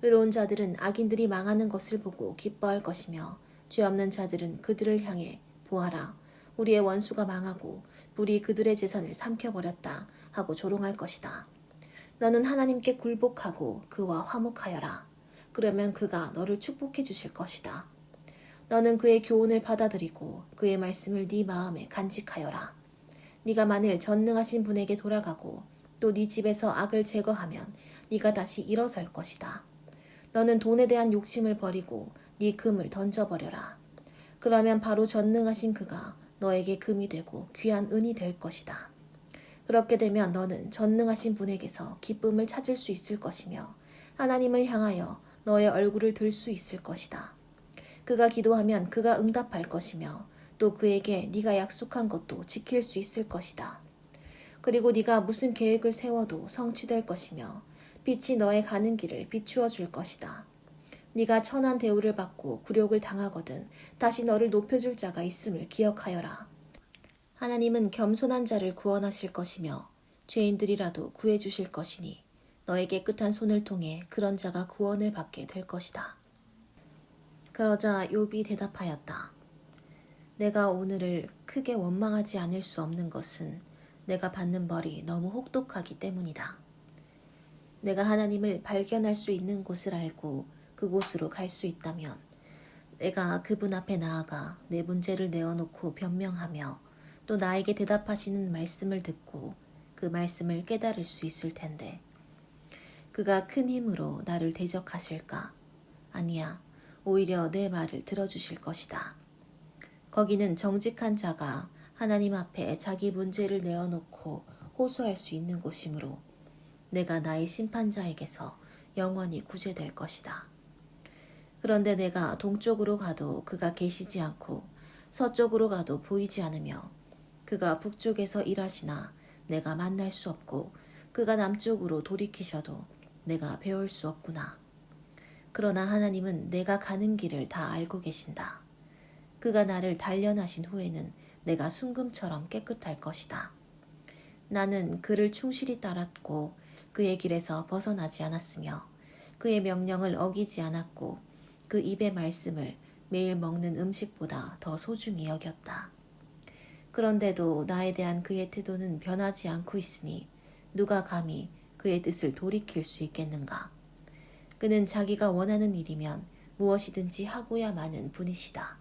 의로운 자들은 악인들이 망하는 것을 보고 기뻐할 것이며 죄 없는 자들은 그들을 향해 보아라. 우리의 원수가 망하고 불이 그들의 재산을 삼켜버렸다 하고 조롱할 것이다. 너는 하나님께 굴복하고 그와 화목하여라. 그러면 그가 너를 축복해 주실 것이다. 너는 그의 교훈을 받아들이고 그의 말씀을 네 마음에 간직하여라. 네가 만일 전능하신 분에게 돌아가고 또 네 집에서 악을 제거하면 네가 다시 일어설 것이다. 너는 돈에 대한 욕심을 버리고 네 금을 던져버려라. 그러면 바로 전능하신 그가 너에게 금이 되고 귀한 은이 될 것이다. 그렇게 되면 너는 전능하신 분에게서 기쁨을 찾을 수 있을 것이며 하나님을 향하여 너의 얼굴을 들 수 있을 것이다. 그가 기도하면 그가 응답할 것이며 또 그에게 네가 약속한 것도 지킬 수 있을 것이다. 그리고 네가 무슨 계획을 세워도 성취될 것이며 빛이 너의 가는 길을 비추어 줄 것이다. 네가 천한 대우를 받고 굴욕을 당하거든 다시 너를 높여줄 자가 있음을 기억하여라. 하나님은 겸손한 자를 구원하실 것이며 죄인들이라도 구해주실 것이니 너의 깨끗한 손을 통해 그런 자가 구원을 받게 될 것이다. 그러자 욥이 대답하였다. 내가 오늘을 크게 원망하지 않을 수 없는 것은 내가 받는 벌이 너무 혹독하기 때문이다. 내가 하나님을 발견할 수 있는 곳을 알고 그곳으로 갈 수 있다면 내가 그분 앞에 나아가 내 문제를 내어놓고 변명하며 또 나에게 대답하시는 말씀을 듣고 그 말씀을 깨달을 수 있을 텐데 그가 큰 힘으로 나를 대적하실까? 아니야, 오히려 내 말을 들어주실 것이다. 거기는 정직한 자가 하나님 앞에 자기 문제를 내어놓고 호소할 수 있는 곳이므로 내가 나의 심판자에게서 영원히 구제될 것이다. 그런데 내가 동쪽으로 가도 그가 계시지 않고 서쪽으로 가도 보이지 않으며 그가 북쪽에서 일하시나 내가 만날 수 없고 그가 남쪽으로 돌이키셔도 내가 배울 수 없구나. 그러나 하나님은 내가 가는 길을 다 알고 계신다. 그가 나를 단련하신 후에는 내가 순금처럼 깨끗할 것이다. 나는 그를 충실히 따랐고 그의 길에서 벗어나지 않았으며 그의 명령을 어기지 않았고 그 입의 말씀을 매일 먹는 음식보다 더 소중히 여겼다. 그런데도 나에 대한 그의 태도는 변하지 않고 있으니 누가 감히 그의 뜻을 돌이킬 수 있겠는가? 그는 자기가 원하는 일이면 무엇이든지 하고야 마는 분이시다.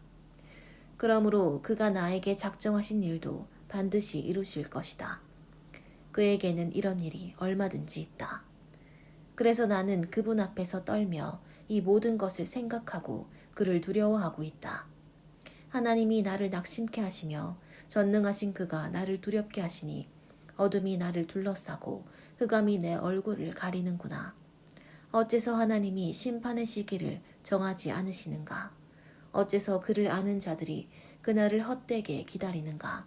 그러므로 그가 나에게 작정하신 일도 반드시 이루실 것이다. 그에게는 이런 일이 얼마든지 있다. 그래서 나는 그분 앞에서 떨며 이 모든 것을 생각하고 그를 두려워하고 있다. 하나님이 나를 낙심케 하시며 전능하신 그가 나를 두렵게 하시니 어둠이 나를 둘러싸고 흑암이 내 얼굴을 가리는구나. 어째서 하나님이 심판의 시기를 정하지 않으시는가? 어째서 그를 아는 자들이 그날을 헛되게 기다리는가?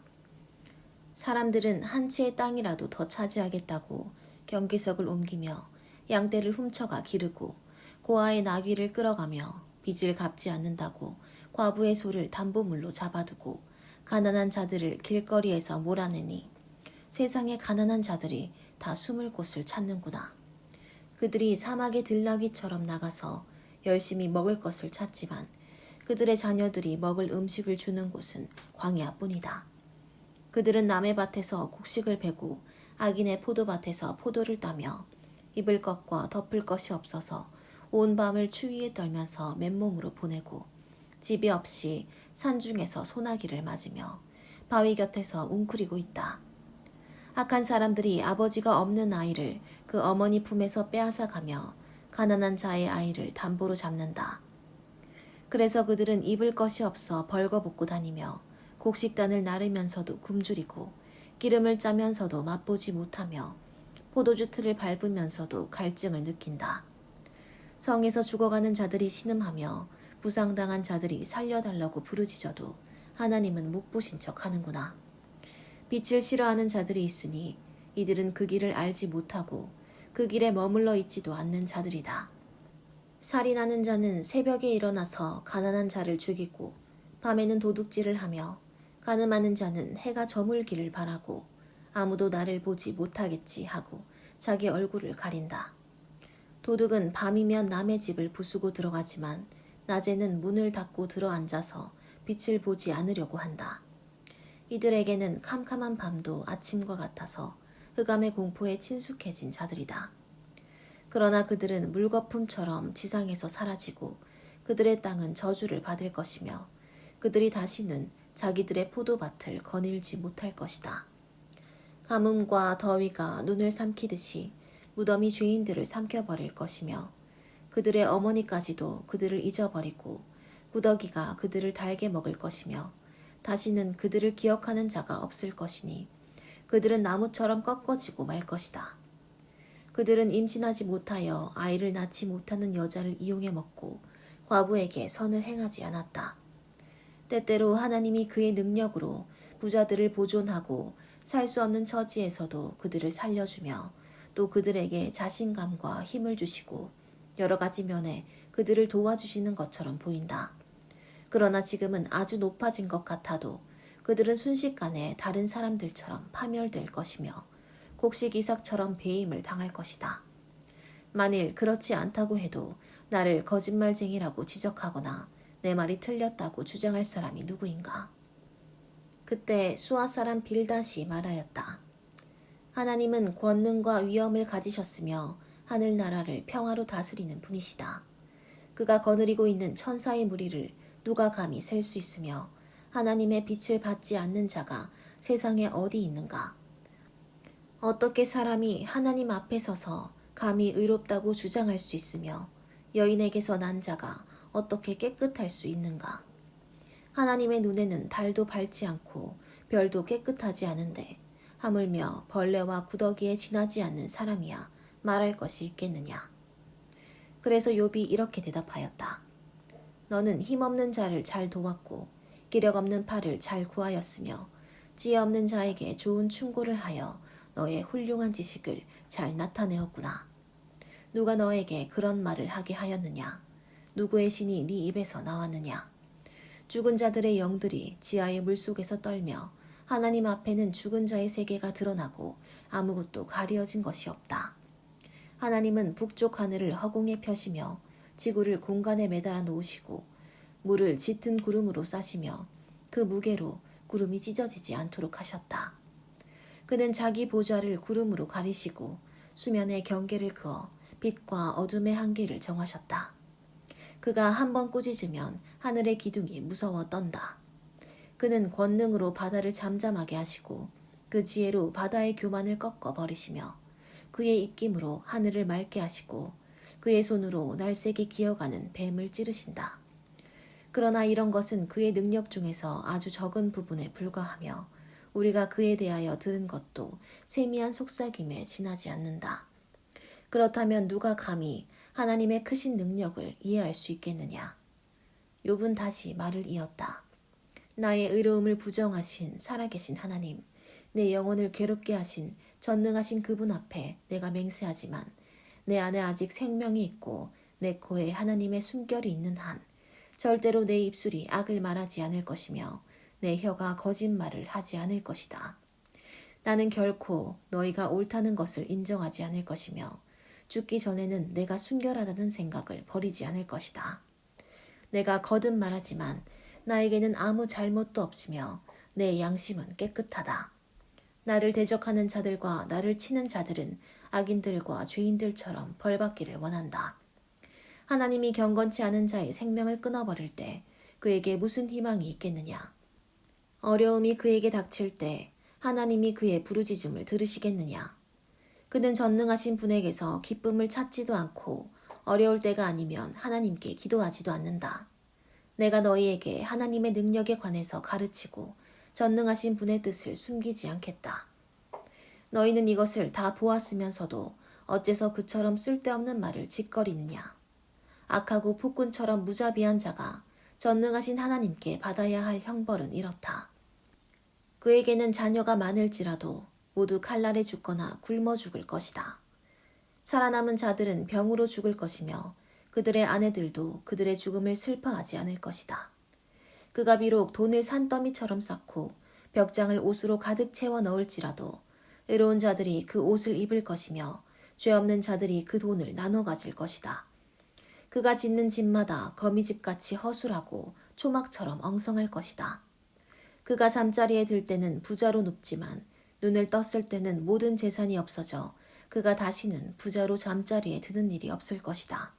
사람들은 한 채의 땅이라도 더 차지하겠다고 경계석을 옮기며 양떼를 훔쳐가 기르고 고아의 나귀를 끌어가며 빚을 갚지 않는다고 과부의 소를 담보물로 잡아두고 가난한 자들을 길거리에서 몰아내니 세상의 가난한 자들이 다 숨을 곳을 찾는구나. 그들이 사막의 들나귀처럼 나가서 열심히 먹을 것을 찾지만 그들의 자녀들이 먹을 음식을 주는 곳은 광야뿐이다. 그들은 남의 밭에서 곡식을 베고 악인의 포도밭에서 포도를 따며 입을 것과 덮을 것이 없어서 온 밤을 추위에 떨면서 맨몸으로 보내고 집이 없이 산중에서 소나기를 맞으며 바위 곁에서 웅크리고 있다. 악한 사람들이 아버지가 없는 아이를 그 어머니 품에서 빼앗아가며 가난한 자의 아이를 담보로 잡는다. 그래서 그들은 입을 것이 없어 벌거벗고 다니며 곡식단을 나르면서도 굶주리고 기름을 짜면서도 맛보지 못하며 포도주 틀을 밟으면서도 갈증을 느낀다. 성에서 죽어가는 자들이 신음하며 부상당한 자들이 살려달라고 부르짖어도 하나님은 못 보신 척 하는구나. 빛을 싫어하는 자들이 있으니 이들은 그 길을 알지 못하고 그 길에 머물러 있지도 않는 자들이다. 살인하는 자는 새벽에 일어나서 가난한 자를 죽이고 밤에는 도둑질을 하며 가늠하는 자는 해가 저물기를 바라고 아무도 나를 보지 못하겠지 하고 자기 얼굴을 가린다. 도둑은 밤이면 남의 집을 부수고 들어가지만 낮에는 문을 닫고 들어앉아서 빛을 보지 않으려고 한다. 이들에게는 캄캄한 밤도 아침과 같아서 흑암의 공포에 친숙해진 자들이다. 그러나 그들은 물거품처럼 지상에서 사라지고 그들의 땅은 저주를 받을 것이며 그들이 다시는 자기들의 포도밭을 거닐지 못할 것이다. 가뭄과 더위가 눈을 삼키듯이 무덤이 죄인들을 삼켜버릴 것이며 그들의 어머니까지도 그들을 잊어버리고 구더기가 그들을 달게 먹을 것이며 다시는 그들을 기억하는 자가 없을 것이니 그들은 나무처럼 꺾어지고 말 것이다. 그들은 임신하지 못하여 아이를 낳지 못하는 여자를 이용해 먹고 과부에게 선을 행하지 않았다. 때때로 하나님이 그의 능력으로 부자들을 보존하고 살 수 없는 처지에서도 그들을 살려주며 또 그들에게 자신감과 힘을 주시고 여러 가지 면에 그들을 도와주시는 것처럼 보인다. 그러나 지금은 아주 높아진 것 같아도 그들은 순식간에 다른 사람들처럼 파멸될 것이며 곡식 이삭처럼 배임을 당할 것이다. 만일 그렇지 않다고 해도 나를 거짓말쟁이라고 지적하거나 내 말이 틀렸다고 주장할 사람이 누구인가? 그때 수아 사람 빌닷이 말하였다. 하나님은 권능과 위엄을 가지셨으며 하늘나라를 평화로 다스리는 분이시다. 그가 거느리고 있는 천사의 무리를 누가 감히 셀 수 있으며 하나님의 빛을 받지 않는 자가 세상에 어디 있는가? 어떻게 사람이 하나님 앞에 서서 감히 의롭다고 주장할 수 있으며 여인에게서 난 자가 어떻게 깨끗할 수 있는가? 하나님의 눈에는 달도 밝지 않고 별도 깨끗하지 않은데 하물며 벌레와 구더기에 지나지 않는 사람이야 말할 것이 있겠느냐? 그래서 욥이 이렇게 대답하였다. 너는 힘없는 자를 잘 도왔고 기력 없는 팔을 잘 구하였으며 지혜 없는 자에게 좋은 충고를 하여 너의 훌륭한 지식을 잘 나타내었구나. 누가 너에게 그런 말을 하게 하였느냐? 누구의 신이 네 입에서 나왔느냐? 죽은 자들의 영들이 지하의 물속에서 떨며 하나님 앞에는 죽은 자의 세계가 드러나고 아무것도 가려진 것이 없다. 하나님은 북쪽 하늘을 허공에 펴시며 지구를 공간에 매달아 놓으시고 물을 짙은 구름으로 싸시며 그 무게로 구름이 찢어지지 않도록 하셨다. 그는 자기 보좌를 구름으로 가리시고 수면의 경계를 그어 빛과 어둠의 한계를 정하셨다. 그가 한번 꾸짖으면 하늘의 기둥이 무서워 떤다. 그는 권능으로 바다를 잠잠하게 하시고 그 지혜로 바다의 교만을 꺾어 버리시며 그의 입김으로 하늘을 맑게 하시고 그의 손으로 날쌔게 기어가는 뱀을 찌르신다. 그러나 이런 것은 그의 능력 중에서 아주 적은 부분에 불과하며 우리가 그에 대하여 들은 것도 세미한 속삭임에 지나지 않는다. 그렇다면 누가 감히 하나님의 크신 능력을 이해할 수 있겠느냐? 욥은 다시 말을 이었다. 나의 의로움을 부정하신 살아계신 하나님, 내 영혼을 괴롭게 하신 전능하신 그분 앞에 내가 맹세하지만 내 안에 아직 생명이 있고 내 코에 하나님의 숨결이 있는 한 절대로 내 입술이 악을 말하지 않을 것이며 내 혀가 거짓말을 하지 않을 것이다. 나는 결코 너희가 옳다는 것을 인정하지 않을 것이며 죽기 전에는 내가 순결하다는 생각을 버리지 않을 것이다. 내가 거듭 말하지만 나에게는 아무 잘못도 없으며 내 양심은 깨끗하다. 나를 대적하는 자들과 나를 치는 자들은 악인들과 죄인들처럼 벌받기를 원한다. 하나님이 경건치 않은 자의 생명을 끊어버릴 때 그에게 무슨 희망이 있겠느냐? 어려움이 그에게 닥칠 때 하나님이 그의 부르짖음을 들으시겠느냐? 그는 전능하신 분에게서 기쁨을 찾지도 않고 어려울 때가 아니면 하나님께 기도하지도 않는다. 내가 너희에게 하나님의 능력에 관해서 가르치고 전능하신 분의 뜻을 숨기지 않겠다. 너희는 이것을 다 보았으면서도 어째서 그처럼 쓸데없는 말을 짓거리느냐. 악하고 폭군처럼 무자비한 자가 전능하신 하나님께 받아야 할 형벌은 이렇다. 그에게는 자녀가 많을지라도 모두 칼날에 죽거나 굶어 죽을 것이다. 살아남은 자들은 병으로 죽을 것이며 그들의 아내들도 그들의 죽음을 슬퍼하지 않을 것이다. 그가 비록 돈을 산더미처럼 쌓고 벽장을 옷으로 가득 채워 넣을지라도 의로운 자들이 그 옷을 입을 것이며 죄 없는 자들이 그 돈을 나눠 가질 것이다. 그가 짓는 집마다 거미집같이 허술하고 초막처럼 엉성할 것이다. 그가 잠자리에 들 때는 부자로 눕지만 눈을 떴을 때는 모든 재산이 없어져 그가 다시는 부자로 잠자리에 드는 일이 없을 것이다.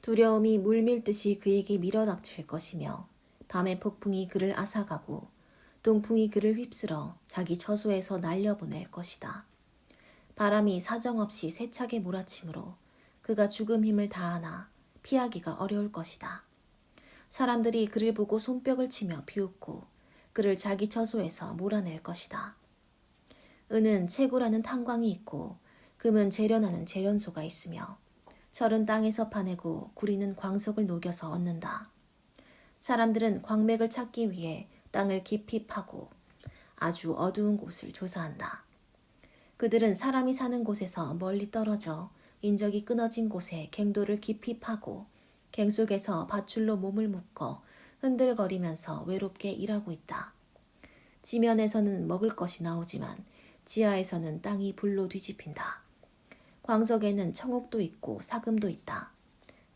두려움이 물밀듯이 그에게 밀어닥칠 것이며 밤의 폭풍이 그를 앗아가고 동풍이 그를 휩쓸어 자기 처소에서 날려보낼 것이다. 바람이 사정없이 세차게 몰아치므로 그가 죽음 힘을 다하나 피하기가 어려울 것이다. 사람들이 그를 보고 손뼉을 치며 비웃고 그를 자기 처소에서 몰아낼 것이다. 은은 채굴하는 탄광이 있고 금은 재련하는 재련소가 있으며 철은 땅에서 파내고 구리는 광석을 녹여서 얻는다. 사람들은 광맥을 찾기 위해 땅을 깊이 파고 아주 어두운 곳을 조사한다. 그들은 사람이 사는 곳에서 멀리 떨어져 인적이 끊어진 곳에 갱도를 깊이 파고 갱 속에서 밧줄로 몸을 묶어 흔들거리면서 외롭게 일하고 있다. 지면에서는 먹을 것이 나오지만 지하에서는 땅이 불로 뒤집힌다. 광석에는 청옥도 있고 사금도 있다.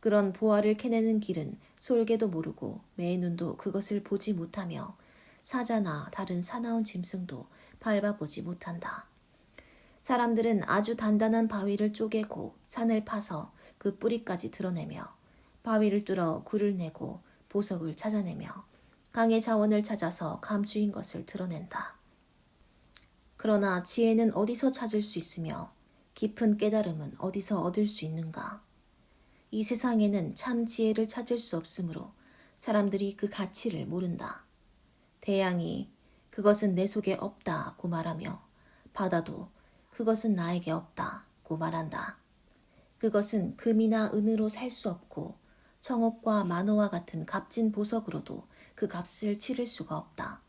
그런 보화를 캐내는 길은 솔개도 모르고 매눈도 그것을 보지 못하며 사자나 다른 사나운 짐승도 밟아보지 못한다. 사람들은 아주 단단한 바위를 쪼개고 산을 파서 그 뿌리까지 드러내며 바위를 뚫어 굴을 내고 보석을 찾아내며 강의 자원을 찾아서 감추인 것을 드러낸다. 그러나 지혜는 어디서 찾을 수 있으며 깊은 깨달음은 어디서 얻을 수 있는가? 이 세상에는 참 지혜를 찾을 수 없으므로 사람들이 그 가치를 모른다. 태양이 그것은 내 속에 없다고 말하며 바다도 그것은 나에게 없다고 말한다. 그것은 금이나 은으로 살 수 없고 청옥과 만호와 같은 값진 보석으로도 그 값을 치를 수가 없다.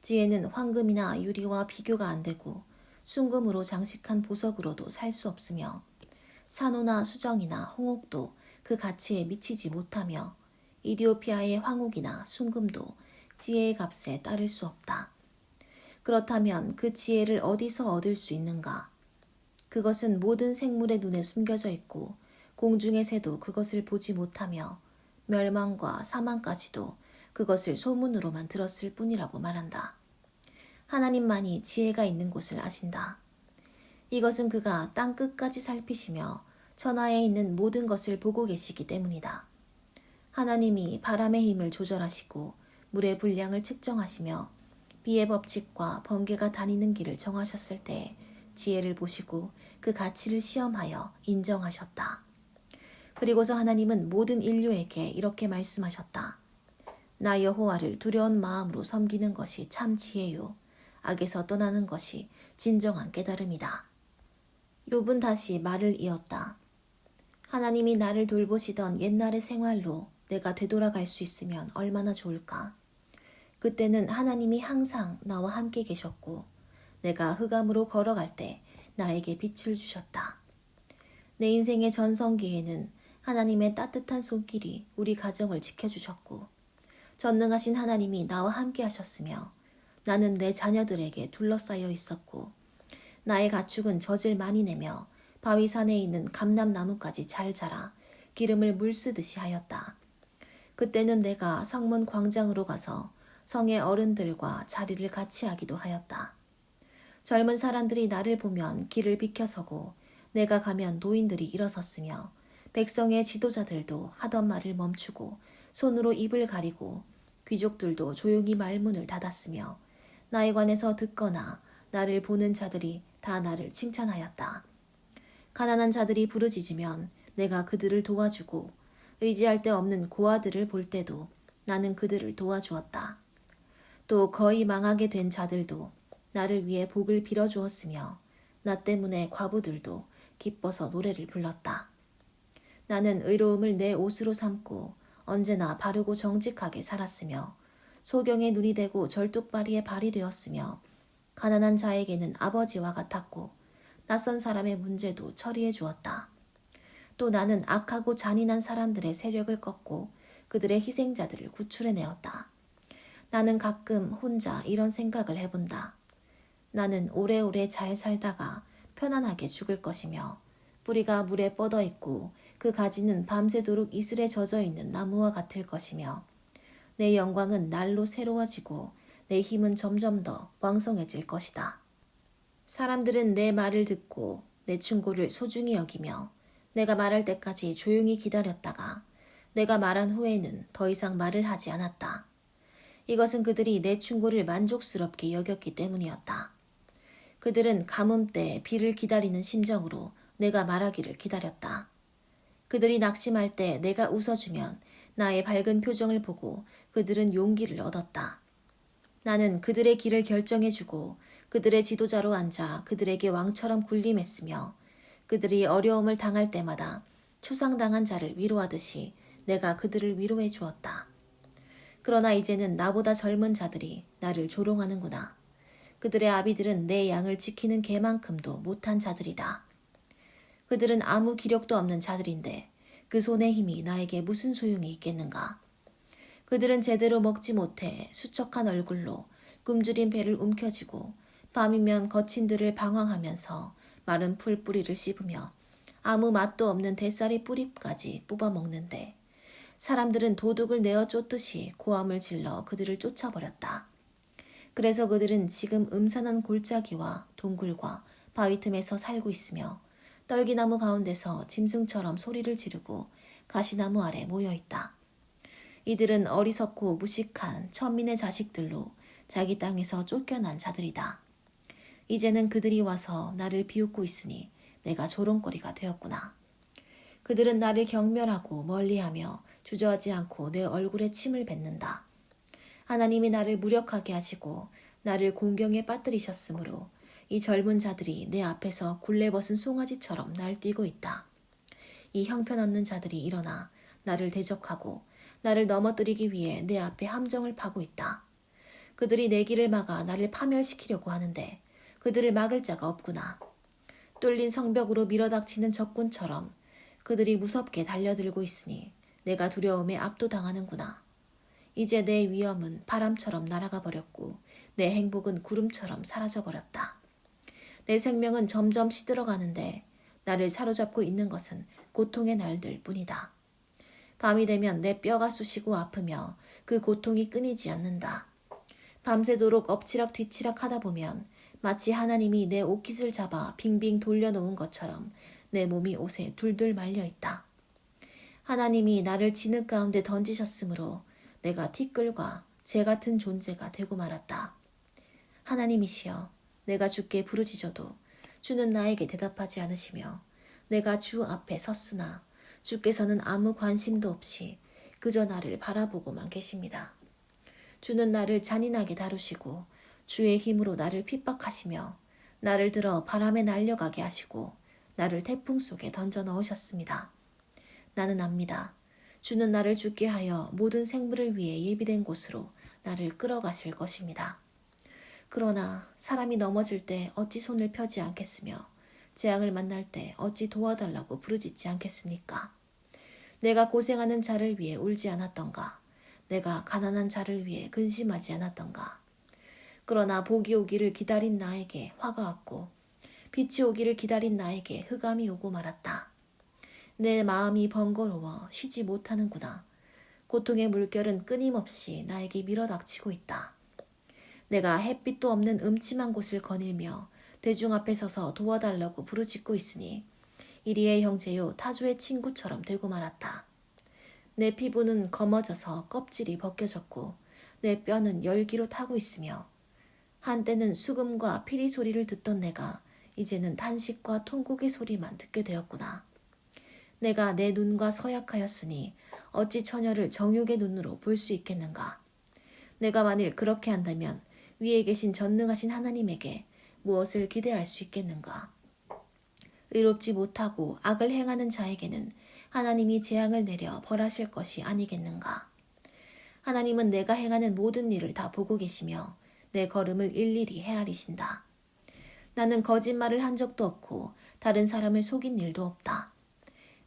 지혜는 황금이나 유리와 비교가 안 되고 순금으로 장식한 보석으로도 살 수 없으며 산호나 수정이나 홍옥도 그 가치에 미치지 못하며 이디오피아의 황옥이나 순금도 지혜의 값에 따를 수 없다. 그렇다면 그 지혜를 어디서 얻을 수 있는가? 그것은 모든 생물의 눈에 숨겨져 있고 공중의 새도 그것을 보지 못하며 멸망과 사망까지도 그것을 소문으로만 들었을 뿐이라고 말한다. 하나님만이 지혜가 있는 곳을 아신다. 이것은 그가 땅 끝까지 살피시며 천하에 있는 모든 것을 보고 계시기 때문이다. 하나님이 바람의 힘을 조절하시고 물의 분량을 측정하시며 비의 법칙과 번개가 다니는 길을 정하셨을 때 지혜를 보시고 그 가치를 시험하여 인정하셨다. 그리고서 하나님은 모든 인류에게 이렇게 말씀하셨다. 나 여호와를 두려운 마음으로 섬기는 것이 참 지혜요. 악에서 떠나는 것이 진정한 깨달음이다. 욥은 다시 말을 이었다. 하나님이 나를 돌보시던 옛날의 생활로 내가 되돌아갈 수 있으면 얼마나 좋을까. 그때는 하나님이 항상 나와 함께 계셨고 내가 흑암으로 걸어갈 때 나에게 빛을 주셨다. 내 인생의 전성기에는 하나님의 따뜻한 손길이 우리 가정을 지켜주셨고 전능하신 하나님이 나와 함께 하셨으며 나는 내 자녀들에게 둘러싸여 있었고 나의 가축은 젖을 많이 내며 바위산에 있는 감람나무까지 잘 자라 기름을 물쓰듯이 하였다. 그때는 내가 성문 광장으로 가서 성의 어른들과 자리를 같이 하기도 하였다. 젊은 사람들이 나를 보면 길을 비켜서고 내가 가면 노인들이 일어섰으며 백성의 지도자들도 하던 말을 멈추고 손으로 입을 가리고 귀족들도 조용히 말문을 닫았으며 나에 관해서 듣거나 나를 보는 자들이 다 나를 칭찬하였다. 가난한 자들이 부르짖으면 내가 그들을 도와주고 의지할 데 없는 고아들을 볼 때도 나는 그들을 도와주었다. 또 거의 망하게 된 자들도 나를 위해 복을 빌어주었으며 나 때문에 과부들도 기뻐서 노래를 불렀다. 나는 의로움을 내 옷으로 삼고 언제나 바르고 정직하게 살았으며 소경의 눈이 되고 절뚝발이의 발이 되었으며 가난한 자에게는 아버지와 같았고 낯선 사람의 문제도 처리해 주었다. 또 나는 악하고 잔인한 사람들의 세력을 꺾고 그들의 희생자들을 구출해내었다. 나는 가끔 혼자 이런 생각을 해본다. 나는 오래오래 잘 살다가 편안하게 죽을 것이며 뿌리가 물에 뻗어 있고 그 가지는 밤새도록 이슬에 젖어 있는 나무와 같을 것이며 내 영광은 날로 새로워지고 내 힘은 점점 더 왕성해질 것이다. 사람들은 내 말을 듣고 내 충고를 소중히 여기며 내가 말할 때까지 조용히 기다렸다가 내가 말한 후에는 더 이상 말을 하지 않았다. 이것은 그들이 내 충고를 만족스럽게 여겼기 때문이었다. 그들은 가뭄 때 비를 기다리는 심정으로 내가 말하기를 기다렸다. 그들이 낙심할 때 내가 웃어주면 나의 밝은 표정을 보고 그들은 용기를 얻었다. 나는 그들의 길을 결정해주고 그들의 지도자로 앉아 그들에게 왕처럼 군림했으며 그들이 어려움을 당할 때마다 추상당한 자를 위로하듯이 내가 그들을 위로해 주었다. 그러나 이제는 나보다 젊은 자들이 나를 조롱하는구나. 그들의 아비들은 내 양을 지키는 개만큼도 못한 자들이다. 그들은 아무 기력도 없는 자들인데 그 손의 힘이 나에게 무슨 소용이 있겠는가. 그들은 제대로 먹지 못해 수척한 얼굴로 굶주린 배를 움켜쥐고 밤이면 거친들을 방황하면서 마른 풀 뿌리를 씹으며 아무 맛도 없는 대쌀이 뿌리까지 뽑아 먹는데 사람들은 도둑을 내어 쫓듯이 고함을 질러 그들을 쫓아버렸다. 그래서 그들은 지금 음산한 골짜기와 동굴과 바위 틈에서 살고 있으며 떨기나무 가운데서 짐승처럼 소리를 지르고 가시나무 아래 모여있다. 이들은 어리석고 무식한 천민의 자식들로 자기 땅에서 쫓겨난 자들이다. 이제는 그들이 와서 나를 비웃고 있으니 내가 조롱거리가 되었구나. 그들은 나를 경멸하고 멀리하며 주저하지 않고 내 얼굴에 침을 뱉는다. 하나님이 나를 무력하게 하시고 나를 공경에 빠뜨리셨으므로 이 젊은 자들이 내 앞에서 굴레 벗은 송아지처럼 날뛰고 있다. 이 형편없는 자들이 일어나 나를 대적하고 나를 넘어뜨리기 위해 내 앞에 함정을 파고 있다. 그들이 내 길을 막아 나를 파멸시키려고 하는데 그들을 막을 자가 없구나. 뚫린 성벽으로 밀어닥치는 적군처럼 그들이 무섭게 달려들고 있으니 내가 두려움에 압도당하는구나. 이제 내 위엄은 바람처럼 날아가 버렸고 내 행복은 구름처럼 사라져 버렸다. 내 생명은 점점 시들어가는데 나를 사로잡고 있는 것은 고통의 날들 뿐이다. 밤이 되면 내 뼈가 쑤시고 아프며 그 고통이 끊이지 않는다. 밤새도록 엎치락 뒤치락 하다 보면 마치 하나님이 내 옷깃을 잡아 빙빙 돌려놓은 것처럼 내 몸이 옷에 둘둘 말려 있다. 하나님이 나를 진흙 가운데 던지셨으므로 내가 티끌과 재 같은 존재가 되고 말았다. 하나님이시여, 내가 주께 부르짖어도 주는 나에게 대답하지 않으시며 내가 주 앞에 섰으나 주께서는 아무 관심도 없이 그저 나를 바라보고만 계십니다. 주는 나를 잔인하게 다루시고 주의 힘으로 나를 핍박하시며 나를 들어 바람에 날려가게 하시고 나를 태풍 속에 던져 넣으셨습니다. 나는 압니다. 주는 나를 죽게 하여 모든 생물을 위해 예비된 곳으로 나를 끌어가실 것입니다. 그러나 사람이 넘어질 때 어찌 손을 펴지 않겠으며 재앙을 만날 때 어찌 도와달라고 부르짖지 않겠습니까? 내가 고생하는 자를 위해 울지 않았던가? 내가 가난한 자를 위해 근심하지 않았던가? 그러나 복이 오기를 기다린 나에게 화가 왔고 빛이 오기를 기다린 나에게 흑암이 오고 말았다. 내 마음이 번거로워 쉬지 못하는구나. 고통의 물결은 끊임없이 나에게 밀어닥치고 있다. 내가 햇빛도 없는 음침한 곳을 거닐며 대중 앞에 서서 도와달라고 부르짖고 있으니 이리의 형제요 타조의 친구처럼 되고 말았다. 내 피부는 검어져서 껍질이 벗겨졌고 내 뼈는 열기로 타고 있으며 한때는 수금과 피리 소리를 듣던 내가 이제는 탄식과 통곡의 소리만 듣게 되었구나. 내가 내 눈과 서약하였으니 어찌 처녀를 정욕의 눈으로 볼 수 있겠는가. 내가 만일 그렇게 한다면 위에 계신 전능하신 하나님에게 무엇을 기대할 수 있겠는가. 의롭지 못하고 악을 행하는 자에게는 하나님이 재앙을 내려 벌하실 것이 아니겠는가. 하나님은 내가 행하는 모든 일을 다 보고 계시며 내 걸음을 일일이 헤아리신다. 나는 거짓말을 한 적도 없고 다른 사람을 속인 일도 없다.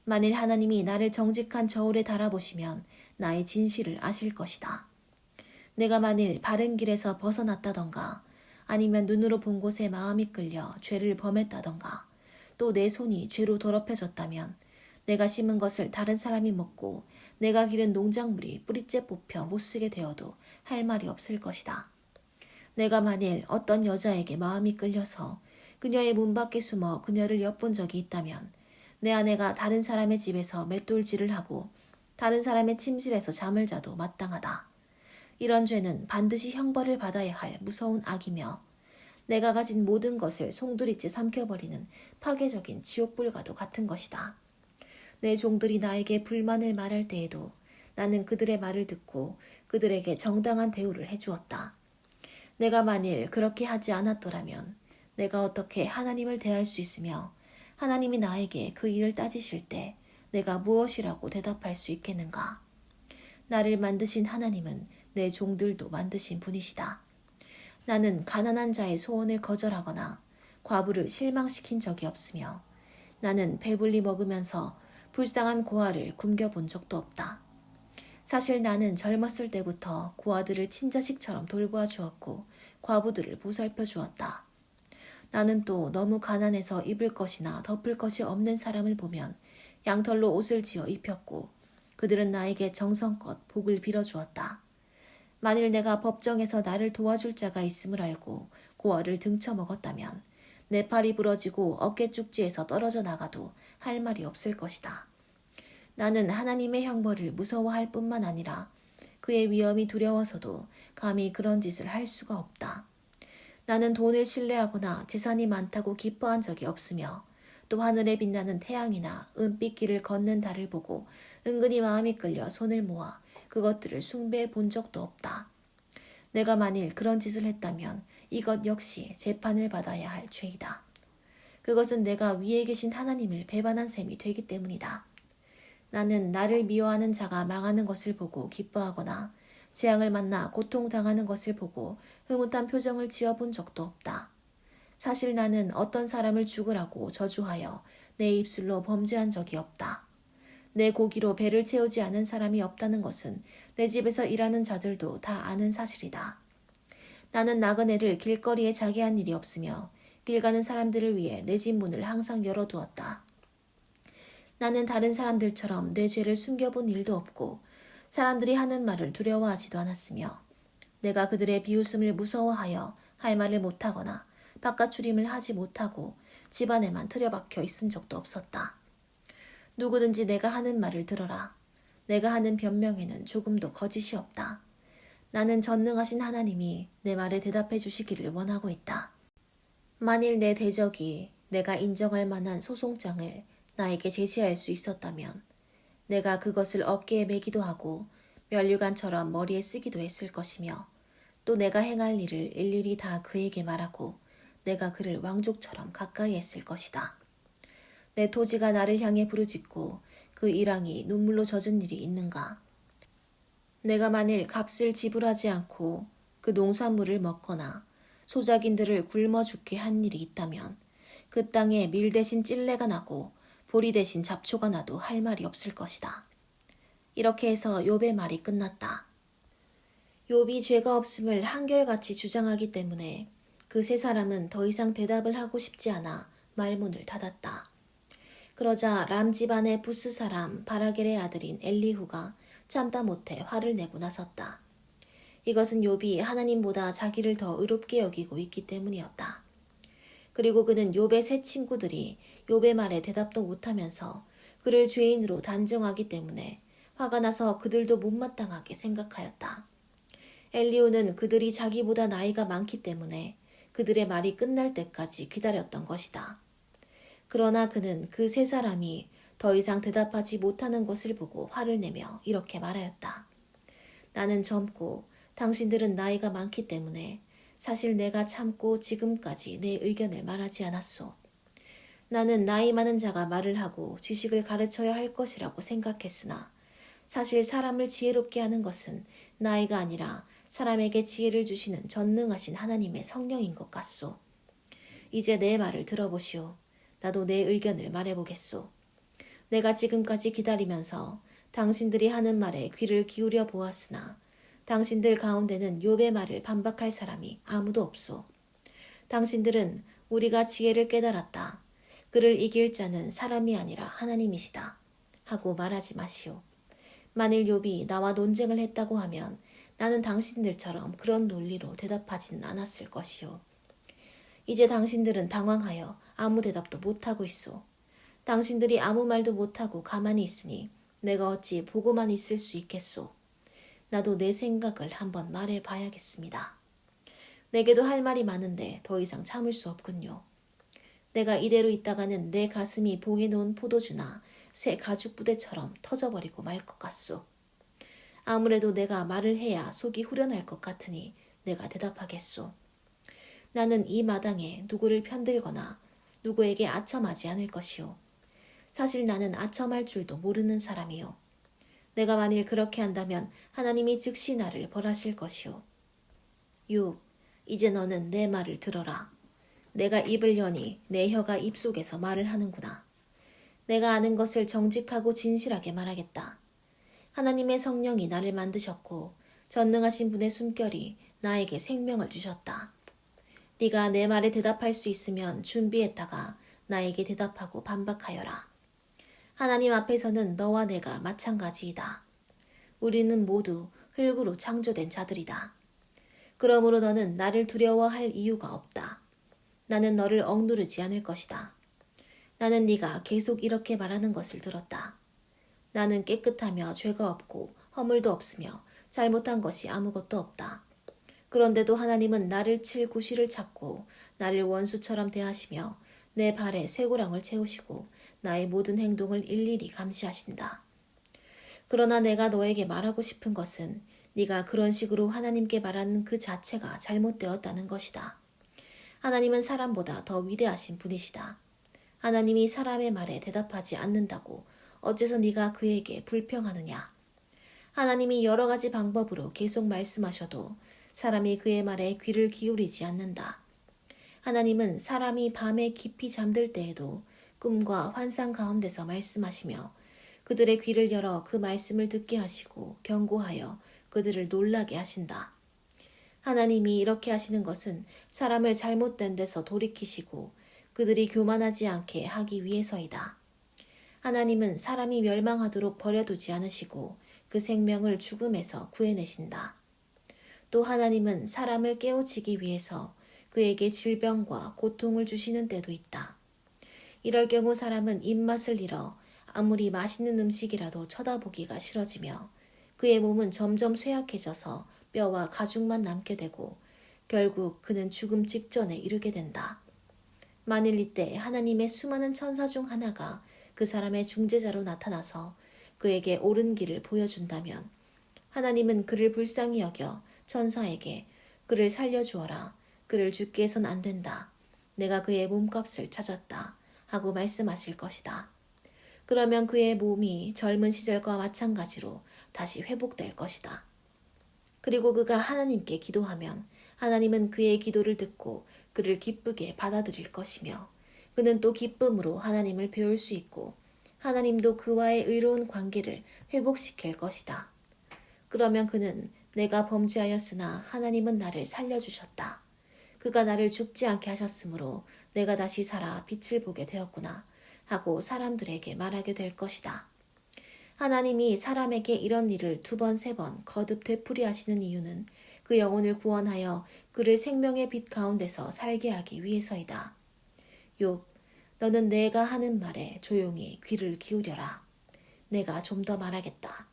만일 하나님이 나를 정직한 저울에 달아보시면 나의 진실을 아실 것이다. 내가 만일 바른 길에서 벗어났다던가 아니면 눈으로 본 곳에 마음이 끌려 죄를 범했다던가 또 내 손이 죄로 더럽혀졌다면 내가 심은 것을 다른 사람이 먹고 내가 기른 농작물이 뿌리째 뽑혀 못쓰게 되어도 할 말이 없을 것이다. 내가 만일 어떤 여자에게 마음이 끌려서 그녀의 문 밖에 숨어 그녀를 엿본 적이 있다면 내 아내가 다른 사람의 집에서 맷돌질을 하고 다른 사람의 침실에서 잠을 자도 마땅하다. 이런 죄는 반드시 형벌을 받아야 할 무서운 악이며 내가 가진 모든 것을 송두리째 삼켜버리는 파괴적인 지옥불과도 같은 것이다. 내 종들이 나에게 불만을 말할 때에도 나는 그들의 말을 듣고 그들에게 정당한 대우를 해주었다. 내가 만일 그렇게 하지 않았더라면 내가 어떻게 하나님을 대할 수 있으며 하나님이 나에게 그 일을 따지실 때 내가 무엇이라고 대답할 수 있겠는가. 나를 만드신 하나님은 내 종들도 만드신 분이시다. 나는 가난한 자의 소원을 거절하거나 과부를 실망시킨 적이 없으며 나는 배불리 먹으면서 불쌍한 고아를 굶겨본 적도 없다. 사실 나는 젊었을 때부터 고아들을 친자식처럼 돌보아 주었고 과부들을 보살펴 주었다. 나는 또 너무 가난해서 입을 것이나 덮을 것이 없는 사람을 보면 양털로 옷을 지어 입혔고 그들은 나에게 정성껏 복을 빌어주었다. 만일 내가 법정에서 나를 도와줄 자가 있음을 알고 고아를 등쳐먹었다면 내 팔이 부러지고 어깨 쪽지에서 떨어져 나가도 할 말이 없을 것이다. 나는 하나님의 형벌을 무서워할 뿐만 아니라 그의 위험이 두려워서도 감히 그런 짓을 할 수가 없다. 나는 돈을 신뢰하거나 재산이 많다고 기뻐한 적이 없으며 또 하늘에 빛나는 태양이나 은빛길을 걷는 달을 보고 은근히 마음이 끌려 손을 모아 그것들을 숭배해 본 적도 없다. 내가 만일 그런 짓을 했다면 이것 역시 재판을 받아야 할 죄이다. 그것은 내가 위에 계신 하나님을 배반한 셈이 되기 때문이다. 나는 나를 미워하는 자가 망하는 것을 보고 기뻐하거나 재앙을 만나 고통당하는 것을 보고 흐뭇한 표정을 지어본 적도 없다. 사실 나는 어떤 사람을 죽으라고 저주하여 내 입술로 범죄한 적이 없다. 내 고기로 배를 채우지 않은 사람이 없다는 것은 내 집에서 일하는 자들도 다 아는 사실이다. 나는 나그네를 길거리에 자게 한 일이 없으며 길 가는 사람들을 위해 내 집 문을 항상 열어두었다. 나는 다른 사람들처럼 내 죄를 숨겨본 일도 없고 사람들이 하는 말을 두려워하지도 않았으며 내가 그들의 비웃음을 무서워하여 할 말을 못하거나 바깥 출임을 하지 못하고 집 안에만 틀어박혀 있은 적도 없었다. 누구든지 내가 하는 말을 들어라. 내가 하는 변명에는 조금도 거짓이 없다. 나는 전능하신 하나님이 내 말에 대답해 주시기를 원하고 있다. 만일 내 대적이 내가 인정할 만한 소송장을 나에게 제시할 수 있었다면 내가 그것을 어깨에 매기도 하고 면류관처럼 머리에 쓰기도 했을 것이며 또 내가 행할 일을 일일이 다 그에게 말하고 내가 그를 왕족처럼 가까이 했을 것이다. 내 토지가 나를 향해 부르짖고 그 일항이 눈물로 젖은 일이 있는가? 내가 만일 값을 지불하지 않고 그 농산물을 먹거나 소작인들을 굶어 죽게 한 일이 있다면 그 땅에 밀 대신 찔레가 나고 보리 대신 잡초가 나도 할 말이 없을 것이다. 이렇게 해서 욥의 말이 끝났다. 욥이 죄가 없음을 한결같이 주장하기 때문에 그 세 사람은 더 이상 대답을 하고 싶지 않아 말문을 닫았다. 그러자 람 집안의 부스 사람 바라겔의 아들인 엘리후가 참다 못해 화를 내고 나섰다. 이것은 욥이 하나님보다 자기를 더 의롭게 여기고 있기 때문이었다. 그리고 그는 욥의 세 친구들이 욥의 말에 대답도 못하면서 그를 죄인으로 단정하기 때문에 화가 나서 그들도 못마땅하게 생각하였다. 엘리후는 그들이 자기보다 나이가 많기 때문에 그들의 말이 끝날 때까지 기다렸던 것이다. 그러나 그는 그 세 사람이 더 이상 대답하지 못하는 것을 보고 화를 내며 이렇게 말하였다. 나는 젊고 당신들은 나이가 많기 때문에 사실 내가 참고 지금까지 내 의견을 말하지 않았소. 나는 나이 많은 자가 말을 하고 지식을 가르쳐야 할 것이라고 생각했으나 사실 사람을 지혜롭게 하는 것은 나이가 아니라 사람에게 지혜를 주시는 전능하신 하나님의 성령인 것 같소. 이제 내 말을 들어보시오. 나도 내 의견을 말해보겠소. 내가 지금까지 기다리면서 당신들이 하는 말에 귀를 기울여 보았으나 당신들 가운데는 욥의 말을 반박할 사람이 아무도 없소. 당신들은 우리가 지혜를 깨달았다. 그를 이길 자는 사람이 아니라 하나님이시다. 하고 말하지 마시오. 만일 욥이 나와 논쟁을 했다고 하면 나는 당신들처럼 그런 논리로 대답하지는 않았을 것이오. 이제 당신들은 당황하여 아무 대답도 못하고 있소. 당신들이 아무 말도 못하고 가만히 있으니 내가 어찌 보고만 있을 수 있겠소. 나도 내 생각을 한번 말해봐야겠습니다. 내게도 할 말이 많은데 더 이상 참을 수 없군요. 내가 이대로 있다가는 내 가슴이 봉해 놓은 포도주나 새 가죽 부대처럼 터져버리고 말 것 같소. 아무래도 내가 말을 해야 속이 후련할 것 같으니 내가 대답하겠소. 나는 이 마당에 누구를 편들거나 누구에게 아첨하지 않을 것이오. 사실 나는 아첨할 줄도 모르는 사람이오. 내가 만일 그렇게 한다면 하나님이 즉시 나를 벌하실 것이오. 욥, 이제 너는 내 말을 들어라. 내가 입을 여니 내 혀가 입속에서 말을 하는구나. 내가 아는 것을 정직하고 진실하게 말하겠다. 하나님의 성령이 나를 만드셨고 전능하신 분의 숨결이 나에게 생명을 주셨다. 네가 내 말에 대답할 수 있으면 준비했다가 나에게 대답하고 반박하여라. 하나님 앞에서는 너와 내가 마찬가지이다. 우리는 모두 흙으로 창조된 자들이다. 그러므로 너는 나를 두려워할 이유가 없다. 나는 너를 억누르지 않을 것이다. 나는 네가 계속 이렇게 말하는 것을 들었다. 나는 깨끗하며 죄가 없고 허물도 없으며 잘못한 것이 아무것도 없다. 그런데도 하나님은 나를 칠 구실을 찾고 나를 원수처럼 대하시며 내 발에 쇠고랑을 채우시고 나의 모든 행동을 일일이 감시하신다. 그러나 내가 너에게 말하고 싶은 것은 네가 그런 식으로 하나님께 말하는 그 자체가 잘못되었다는 것이다. 하나님은 사람보다 더 위대하신 분이시다. 하나님이 사람의 말에 대답하지 않는다고 어째서 네가 그에게 불평하느냐. 하나님이 여러 가지 방법으로 계속 말씀하셔도 사람이 그의 말에 귀를 기울이지 않는다. 하나님은 사람이 밤에 깊이 잠들 때에도 꿈과 환상 가운데서 말씀하시며 그들의 귀를 열어 그 말씀을 듣게 하시고 경고하여 그들을 놀라게 하신다. 하나님이 이렇게 하시는 것은 사람을 잘못된 데서 돌이키시고 그들이 교만하지 않게 하기 위해서이다. 하나님은 사람이 멸망하도록 버려두지 않으시고 그 생명을 죽음에서 구해내신다. 또 하나님은 사람을 깨우치기 위해서 그에게 질병과 고통을 주시는 때도 있다. 이럴 경우 사람은 입맛을 잃어 아무리 맛있는 음식이라도 쳐다보기가 싫어지며 그의 몸은 점점 쇠약해져서 뼈와 가죽만 남게 되고 결국 그는 죽음 직전에 이르게 된다. 만일 이때 하나님의 수많은 천사 중 하나가 그 사람의 중재자로 나타나서 그에게 옳은 길을 보여준다면 하나님은 그를 불쌍히 여겨 천사에게 그를 살려주어라. 그를 죽게 해선 안 된다. 내가 그의 몸값을 찾았다. 하고 말씀하실 것이다. 그러면 그의 몸이 젊은 시절과 마찬가지로 다시 회복될 것이다. 그리고 그가 하나님께 기도하면 하나님은 그의 기도를 듣고 그를 기쁘게 받아들일 것이며 그는 또 기쁨으로 하나님을 배울 수 있고 하나님도 그와의 의로운 관계를 회복시킬 것이다. 그러면 그는 내가 범죄하였으나 하나님은 나를 살려주셨다. 그가 나를 죽지 않게 하셨으므로 내가 다시 살아 빛을 보게 되었구나 하고 사람들에게 말하게 될 것이다. 하나님이 사람에게 이런 일을 2번, 3번 거듭 되풀이 하시는 이유는 그 영혼을 구원하여 그를 생명의 빛 가운데서 살게 하기 위해서이다. 욥, 너는 내가 하는 말에 조용히 귀를 기울여라. 내가 좀 더 말하겠다.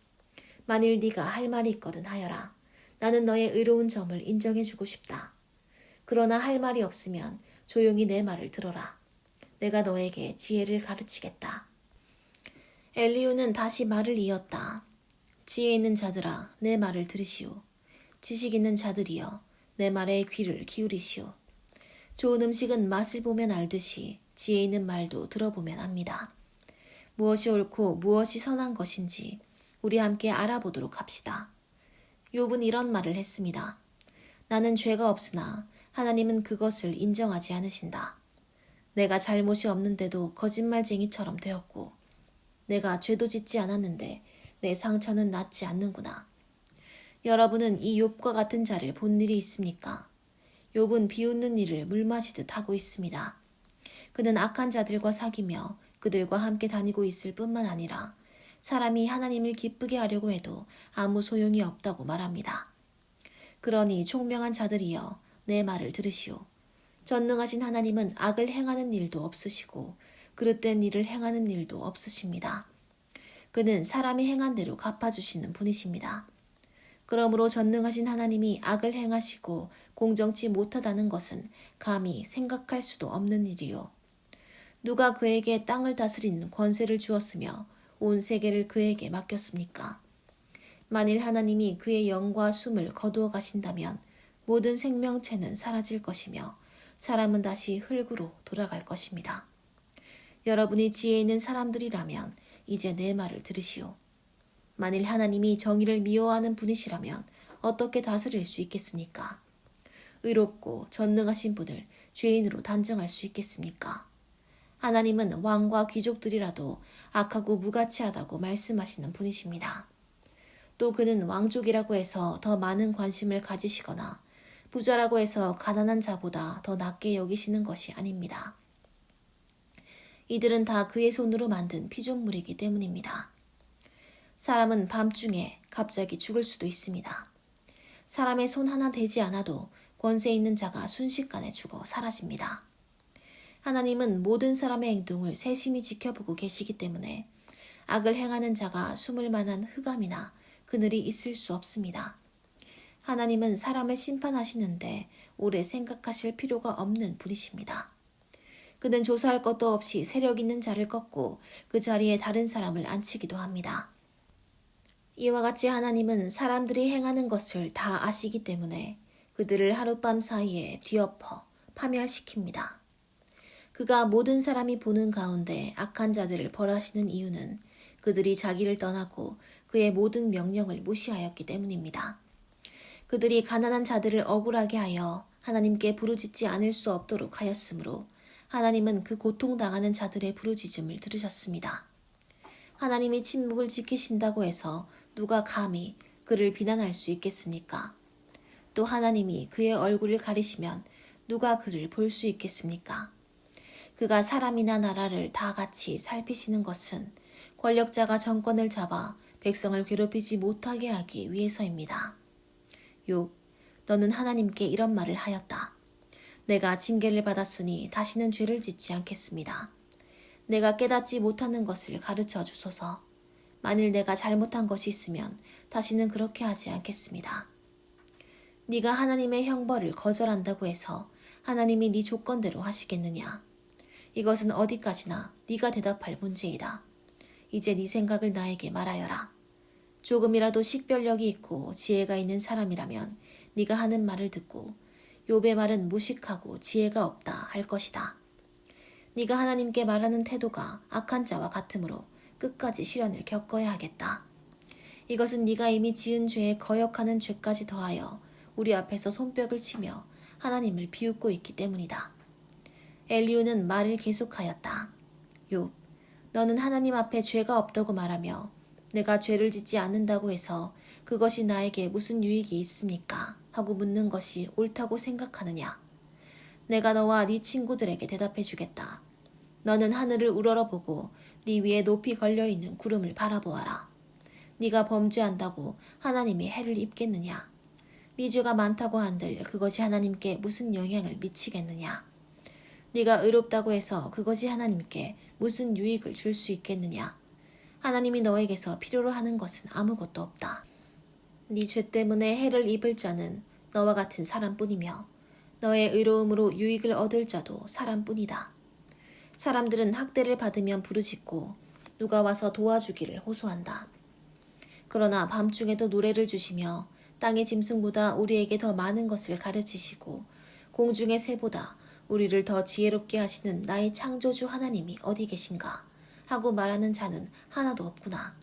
만일 네가 할 말이 있거든 하여라. 나는 너의 의로운 점을 인정해주고 싶다. 그러나 할 말이 없으면 조용히 내 말을 들어라. 내가 너에게 지혜를 가르치겠다. 엘리후는 다시 말을 이었다. 지혜 있는 자들아, 내 말을 들으시오. 지식 있는 자들이여, 내 말에 귀를 기울이시오. 좋은 음식은 맛을 보면 알듯이 지혜 있는 말도 들어보면 압니다. 무엇이 옳고 무엇이 선한 것인지 우리 함께 알아보도록 합시다. 욥은 이런 말을 했습니다. 나는 죄가 없으나 하나님은 그것을 인정하지 않으신다. 내가 잘못이 없는데도 거짓말쟁이처럼 되었고 내가 죄도 짓지 않았는데 내 상처는 낫지 않는구나. 여러분은 이 욥과 같은 자를 본 일이 있습니까? 욥은 비웃는 일을 물마시듯 하고 있습니다. 그는 악한 자들과 사귀며 그들과 함께 다니고 있을 뿐만 아니라 사람이 하나님을 기쁘게 하려고 해도 아무 소용이 없다고 말합니다. 그러니 총명한 자들이여 내 말을 들으시오. 전능하신 하나님은 악을 행하는 일도 없으시고 그릇된 일을 행하는 일도 없으십니다. 그는 사람이 행한 대로 갚아주시는 분이십니다. 그러므로 전능하신 하나님이 악을 행하시고 공정치 못하다는 것은 감히 생각할 수도 없는 일이요. 누가 그에게 땅을 다스리는 권세를 주었으며 온 세계를 그에게 맡겼습니까? 만일 하나님이 그의 영과 숨을 거두어 가신다면 모든 생명체는 사라질 것이며 사람은 다시 흙으로 돌아갈 것입니다. 여러분이 지혜 있는 사람들이라면 이제 내 말을 들으시오. 만일 하나님이 정의를 미워하는 분이시라면 어떻게 다스릴 수 있겠습니까? 의롭고 전능하신 분을 죄인으로 단정할 수 있겠습니까? 하나님은 왕과 귀족들이라도 악하고 무가치하다고 말씀하시는 분이십니다. 또 그는 왕족이라고 해서 더 많은 관심을 가지시거나 부자라고 해서 가난한 자보다 더 낮게 여기시는 것이 아닙니다. 이들은 다 그의 손으로 만든 피조물이기 때문입니다. 사람은 밤중에 갑자기 죽을 수도 있습니다. 사람의 손 하나 대지 않아도 권세 있는 자가 순식간에 죽어 사라집니다. 하나님은 모든 사람의 행동을 세심히 지켜보고 계시기 때문에 악을 행하는 자가 숨을 만한 흑암이나 그늘이 있을 수 없습니다. 하나님은 사람을 심판하시는데 오래 생각하실 필요가 없는 분이십니다. 그는 조사할 것도 없이 세력 있는 자를 꺾고 그 자리에 다른 사람을 앉히기도 합니다. 이와 같이 하나님은 사람들이 행하는 것을 다 아시기 때문에 그들을 하룻밤 사이에 뒤엎어 파멸시킵니다. 그가 모든 사람이 보는 가운데 악한 자들을 벌하시는 이유는 그들이 자기를 떠나고 그의 모든 명령을 무시하였기 때문입니다. 그들이 가난한 자들을 억울하게 하여 하나님께 부르짖지 않을 수 없도록 하였으므로 하나님은 그 고통당하는 자들의 부르짖음을 들으셨습니다. 하나님이 침묵을 지키신다고 해서 누가 감히 그를 비난할 수 있겠습니까? 또 하나님이 그의 얼굴을 가리시면 누가 그를 볼 수 있겠습니까? 그가 사람이나 나라를 다 같이 살피시는 것은 권력자가 정권을 잡아 백성을 괴롭히지 못하게 하기 위해서입니다. 욥, 너는 하나님께 이런 말을 하였다. 내가 징계를 받았으니 다시는 죄를 짓지 않겠습니다. 내가 깨닫지 못하는 것을 가르쳐 주소서. 만일 내가 잘못한 것이 있으면 다시는 그렇게 하지 않겠습니다. 네가 하나님의 형벌을 거절한다고 해서 하나님이 네 조건대로 하시겠느냐? 이것은 어디까지나 네가 대답할 문제이다. 이제 네 생각을 나에게 말하여라. 조금이라도 식별력이 있고 지혜가 있는 사람이라면 네가 하는 말을 듣고 욥의 말은 무식하고 지혜가 없다 할 것이다. 네가 하나님께 말하는 태도가 악한 자와 같으므로 끝까지 시련을 겪어야 하겠다. 이것은 네가 이미 지은 죄에 거역하는 죄까지 더하여 우리 앞에서 손뼉을 치며 하나님을 비웃고 있기 때문이다. 엘리후는 말을 계속하였다. 욥, 너는 하나님 앞에 죄가 없다고 말하며 내가 죄를 짓지 않는다고 해서 그것이 나에게 무슨 유익이 있습니까? 하고 묻는 것이 옳다고 생각하느냐? 내가 너와 네 친구들에게 대답해 주겠다. 너는 하늘을 우러러보고 네 위에 높이 걸려있는 구름을 바라보아라. 네가 범죄한다고 하나님이 해를 입겠느냐? 네 죄가 많다고 한들 그것이 하나님께 무슨 영향을 미치겠느냐? 네가 의롭다고 해서 그것이 하나님께 무슨 유익을 줄 수 있겠느냐? 하나님이 너에게서 필요로 하는 것은 아무것도 없다. 네 죄 때문에 해를 입을 자는 너와 같은 사람뿐이며 너의 의로움으로 유익을 얻을 자도 사람뿐이다. 사람들은 학대를 받으면 부르짖고 누가 와서 도와주기를 호소한다. 그러나 밤중에도 노래를 주시며 땅의 짐승보다 우리에게 더 많은 것을 가르치시고 공중의 새보다 우리를 더 지혜롭게 하시는 나의 창조주 하나님이 어디 계신가 하고 말하는 자는 하나도 없구나.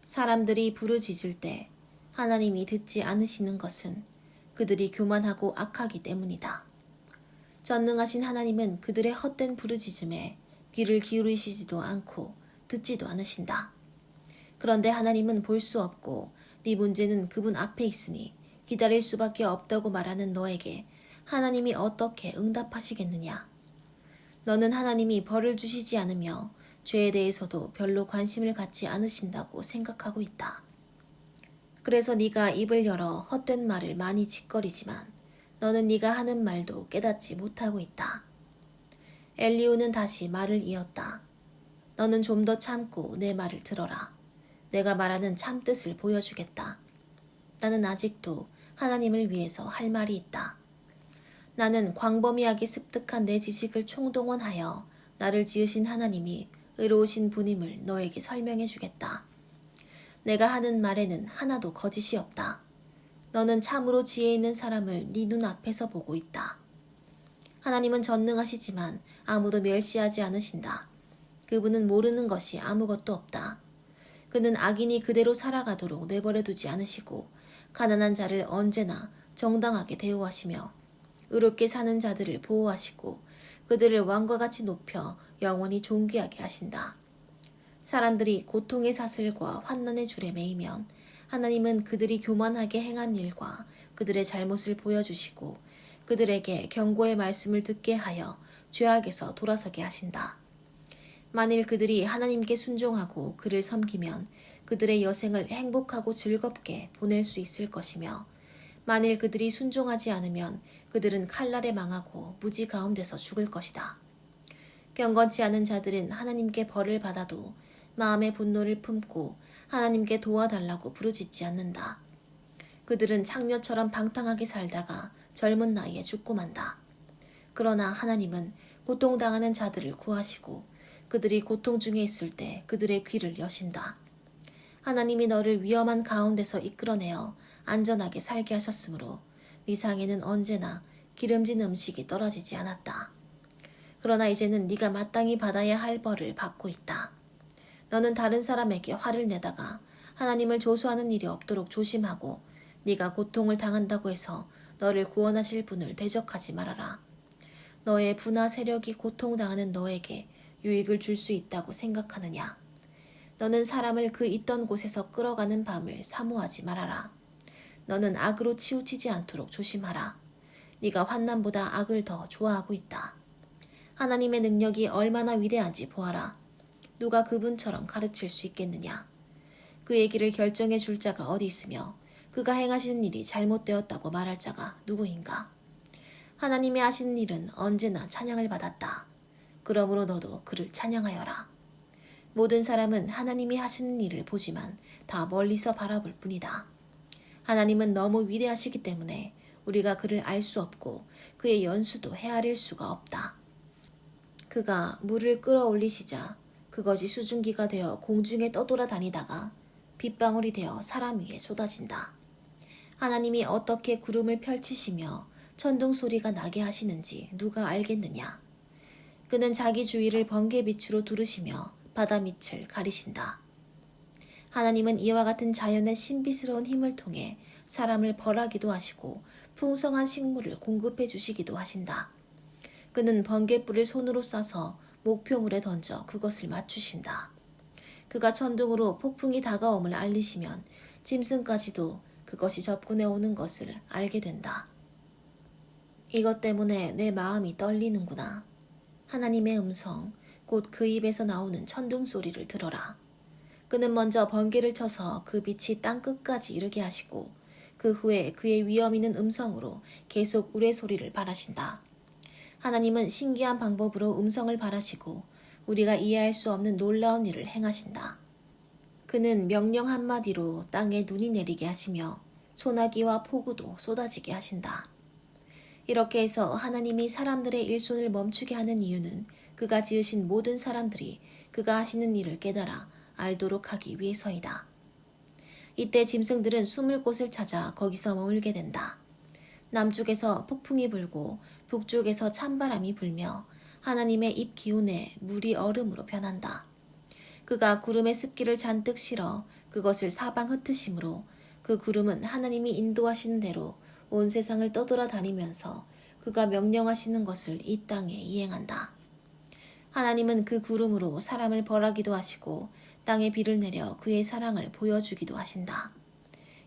사람들이 부르짖을 때 하나님이 듣지 않으시는 것은 그들이 교만하고 악하기 때문이다. 전능하신 하나님은 그들의 헛된 부르짖음에 귀를 기울이시지도 않고 듣지도 않으신다. 그런데 하나님은 볼 수 없고 네 문제는 그분 앞에 있으니 기다릴 수밖에 없다고 말하는 너에게 하나님이 어떻게 응답하시겠느냐? 너는 하나님이 벌을 주시지 않으며 죄에 대해서도 별로 관심을 갖지 않으신다고 생각하고 있다. 그래서 네가 입을 열어 헛된 말을 많이 짓거리지만 너는 네가 하는 말도 깨닫지 못하고 있다. 엘리후는 다시 말을 이었다. 너는 좀 더 참고 내 말을 들어라. 내가 말하는 참뜻을 보여주겠다. 나는 아직도 하나님을 위해서 할 말이 있다. 나는 광범위하게 습득한 내 지식을 총동원하여 나를 지으신 하나님이 의로우신 분임을 너에게 설명해 주겠다. 내가 하는 말에는 하나도 거짓이 없다. 너는 참으로 지혜 있는 사람을 네 눈앞에서 보고 있다. 하나님은 전능하시지만 아무도 멸시하지 않으신다. 그분은 모르는 것이 아무것도 없다. 그는 악인이 그대로 살아가도록 내버려 두지 않으시고 가난한 자를 언제나 정당하게 대우하시며 의롭게 사는 자들을 보호하시고 그들을 왕과 같이 높여 영원히 존귀하게 하신다. 사람들이 고통의 사슬과 환난의 줄에 매이면 하나님은 그들이 교만하게 행한 일과 그들의 잘못을 보여주시고 그들에게 경고의 말씀을 듣게 하여 죄악에서 돌아서게 하신다. 만일 그들이 하나님께 순종하고 그를 섬기면 그들의 여생을 행복하고 즐겁게 보낼 수 있을 것이며 만일 그들이 순종하지 않으면 그들은 칼날에 망하고 무지 가운데서 죽을 것이다. 경건치 않은 자들은 하나님께 벌을 받아도 마음의 분노를 품고 하나님께 도와달라고 부르짖지 않는다. 그들은 창녀처럼 방탕하게 살다가 젊은 나이에 죽고 만다. 그러나 하나님은 고통당하는 자들을 구하시고 그들이 고통 중에 있을 때 그들의 귀를 여신다. 하나님이 너를 위험한 가운데서 이끌어내어 안전하게 살게 하셨으므로 네 상에는 언제나 기름진 음식이 떨어지지 않았다. 그러나 이제는 네가 마땅히 받아야 할 벌을 받고 있다. 너는 다른 사람에게 화를 내다가 하나님을 조소하는 일이 없도록 조심하고 네가 고통을 당한다고 해서 너를 구원하실 분을 대적하지 말아라. 너의 부나 세력이 고통당하는 너에게 유익을 줄 수 있다고 생각하느냐? 너는 사람을 그 있던 곳에서 끌어가는 밤을 사모하지 말아라. 너는 악으로 치우치지 않도록 조심하라. 네가 환난보다 악을 더 좋아하고 있다. 하나님의 능력이 얼마나 위대한지 보아라. 누가 그분처럼 가르칠 수 있겠느냐? 그의 길을 결정해 줄 자가 어디 있으며 그가 행하시는 일이 잘못되었다고 말할 자가 누구인가? 하나님이 하시는 일은 언제나 찬양을 받았다. 그러므로 너도 그를 찬양하여라. 모든 사람은 하나님이 하시는 일을 보지만 다 멀리서 바라볼 뿐이다. 하나님은 너무 위대하시기 때문에 우리가 그를 알 수 없고 그의 연수도 헤아릴 수가 없다. 그가 물을 끌어올리시자 그것이 수증기가 되어 공중에 떠돌아 다니다가 빗방울이 되어 사람 위에 쏟아진다. 하나님이 어떻게 구름을 펼치시며 천둥 소리가 나게 하시는지 누가 알겠느냐? 그는 자기 주위를 번개빛으로 두르시며 바다 밑을 가리신다. 하나님은 이와 같은 자연의 신비스러운 힘을 통해 사람을 벌하기도 하시고 풍성한 식물을 공급해 주시기도 하신다. 그는 번갯불을 손으로 싸서 목표물에 던져 그것을 맞추신다. 그가 천둥으로 폭풍이 다가옴을 알리시면 짐승까지도 그것이 접근해 오는 것을 알게 된다. 이것 때문에 내 마음이 떨리는구나. 하나님의 음성, 곧 그 입에서 나오는 천둥 소리를 들어라. 그는 먼저 번개를 쳐서 그 빛이 땅 끝까지 이르게 하시고 그 후에 그의 위엄 있는 음성으로 계속 우레소리를 발하신다. 하나님은 신기한 방법으로 음성을 발하시고 우리가 이해할 수 없는 놀라운 일을 행하신다. 그는 명령 한마디로 땅에 눈이 내리게 하시며 소나기와 폭우도 쏟아지게 하신다. 이렇게 해서 하나님이 사람들의 일손을 멈추게 하는 이유는 그가 지으신 모든 사람들이 그가 하시는 일을 깨달아 알도록 하기 위해서이다. 이때 짐승들은 숨을 곳을 찾아 거기서 머물게 된다. 남쪽에서 폭풍이 불고 북쪽에서 찬바람이 불며 하나님의 입 기운에 물이 얼음으로 변한다. 그가 구름의 습기를 잔뜩 실어 그것을 사방 흩으심으로 그 구름은 하나님이 인도하시는 대로 온 세상을 떠돌아다니면서 그가 명령하시는 것을 이 땅에 이행한다. 하나님은 그 구름으로 사람을 벌하기도 하시고 땅에 비를 내려 그의 사랑을 보여주기도 하신다.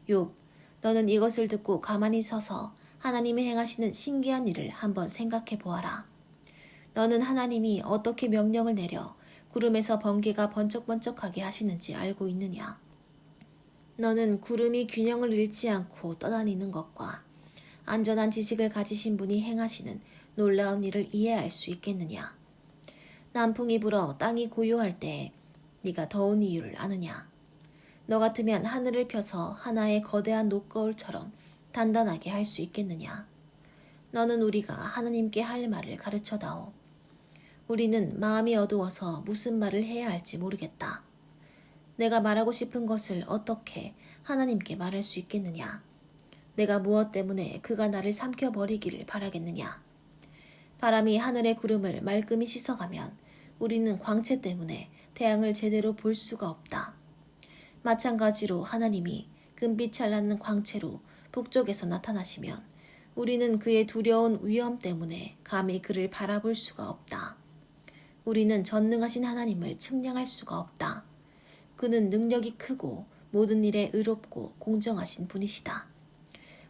욥, 너는 이것을 듣고 가만히 서서 하나님이 행하시는 신기한 일을 한번 생각해 보아라. 너는 하나님이 어떻게 명령을 내려 구름에서 번개가 번쩍번쩍하게 하시는지 알고 있느냐? 너는 구름이 균형을 잃지 않고 떠다니는 것과 안전한 지식을 가지신 분이 행하시는 놀라운 일을 이해할 수 있겠느냐? 남풍이 불어 땅이 고요할 때 네가 더운 이유를 아느냐? 너 같으면 하늘을 펴서 하나의 거대한 녹거울처럼 단단하게 할 수 있겠느냐? 너는 우리가 하나님께 할 말을 가르쳐다오. 우리는 마음이 어두워서 무슨 말을 해야 할지 모르겠다. 내가 말하고 싶은 것을 어떻게 하나님께 말할 수 있겠느냐? 내가 무엇 때문에 그가 나를 삼켜버리기를 바라겠느냐? 바람이 하늘의 구름을 말끔히 씻어가면 우리는 광채 때문에 태양을 제대로 볼 수가 없다. 마찬가지로 하나님이 금빛 찬란한 광채로 북쪽에서 나타나시면 우리는 그의 두려운 위엄 때문에 감히 그를 바라볼 수가 없다. 우리는 전능하신 하나님을 측량할 수가 없다. 그는 능력이 크고 모든 일에 의롭고 공정하신 분이시다.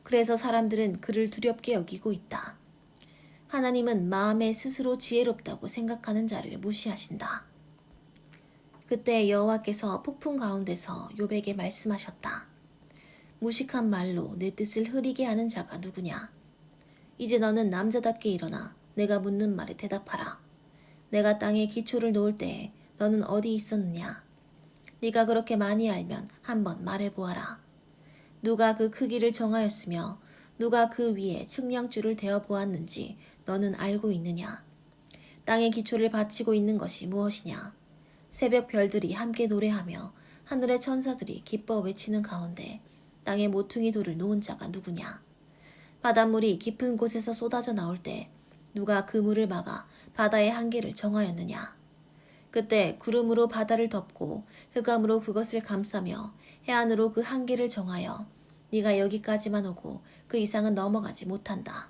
그래서 사람들은 그를 두렵게 여기고 있다. 하나님은 마음에 스스로 지혜롭다고 생각하는 자를 무시하신다. 그때 여호와께서 폭풍 가운데서 욥에게 말씀하셨다. 무식한 말로 내 뜻을 흐리게 하는 자가 누구냐? 이제 너는 남자답게 일어나 내가 묻는 말에 대답하라. 내가 땅에 기초를 놓을 때에 너는 어디 있었느냐? 네가 그렇게 많이 알면 한번 말해보아라. 누가 그 크기를 정하였으며 누가 그 위에 측량줄을 대어 보았는지 너는 알고 있느냐? 땅의 기초를 바치고 있는 것이 무엇이냐? 새벽 별들이 함께 노래하며 하늘의 천사들이 기뻐 외치는 가운데 땅에 모퉁이 돌을 놓은 자가 누구냐? 바닷물이 깊은 곳에서 쏟아져 나올 때 누가 그 물을 막아 바다의 한계를 정하였느냐? 그때 구름으로 바다를 덮고 흑암으로 그것을 감싸며 해안으로 그 한계를 정하여 네가 여기까지만 오고 그 이상은 넘어가지 못한다.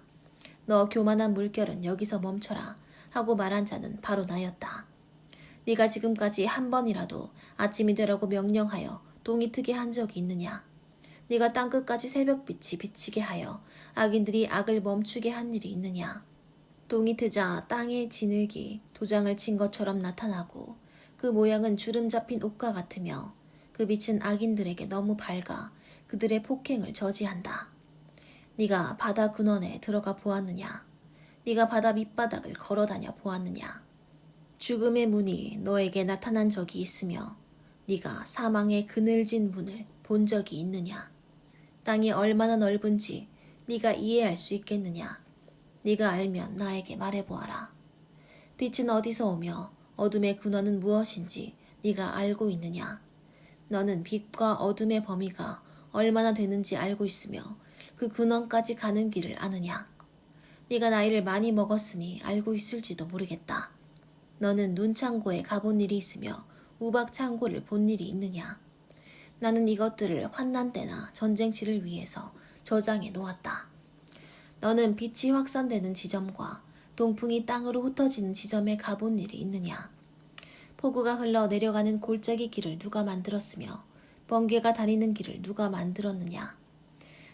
너 교만한 물결은 여기서 멈춰라 하고 말한 자는 바로 나였다. 네가 지금까지 한 번이라도 아침이 되라고 명령하여 동이 트게 한 적이 있느냐? 네가 땅끝까지 새벽빛이 비치게 하여 악인들이 악을 멈추게 한 일이 있느냐? 동이 트자 땅의 지늘기 도장을 친 것처럼 나타나고 그 모양은 주름 잡힌 옷과 같으며 그 빛은 악인들에게 너무 밝아 그들의 폭행을 저지한다. 네가 바다 근원에 들어가 보았느냐? 네가 바다 밑바닥을 걸어다녀 보았느냐? 죽음의 문이 너에게 나타난 적이 있으며 네가 사망의 그늘진 문을 본 적이 있느냐? 땅이 얼마나 넓은지 네가 이해할 수 있겠느냐? 네가 알면 나에게 말해보아라. 빛은 어디서 오며 어둠의 근원은 무엇인지 네가 알고 있느냐? 너는 빛과 어둠의 범위가 얼마나 되는지 알고 있으며 그 근원까지 가는 길을 아느냐? 네가 나이를 많이 먹었으니 알고 있을지도 모르겠다. 너는 눈창고에 가본 일이 있으며 우박창고를 본 일이 있느냐? 나는 이것들을 환난 때나 전쟁치를 위해서 저장해 놓았다. 너는 빛이 확산되는 지점과 동풍이 땅으로 흩어지는 지점에 가본 일이 있느냐? 폭우가 흘러 내려가는 골짜기 길을 누가 만들었으며 번개가 다니는 길을 누가 만들었느냐?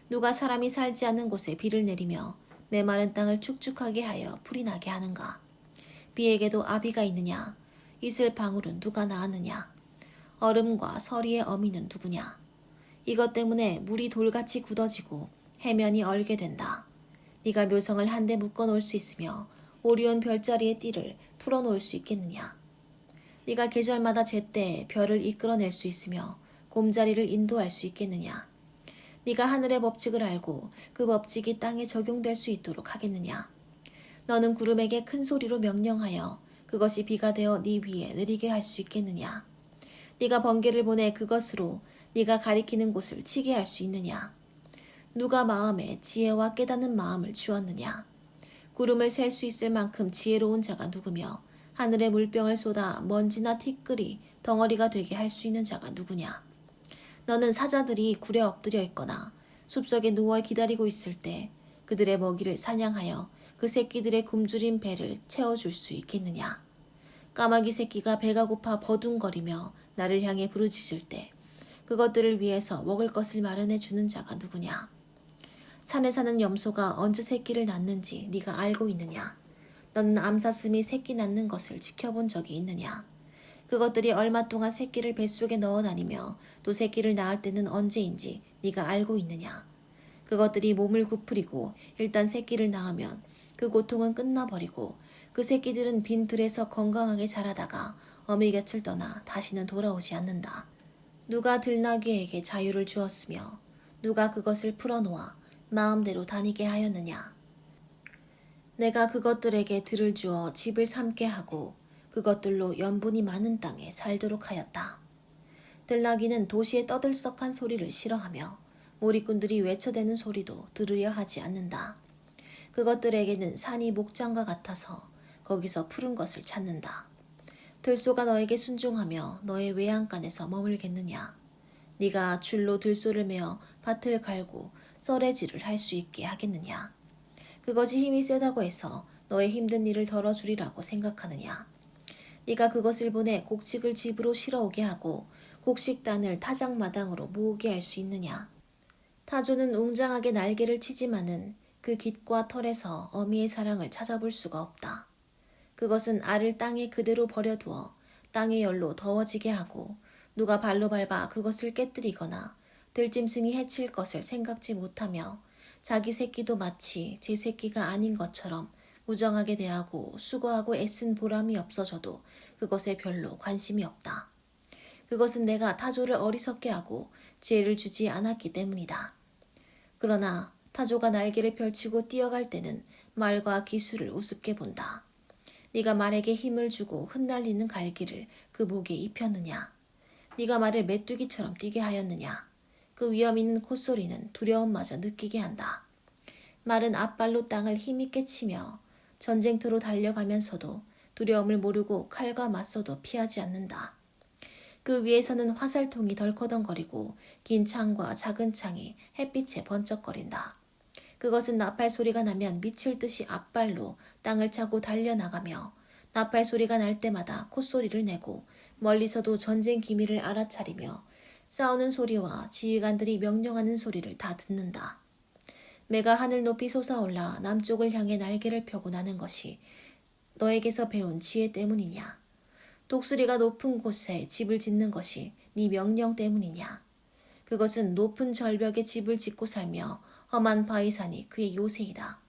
누가 사람이 살지 않는 곳에 비를 내리며 메마른 땅을 축축하게 하여 풀이 나게 하는가? 비에게도 아비가 있느냐? 이슬 방울은 누가 낳았느냐? 얼음과 서리의 어미는 누구냐? 이것 때문에 물이 돌같이 굳어지고 해면이 얼게 된다. 네가 묘성을 한데 묶어 놓을 수 있으며 오리온 별자리의 띠를 풀어놓을 수 있겠느냐? 네가 계절마다 제때 별을 이끌어낼 수 있으며 곰자리를 인도할 수 있겠느냐? 네가 하늘의 법칙을 알고 그 법칙이 땅에 적용될 수 있도록 하겠느냐? 너는 구름에게 큰 소리로 명령하여 그것이 비가 되어 네 위에 내리게 할 수 있겠느냐? 네가 번개를 보내 그것으로 네가 가리키는 곳을 치게 할 수 있느냐? 누가 마음에 지혜와 깨닫는 마음을 주었느냐? 구름을 셀 수 있을 만큼 지혜로운 자가 누구며 하늘의 물병을 쏟아 먼지나 티끌이 덩어리가 되게 할 수 있는 자가 누구냐? 너는 사자들이 굴에 엎드려 있거나 숲속에 누워 기다리고 있을 때 그들의 먹이를 사냥하여 그 새끼들의 굶주린 배를 채워줄 수 있겠느냐? 까마귀 새끼가 배가 고파 버둥거리며 나를 향해 부르짖을 때 그것들을 위해서 먹을 것을 마련해 주는 자가 누구냐? 산에 사는 염소가 언제 새끼를 낳는지 네가 알고 있느냐? 너는 암사슴이 새끼 낳는 것을 지켜본 적이 있느냐? 그것들이 얼마 동안 새끼를 뱃속에 넣어 다니며 또 새끼를 낳을 때는 언제인지 네가 알고 있느냐? 그것들이 몸을 구부리고 일단 새끼를 낳으면 그 고통은 끝나버리고 그 새끼들은 빈 들에서 건강하게 자라다가 어미 곁을 떠나 다시는 돌아오지 않는다. 누가 들나귀에게 자유를 주었으며 누가 그것을 풀어놓아 마음대로 다니게 하였느냐? 내가 그것들에게 들을 주어 집을 삼게 하고 그것들로 염분이 많은 땅에 살도록 하였다. 들나귀는 도시의 떠들썩한 소리를 싫어하며 몰이꾼들이 외쳐대는 소리도 들으려 하지 않는다. 그것들에게는 산이 목장과 같아서 거기서 푸른 것을 찾는다. 들소가 너에게 순종하며 너의 외양간에서 머물겠느냐? 네가 줄로 들소를 메어 밭을 갈고 썰애질을 할 수 있게 하겠느냐? 그것이 힘이 세다고 해서 너의 힘든 일을 덜어주리라고 생각하느냐? 네가 그것을 보내 곡식을 집으로 실어오게 하고 곡식단을 타작마당으로 모으게 할 수 있느냐? 타조는 웅장하게 날개를 치지만은 그 깃과 털에서 어미의 사랑을 찾아볼 수가 없다. 그것은 알을 땅에 그대로 버려두어 땅의 열로 더워지게 하고 누가 발로 밟아 그것을 깨뜨리거나 들짐승이 해칠 것을 생각지 못하며 자기 새끼도 마치 제 새끼가 아닌 것처럼 무정하게 대하고 수고하고 애쓴 보람이 없어져도 그것에 별로 관심이 없다. 그것은 내가 타조를 어리석게 하고 지혜를 주지 않았기 때문이다. 그러나 타조가 날개를 펼치고 뛰어갈 때는 말과 기술을 우습게 본다. 네가 말에게 힘을 주고 흩날리는 갈기를 그 목에 입혔느냐? 네가 말을 메뚜기처럼 뛰게 하였느냐? 그 위험 있는 콧소리는 두려움마저 느끼게 한다. 말은 앞발로 땅을 힘있게 치며 전쟁터로 달려가면서도 두려움을 모르고 칼과 맞서도 피하지 않는다. 그 위에서는 화살통이 덜커덩거리고 긴 창과 작은 창이 햇빛에 번쩍거린다. 그것은 나팔 소리가 나면 미칠 듯이 앞발로 땅을 차고 달려나가며 나팔 소리가 날 때마다 콧소리를 내고 멀리서도 전쟁 기밀을 알아차리며 싸우는 소리와 지휘관들이 명령하는 소리를 다 듣는다. 매가 하늘 높이 솟아올라 남쪽을 향해 날개를 펴고 나는 것이 너에게서 배운 지혜 때문이냐? 독수리가 높은 곳에 집을 짓는 것이 네 명령 때문이냐? 그것은 높은 절벽에 집을 짓고 살며 험한 바위산이 그의 요새이다.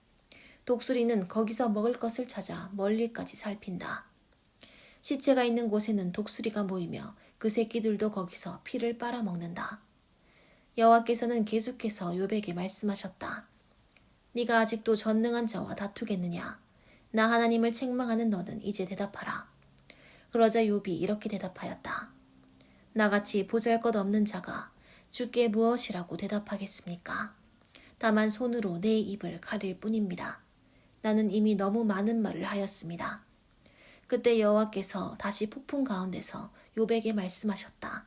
독수리는 거기서 먹을 것을 찾아 멀리까지 살핀다. 시체가 있는 곳에는 독수리가 모이며 그 새끼들도 거기서 피를 빨아먹는다. 여호와께서는 계속해서 욥에게 말씀하셨다. 네가 아직도 전능한 자와 다투겠느냐? 나 하나님을 책망하는 너는 이제 대답하라. 그러자 욥이 이렇게 대답하였다. 나같이 보잘것없는 자가 주께 무엇이라고 대답하겠습니까? 다만 손으로 내 입을 가릴 뿐입니다. 나는 이미 너무 많은 말을 하였습니다. 그때 여호와께서 다시 폭풍 가운데서 욥에게 말씀하셨다.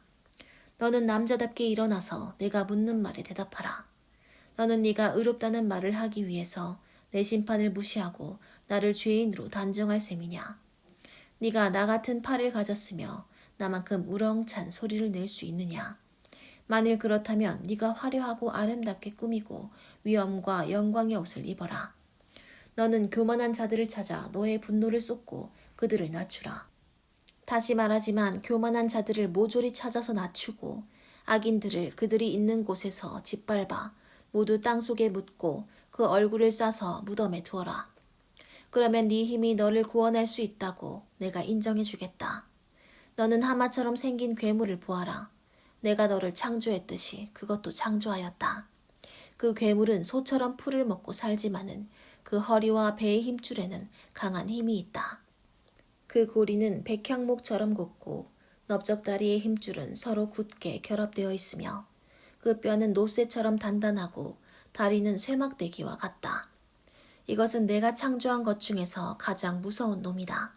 너는 남자답게 일어나서 내가 묻는 말에 대답하라. 너는 네가 의롭다는 말을 하기 위해서 내 심판을 무시하고 나를 죄인으로 단정할 셈이냐. 네가 나 같은 팔을 가졌으며 나만큼 우렁찬 소리를 낼 수 있느냐. 만일 그렇다면 네가 화려하고 아름답게 꾸미고 위엄과 영광의 옷을 입어라. 너는 교만한 자들을 찾아 너의 분노를 쏟고 그들을 낮추라. 다시 말하지만 교만한 자들을 모조리 찾아서 낮추고 악인들을 그들이 있는 곳에서 짓밟아 모두 땅속에 묻고 그 얼굴을 싸서 무덤에 두어라. 그러면 네 힘이 너를 구원할 수 있다고 내가 인정해 주겠다. 너는 하마처럼 생긴 괴물을 보아라. 내가 너를 창조했듯이 그것도 창조하였다. 그 괴물은 소처럼 풀을 먹고 살지만은 그 허리와 배의 힘줄에는 강한 힘이 있다. 그 고리는 백향목처럼 곱고 넓적다리의 힘줄은 서로 굳게 결합되어 있으며 그 뼈는 노쇠처럼 단단하고 다리는 쇠막대기와 같다. 이것은 내가 창조한 것 중에서 가장 무서운 놈이다.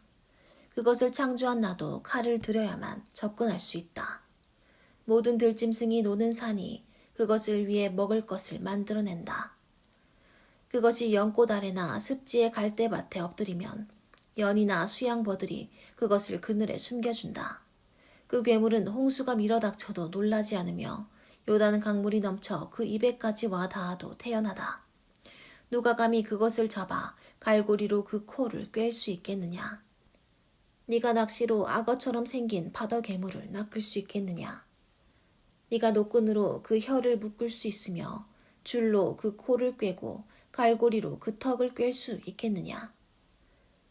그것을 창조한 나도 칼을 들여야만 접근할 수 있다. 모든 들짐승이 노는 산이 그것을 위해 먹을 것을 만들어낸다. 그것이 연꽃 아래나 습지의 갈대밭에 엎드리면 연이나 수양버들이 그것을 그늘에 숨겨준다. 그 괴물은 홍수가 밀어닥쳐도 놀라지 않으며 요단 강물이 넘쳐 그 입에까지 와 닿아도 태연하다. 누가 감히 그것을 잡아 갈고리로 그 코를 꿰을 수 있겠느냐? 네가 낚시로 악어처럼 생긴 바다 괴물을 낚을 수 있겠느냐? 네가 노끈으로 그 혀를 묶을 수 있으며 줄로 그 코를 꿰고 갈고리로 그 턱을 꿰을 수 있겠느냐?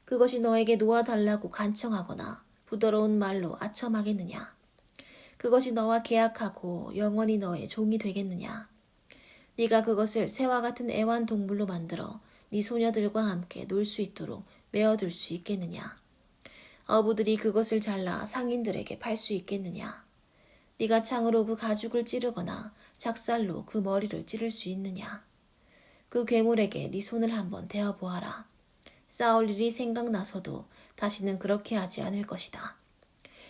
그것이 너에게 놓아달라고 간청하거나 부드러운 말로 아첨하겠느냐? 그것이 너와 계약하고 영원히 너의 종이 되겠느냐? 네가 그것을 새와 같은 애완동물로 만들어 네 소녀들과 함께 놀 수 있도록 메어둘 수 있겠느냐? 어부들이 그것을 잘라 상인들에게 팔 수 있겠느냐? 네가 창으로 그 가죽을 찌르거나 작살로 그 머리를 찌를 수 있느냐? 그 괴물에게 네 손을 한번 대어보아라. 싸울 일이 생각나서도 다시는 그렇게 하지 않을 것이다.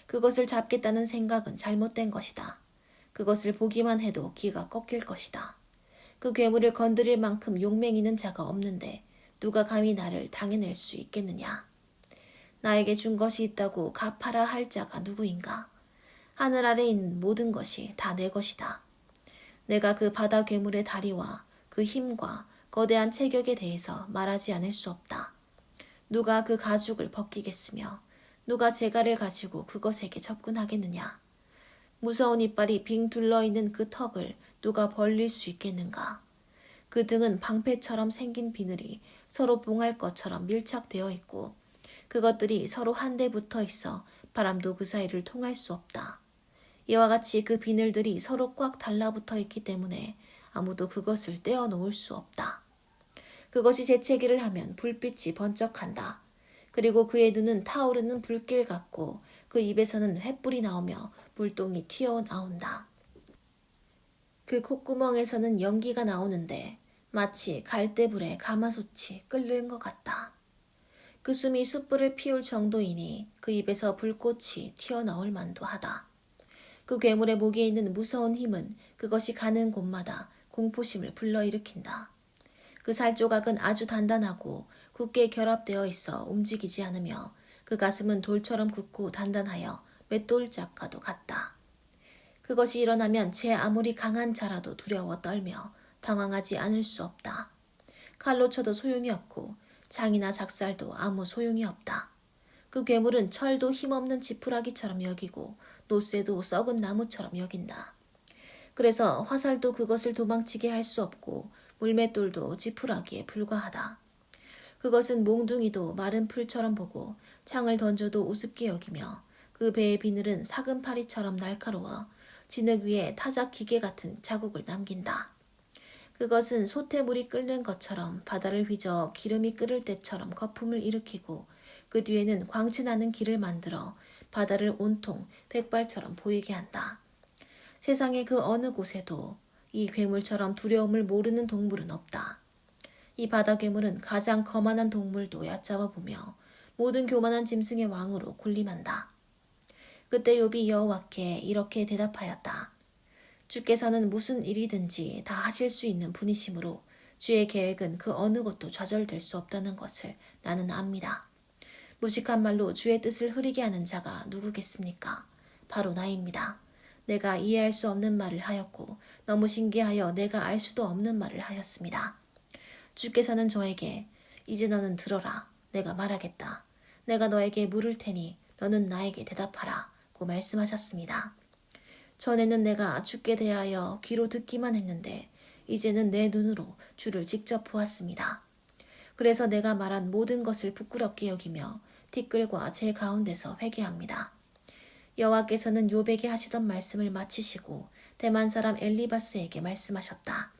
그것을 잡겠다는 생각은 잘못된 것이다. 그것을 보기만 해도 기가 꺾일 것이다. 그 괴물을 건드릴 만큼 용맹이는 자가 없는데 누가 감히 나를 당해낼 수 있겠느냐. 나에게 준 것이 있다고 갚아라 할 자가 누구인가. 하늘 아래 있는 모든 것이 다 내 것이다. 내가 그 바다 괴물의 다리와 그 힘과 거대한 체격에 대해서 말하지 않을 수 없다. 누가 그 가죽을 벗기겠으며 누가 재갈을 가지고 그것에게 접근하겠느냐. 무서운 이빨이 빙 둘러있는 그 턱을 누가 벌릴 수 있겠는가. 그 등은 방패처럼 생긴 비늘이 서로 봉할 것처럼 밀착되어 있고 그것들이 서로 한데 붙어 있어 바람도 그 사이를 통할 수 없다. 이와 같이 그 비늘들이 서로 꽉 달라붙어 있기 때문에 아무도 그것을 떼어놓을 수 없다. 그것이 재채기를 하면 불빛이 번쩍한다. 그리고 그의 눈은 타오르는 불길 같고 그 입에서는 횃불이 나오며 물동이 튀어나온다. 그 콧구멍에서는 연기가 나오는데 마치 갈대불에 가마솥이 끓는 것 같다. 그 숨이 숯불을 피울 정도이니 그 입에서 불꽃이 튀어나올 만도 하다. 그 괴물의 목에 있는 무서운 힘은 그것이 가는 곳마다 공포심을 불러일으킨다. 그 살조각은 아주 단단하고 굳게 결합되어 있어 움직이지 않으며 그 가슴은 돌처럼 굳고 단단하여 맷돌짝과도 같다. 그것이 일어나면 제 아무리 강한 자라도 두려워 떨며 당황하지 않을 수 없다. 칼로 쳐도 소용이 없고 창이나 작살도 아무 소용이 없다. 그 괴물은 철도 힘없는 지푸라기처럼 여기고 노쇠도 썩은 나무처럼 여긴다. 그래서 화살도 그것을 도망치게 할 수 없고 물맷돌도 지푸라기에 불과하다. 그것은 몽둥이도 마른 풀처럼 보고 창을 던져도 우습게 여기며 그 배의 비늘은 사금파리처럼 날카로워 진흙 위에 타작 기계 같은 자국을 남긴다. 그것은 솥에 물이 끓는 것처럼 바다를 휘저 기름이 끓을 때처럼 거품을 일으키고 그 뒤에는 광채나는 길을 만들어 바다를 온통 백발처럼 보이게 한다. 세상의 그 어느 곳에도 이 괴물처럼 두려움을 모르는 동물은 없다. 이 바다 괴물은 가장 거만한 동물도 얕잡아 보며 모든 교만한 짐승의 왕으로 군림한다. 그때 욥이 여호와께 이렇게 대답하였다. 주께서는 무슨 일이든지 다 하실 수 있는 분이시므로 주의 계획은 그 어느 것도 좌절될 수 없다는 것을 나는 압니다. 무식한 말로 주의 뜻을 흐리게 하는 자가 누구겠습니까? 바로 나입니다. 내가 이해할 수 없는 말을 하였고 너무 신기하여 내가 알 수도 없는 말을 하였습니다. 주께서는 저에게 이제 너는 들어라. 내가 말하겠다. 내가 너에게 물을 테니 너는 나에게 대답하라. 고 말씀하셨습니다. 전에는 내가 주께 대하여 귀로 듣기만 했는데 이제는 내 눈으로 주를 직접 보았습니다. 그래서 내가 말한 모든 것을 부끄럽게 여기며 티끌과 제 가운데서 회개합니다. 여호와께서는 욥에게 하시던 말씀을 마치시고 대만 사람 엘리바스에게 말씀하셨다.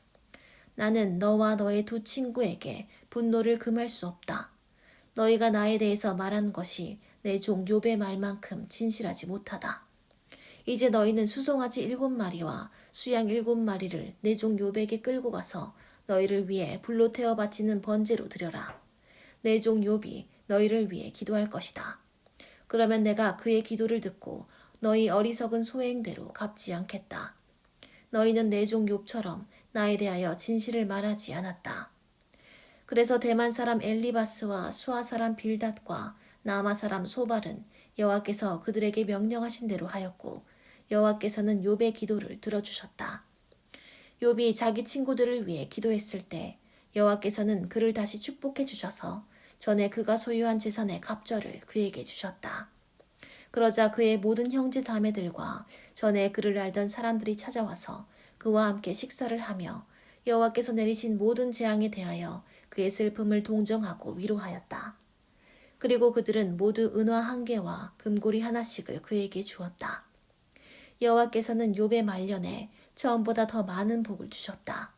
나는 너와 너의 두 친구에게 분노를 금할 수 없다. 너희가 나에 대해서 말한 것이 내 종 욥의 말만큼 진실하지 못하다. 이제 너희는 수송아지 7마리와 수양 7마리를 내 종 욥에게 끌고 가서 너희를 위해 불로 태워 바치는 번제로 드려라. 내 종 욥이 너희를 위해 기도할 것이다. 그러면 내가 그의 기도를 듣고 너희 어리석은 소행대로 갚지 않겠다. 너희는 내 종 욥처럼 나에 대하여 진실을 말하지 않았다. 그래서 대만 사람 엘리바스와 수아 사람 빌닷과 나마 사람 소발은 여호와께서 그들에게 명령하신 대로 하였고 여호와께서는 욥의 기도를 들어주셨다. 욥이 자기 친구들을 위해 기도했을 때 여호와께서는 그를 다시 축복해 주셔서 전에 그가 소유한 재산의 갑절을 그에게 주셨다. 그러자 그의 모든 형제 자매들과 전에 그를 알던 사람들이 찾아와서 그와 함께 식사를 하며 여호와께서 내리신 모든 재앙에 대하여 그의 슬픔을 동정하고 위로하였다. 그리고 그들은 모두 은화 1개와 금고리 하나씩을 그에게 주었다. 여호와께서는 욥의 말년에 처음보다 더 많은 복을 주셨다.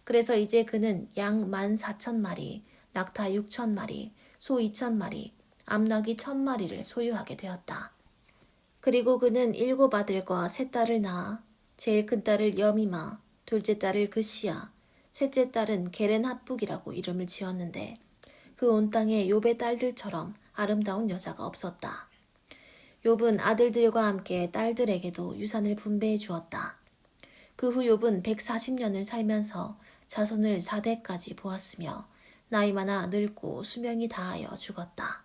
그래서 이제 그는 양 14,000마리, 낙타 6,000마리, 소 2,000마리, 암낙이 1,000마리를 소유하게 되었다. 그리고 그는 7 아들과 3딸을 낳아 제일 큰 딸을 여미마, 둘째 딸을 그시야, 셋째 딸은 게렌 핫북이라고 이름을 지었는데 그 온 땅에 욥의 딸들처럼 아름다운 여자가 없었다. 욥은 아들들과 함께 딸들에게도 유산을 분배해 주었다. 그 후 욥은 140년을 살면서 자손을 4대까지 보았으며 나이 많아 늙고 수명이 다하여 죽었다.